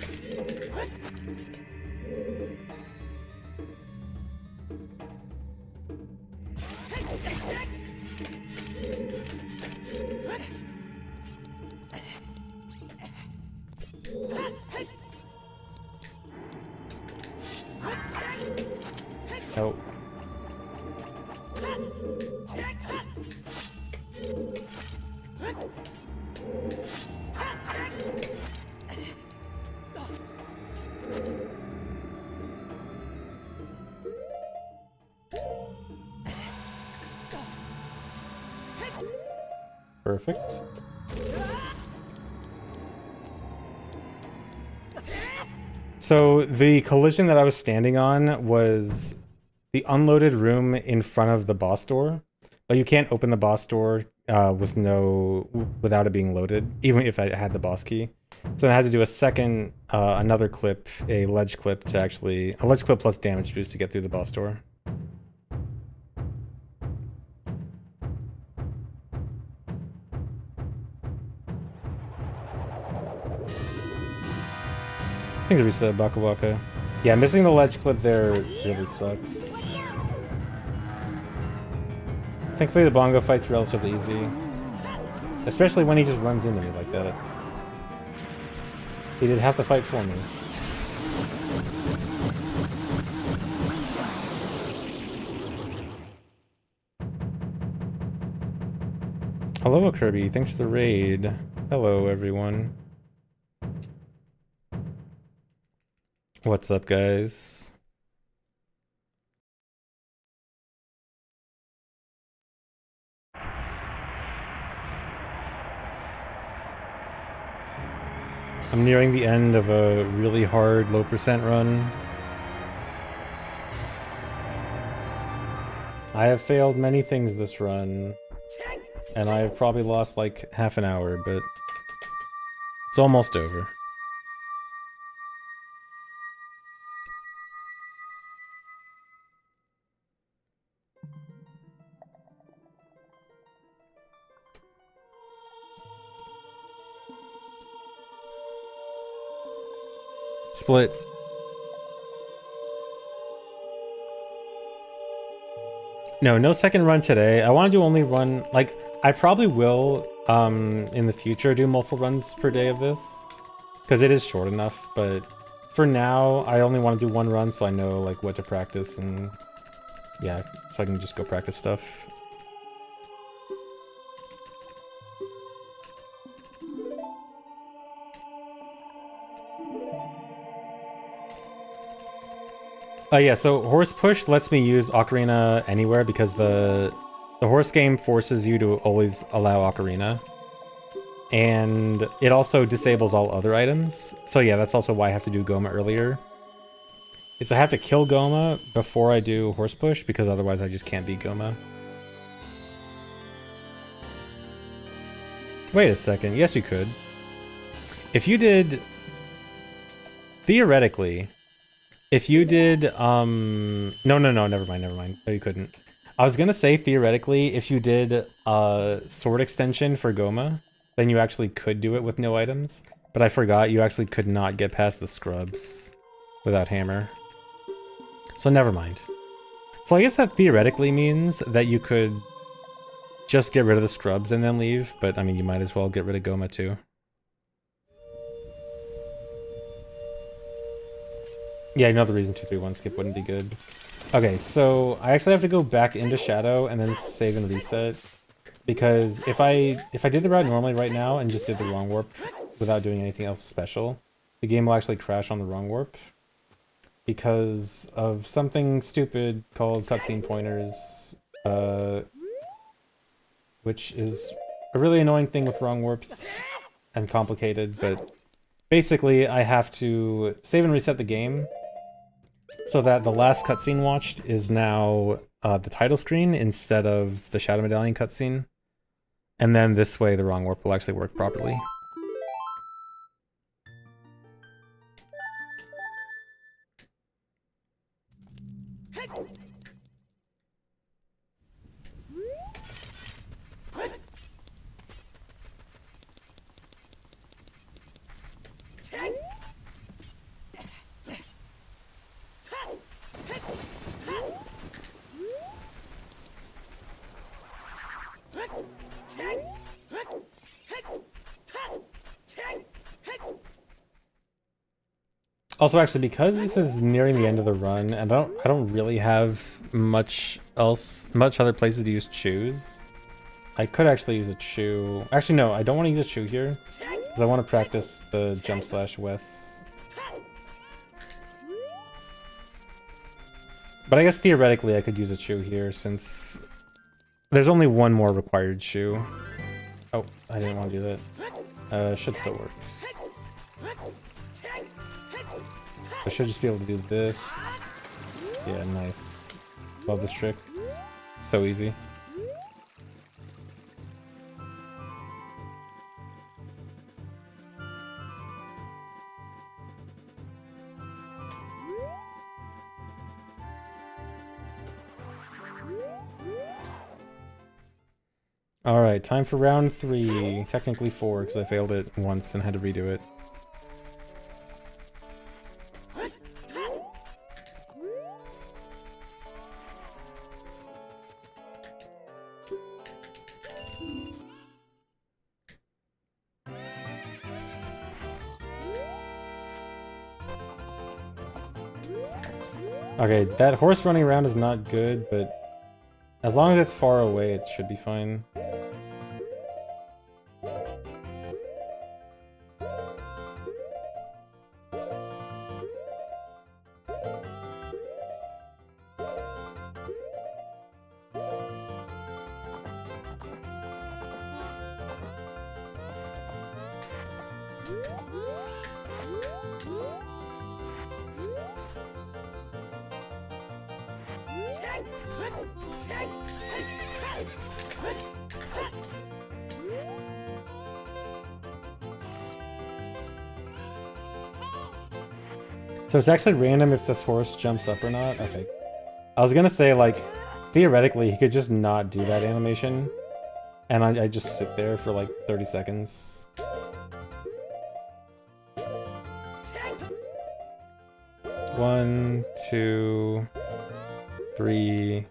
Oh. Perfect. So the collision that I was standing on was the unloaded room in front of the boss door, but you can't open the boss door without it being loaded, even if I had the boss key. So I had to do a second, another clip, a ledge clip plus damage boost to get through the boss door. I think the reset Baka Waka. Yeah, missing the ledge clip there really sucks. Thankfully the bongo fight's relatively easy. Especially when he just runs into me like that. He did half the fight for me. Hello Kirby, thanks for the raid. Hello everyone. What's up, guys? I'm nearing the end of a really hard low percent run. I have failed many things this run, and I have probably lost like half an hour, but it's almost over. Split. No second run today. I want to do only run, like, I probably will, in the future do multiple runs per day of this. Because it is short enough, but for now, I only want to do one run so I know like what to practice and yeah, so I can just go practice stuff. Yeah, so Horse Push lets me use Ocarina anywhere because the horse game forces you to always allow Ocarina. And it also disables all other items. So yeah, that's also why I have to do Goma earlier. Is I have to kill Goma before I do Horse Push because otherwise I just can't beat Goma. Wait a second, yes you could. If you did... Theoretically... If you did, no, never mind. No, you couldn't. I was gonna say, theoretically, if you did sword extension for Goma, then you actually could do it with no items. But I forgot, you actually could not get past the scrubs without hammer. So never mind. So I guess that theoretically means that you could just get rid of the scrubs and then leave, but I mean, you might as well get rid of Goma too. Yeah, another reason 231 skip wouldn't be good. Okay, so I actually have to go back into Shadow and then save and reset. Because if I did the route normally right now and just did the wrong warp without doing anything else special, the game will actually crash on the wrong warp. Because of something stupid called cutscene pointers, which is a really annoying thing with wrong warps and complicated, but basically I have to save and reset the game so that the last cutscene watched is now the title screen instead of the Shadow Medallion cutscene. And then this way the wrong warp will actually work properly. Also, actually, because this is nearing the end of the run, and I don't really have much other places to use Chews. I could actually use a Chew. Actually, no, I don't want to use a Chew here, because I want to practice the jump slash Wes. But I guess theoretically I could use a Chew here, since there's only one more required Chew. Oh, I didn't want to do that. Should still work. I should just be able to do this. Yeah, nice. Love this trick. So easy. Alright, time for round 3. Technically 4, because I failed it once and had to redo it. Okay, that horse running around is not good, but as long as it's far away, it should be fine. So it's actually random if this horse jumps up or not? Okay. I was gonna say, like, theoretically, he could just not do that animation. And I just sit there for like 30 seconds. One, two, three.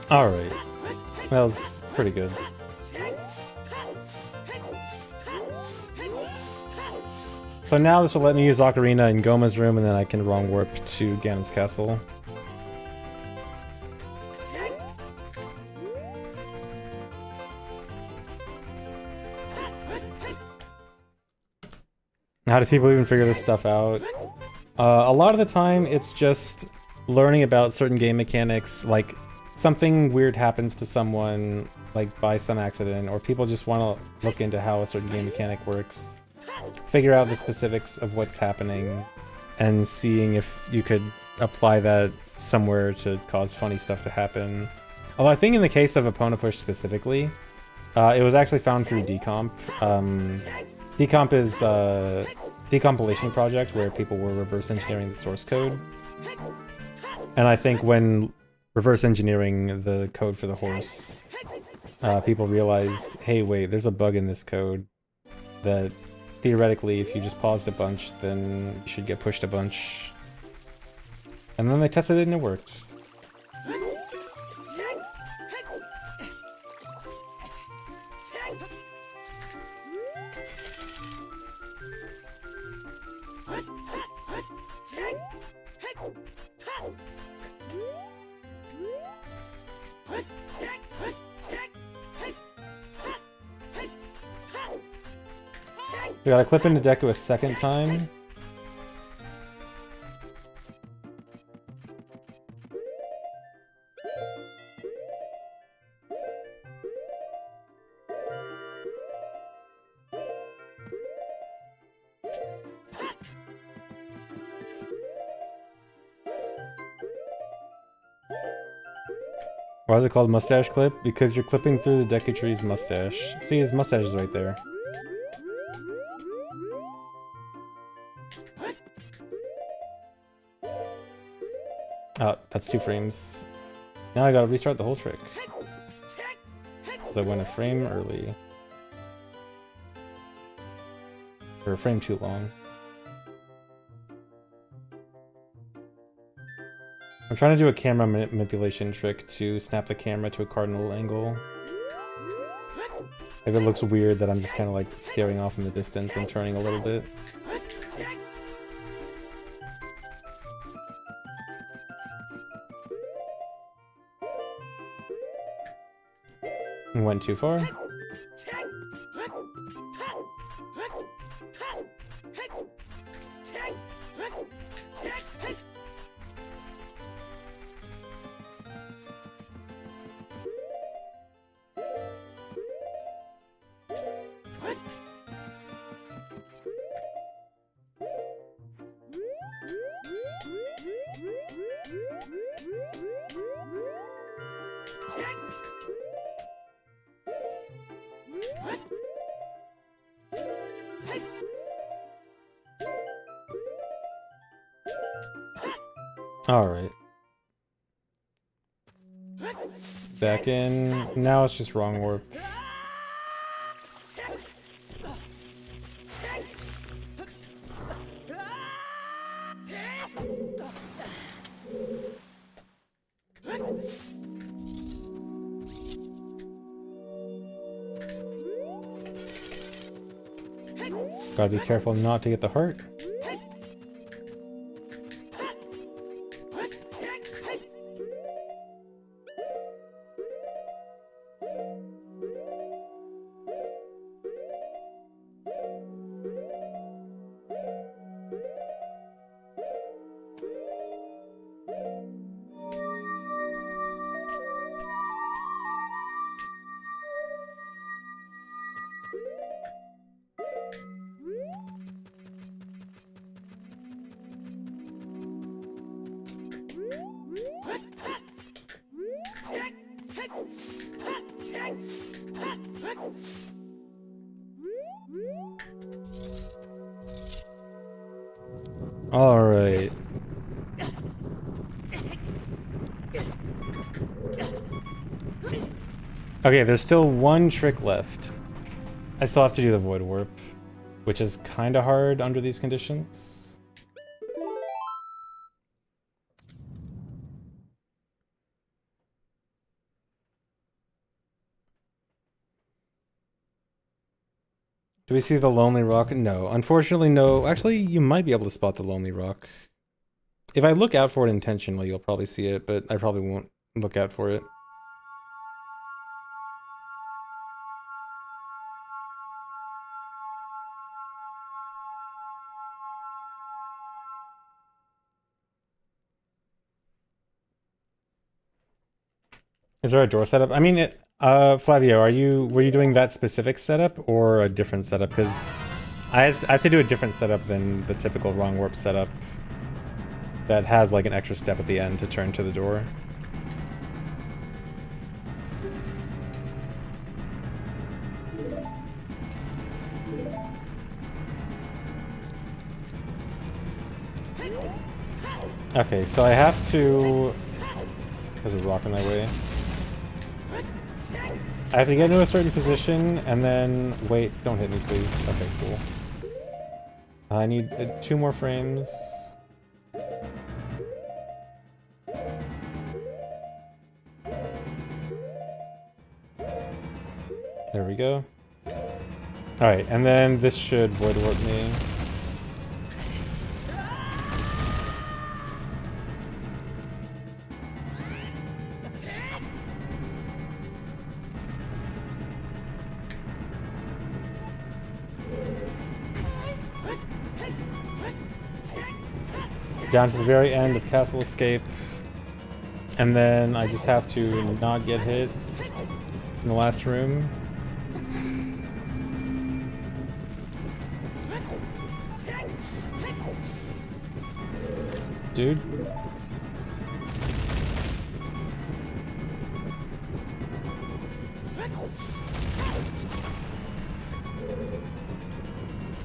Alright. That was pretty good. So now this will let me use Ocarina in Goma's room, and then I can wrong warp to Ganon's castle. How do people even figure this stuff out? A lot of the time, it's just learning about certain game mechanics, like something weird happens to someone, like by some accident, or people just want to look into how a certain game mechanic works, figure out the specifics of what's happening, and seeing if you could apply that somewhere to cause funny stuff to happen. Although I think in the case of Epona Push specifically, it was actually found through Decomp. Decomp is a decompilation project where people were reverse engineering the source code. And I think when reverse engineering the code for the horse, people realized, hey, wait, there's a bug in this code that theoretically, if you just paused a bunch, then you should get pushed a bunch. And then they tested it and it worked. We gotta clip into Deku a second time. Why is it called mustache clip? Because you're clipping through the Deku Tree's mustache. See, his mustache is right there. Oh, that's 2 frames. Now I gotta restart the whole trick. So I went a frame early. Or a frame too long. I'm trying to do a camera manipulation trick to snap the camera to a cardinal angle. If it looks weird that I'm just kind of like staring off in the distance and turning a little bit. Went too far. Alright. Back in. Now it's just wrong warp. Gotta be careful not to get the heart. Alright. Okay, there's still one trick left. I still have to do the Void Warp, which is kinda hard under these conditions. we see the Lonely Rock? No. Unfortunately, no. Actually, you might be able to spot the Lonely Rock. If I look out for it intentionally, you'll probably see it, but I probably won't look out for it. Is there a door setup? I mean, Flavio, were you doing that specific setup or a different setup? Because I have to do a different setup than the typical wrong warp setup that has like an extra step at the end to turn to the door. Okay, so I have to... There's a rock in my way. I have to get into a certain position, and then... Wait, don't hit me, please. Okay, cool. I need 2 more frames. There we go. Alright, and then this should void warp me. Down to the very end of Castle Escape. And then I just have to not get hit in the last room. Dude.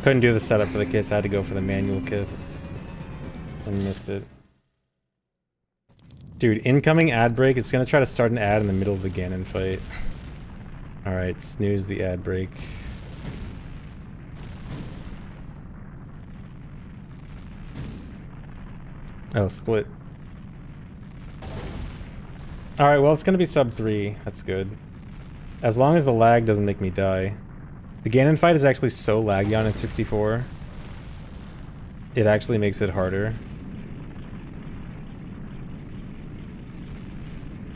Couldn't do the setup for the kiss, I had to go for the manual kiss. And missed it. Dude, incoming ad break. It's gonna try to start an ad in the middle of the Ganon fight. Alright, snooze the ad break. Oh, split. Alright, well, it's gonna be sub 3. That's good. As long as the lag doesn't make me die. The Ganon fight is actually so laggy on N64. It actually makes it harder.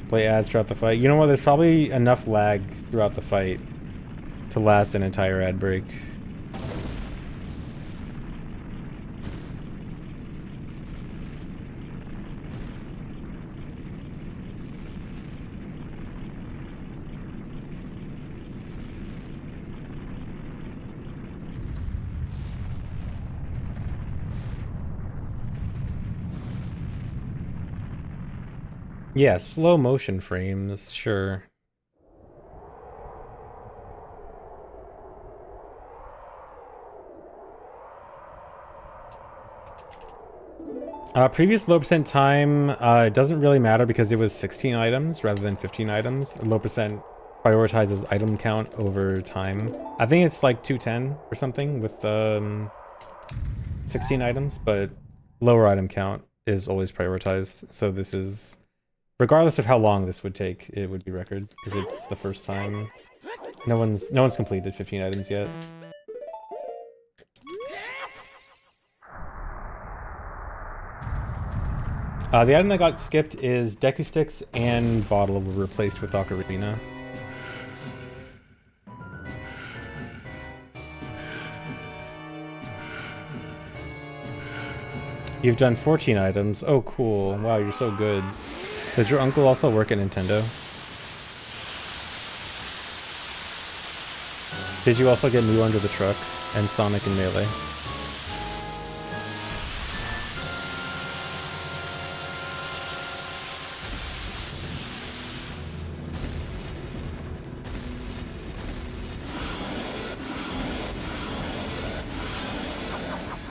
Play ads throughout the fight. You know what? There's probably enough lag throughout the fight to last an entire ad break. Yeah, slow motion frames, sure. Previous low percent time, it doesn't really matter because it was 16 items rather than 15 items. Low percent prioritizes item count over time. I think it's like 210 or something with 16 items, but lower item count is always prioritized. So this is... Regardless of how long this would take, it would be record, because it's the first time. No one's completed 15 items yet. The item that got skipped is Deku Sticks and Bottle were replaced with Ocarina. You've done 14 items. Oh, cool. Wow, you're so good. Does your uncle also work at Nintendo? Did you also get Mew Under the Truck and Sonic and Melee?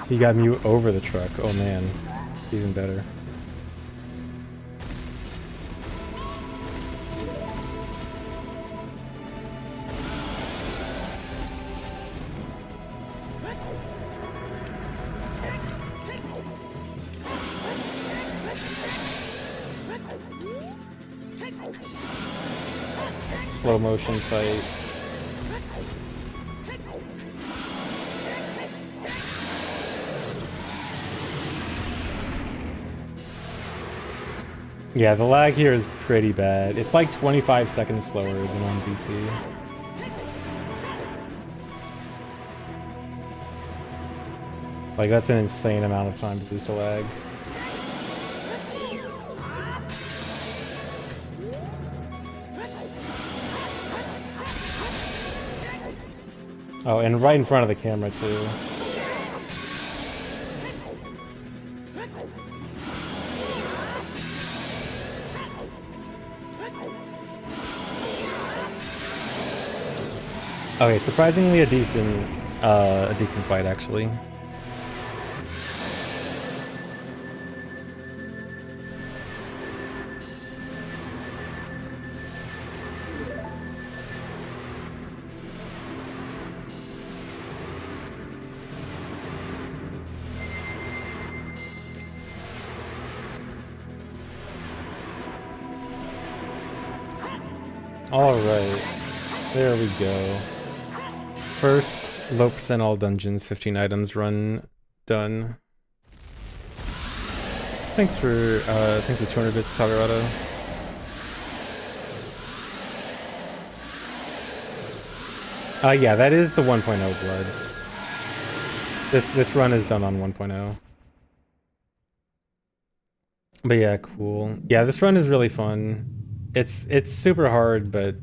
You got Mew over the truck. Oh man, even better. Slow motion fight. Yeah, the lag here is pretty bad. It's like 25 seconds slower than on PC. Like, that's an insane amount of time to boost a lag. Oh, and right in front of the camera, too. Okay, surprisingly a decent fight, actually. Alright, there we go. First low percent all dungeons, 15 items run done. Thanks for 200 bits, Colorado. Yeah, that is the 1.0 blood. This run is done on 1.0. But yeah, cool. Yeah, this run is really fun. It's super hard, but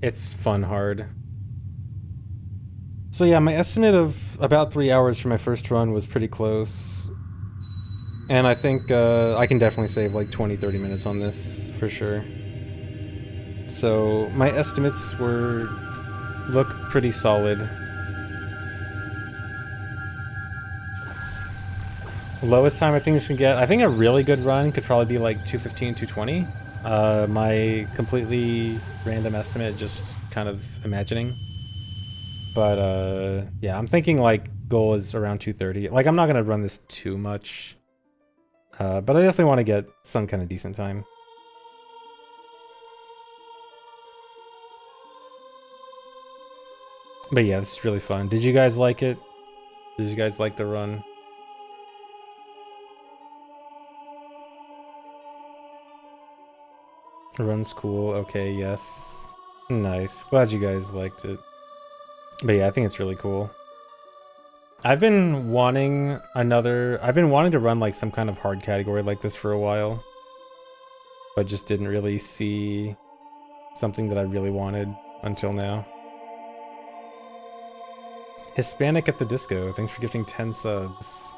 it's fun hard. So yeah, my estimate of about 3 hours for my first run was pretty close. And I think I can definitely save like 20-30 minutes on this, for sure. So my estimates look pretty solid. Lowest time I think this can get, I think a really good run could probably be like 215, 220. My completely random estimate, just kind of imagining. But yeah, I'm thinking like goal is around 230. Like, I'm not gonna run this too much, but I definitely want to get some kind of decent time. But yeah, this is really fun. Did you guys like it? Did you guys like the run? The run's cool. Okay, yes. Nice. Glad you guys liked it. But yeah, I think it's really cool. I've been wanting to run like some kind of hard category like this for a while, but just didn't really see something that I really wanted until now. Hispanic at the Disco, thanks for gifting 10 subs.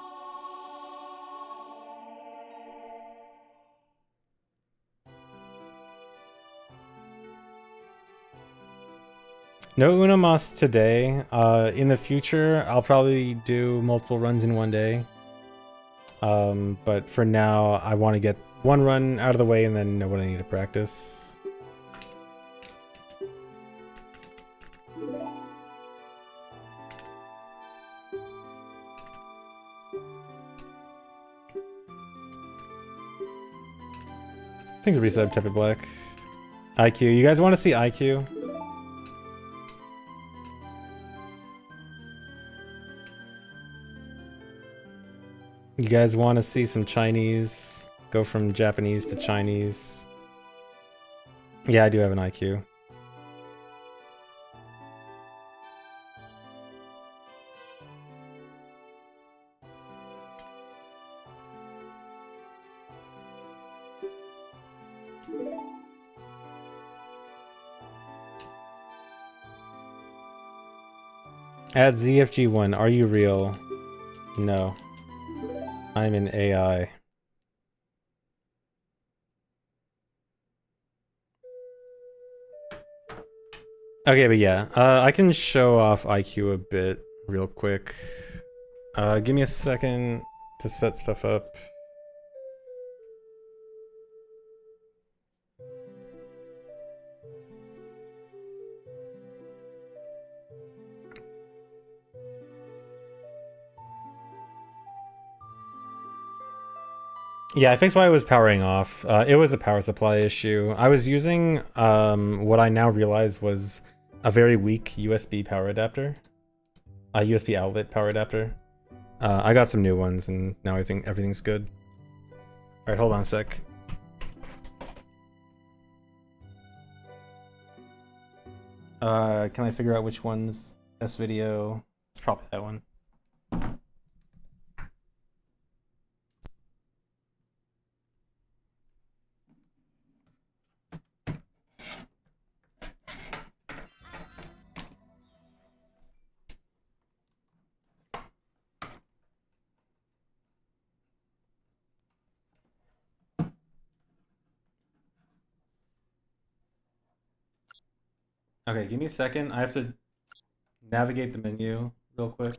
No Uno Mas today. In the future, I'll probably do multiple runs in one day. But for now, I want to get one run out of the way and then know what I need to practice. Thanks for resub, Tepid Black. IQ. You guys want to see IQ? You guys want to see some Chinese? Go from Japanese to Chinese. Yeah, I do have an IQ. At ZFG1, are you real? No. I'm an AI. Okay, but yeah, I can show off IQ a bit real quick. Give me a second to set stuff up. Yeah, I fixed why it was powering off. It was a power supply issue. I was using what I now realize was a very weak USB power adapter. A USB outlet power adapter. I got some new ones and now I think everything's good. Alright, hold on a sec. Can I figure out which one's this video? It's probably that one. Okay, give me a second. I have to navigate the menu real quick.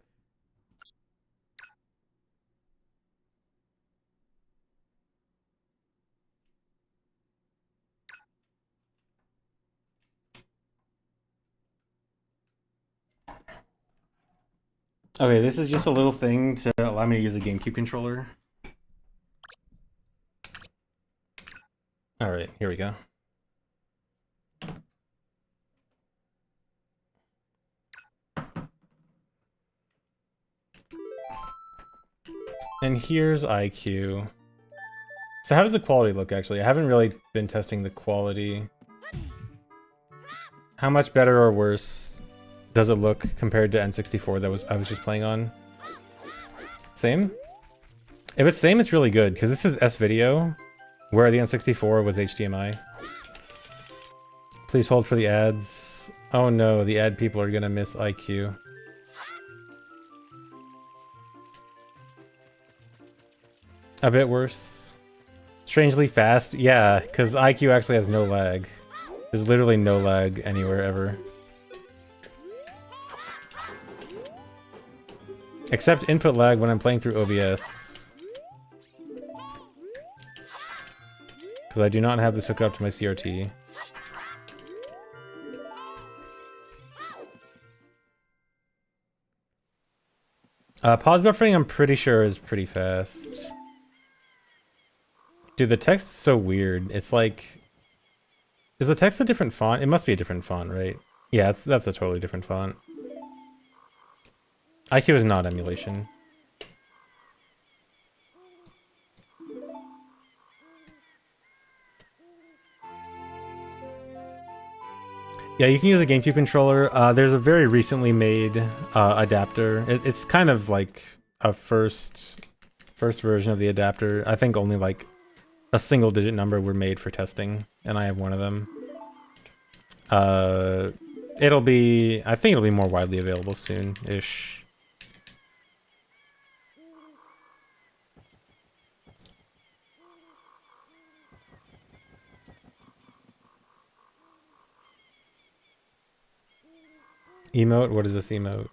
Okay, this is just a little thing to allow me to use a GameCube controller. All right, here we go. And here's IQ. So how does the quality look, actually? I haven't really been testing the quality. How much better or worse does it look compared to N64 that I was just playing on? Same? If it's same, it's really good, because this is S-Video, where the N64 was HDMI. Please hold for the ads. Oh no, the ad people are gonna miss IQ. A bit worse. Strangely fast? Yeah, because IQ actually has no lag. There's literally no lag anywhere ever. Except input lag when I'm playing through OBS. Because I do not have this hooked up to my CRT. Pause buffering, I'm pretty sure, is pretty fast. Dude, the text is so weird. It's like... Is the text a different font? It must be a different font, right? Yeah, that's a totally different font. IQ is not emulation. Yeah, you can use a GameCube controller. There's a very recently made adapter. It's kind of like a first version of the adapter. I think only like a single-digit number were made for testing, and I have one of them. I think it'll be more widely available soon-ish. Emote? What is this emote?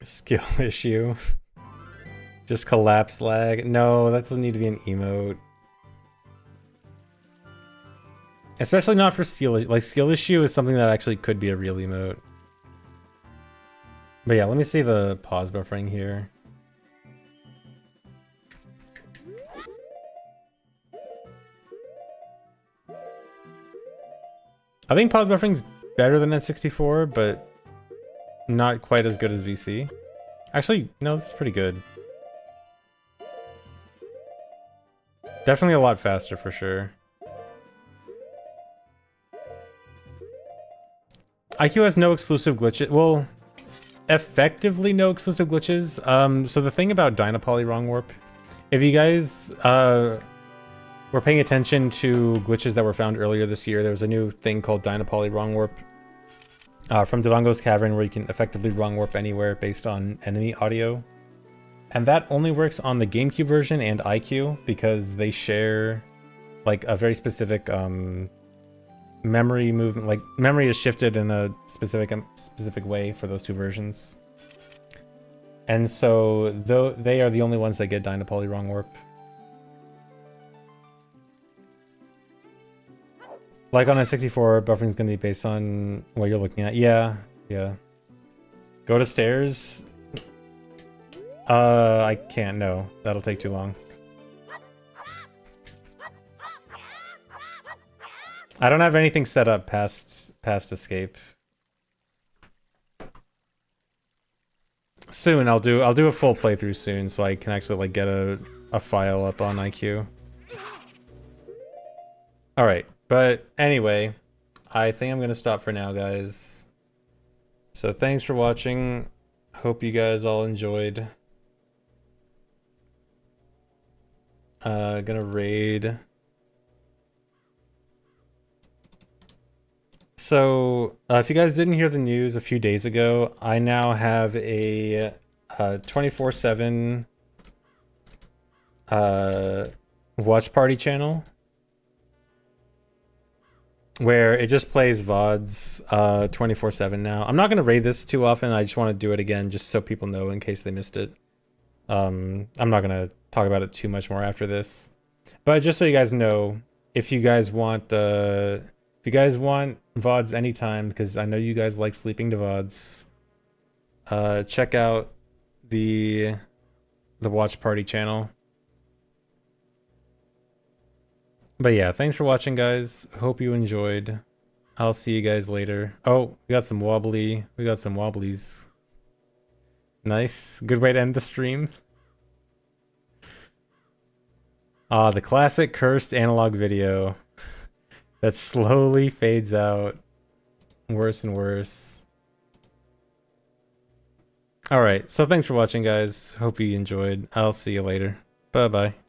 Skill issue. Just collapse lag. No, that doesn't need to be an emote. Especially not for skill. Like, skill issue is something that actually could be a real emote. But yeah, let me see the pause buffering here. I think pause buffering's better than N64, but not quite as good as VC. Actually, no, this is pretty good. Definitely a lot faster for sure. IQ has no exclusive glitches. Well, effectively no exclusive glitches. So the thing about Dynapoly Wrong Warp, if you guys were paying attention to glitches that were found earlier this year, there was a new thing called Dynapoly Wrong Warp from Dodongo's Cavern, where you can effectively wrong warp anywhere based on enemy audio. And that only works on the GameCube version and IQ because they share like a very specific memory movement. Like, memory is shifted in a specific way for those two versions. And so they are the only ones that get Dynapoly Wrong Warp. Like on a 64, buffering is going to be based on what you're looking at. Yeah, yeah. Go to stairs. I can't, no. That'll take too long. I don't have anything set up past escape. Soon, I'll do a full playthrough soon, so I can actually like get a file up on IQ. All right, but anyway, I think I'm gonna stop for now, guys. So thanks for watching. Hope you guys all enjoyed. Gonna raid. So, if you guys didn't hear the news a few days ago, I now have a 24/7 watch party channel where it just plays VODs 24/7 now. I'm not going to raid this too often. I just want to do it again just so people know in case they missed it. I'm not going to talk about it too much more after this. But just so you guys know, if you guys want VODs anytime, because I know you guys like sleeping to VODs, check out the watch party channel. But yeah, thanks for watching, guys. Hope you enjoyed. I'll see you guys later. Oh, we got some wobblies. Nice. Good way to end the stream. Ah, the classic cursed analog video that slowly fades out worse and worse. Alright, so thanks for watching, guys. Hope you enjoyed. I'll see you later. Bye-bye.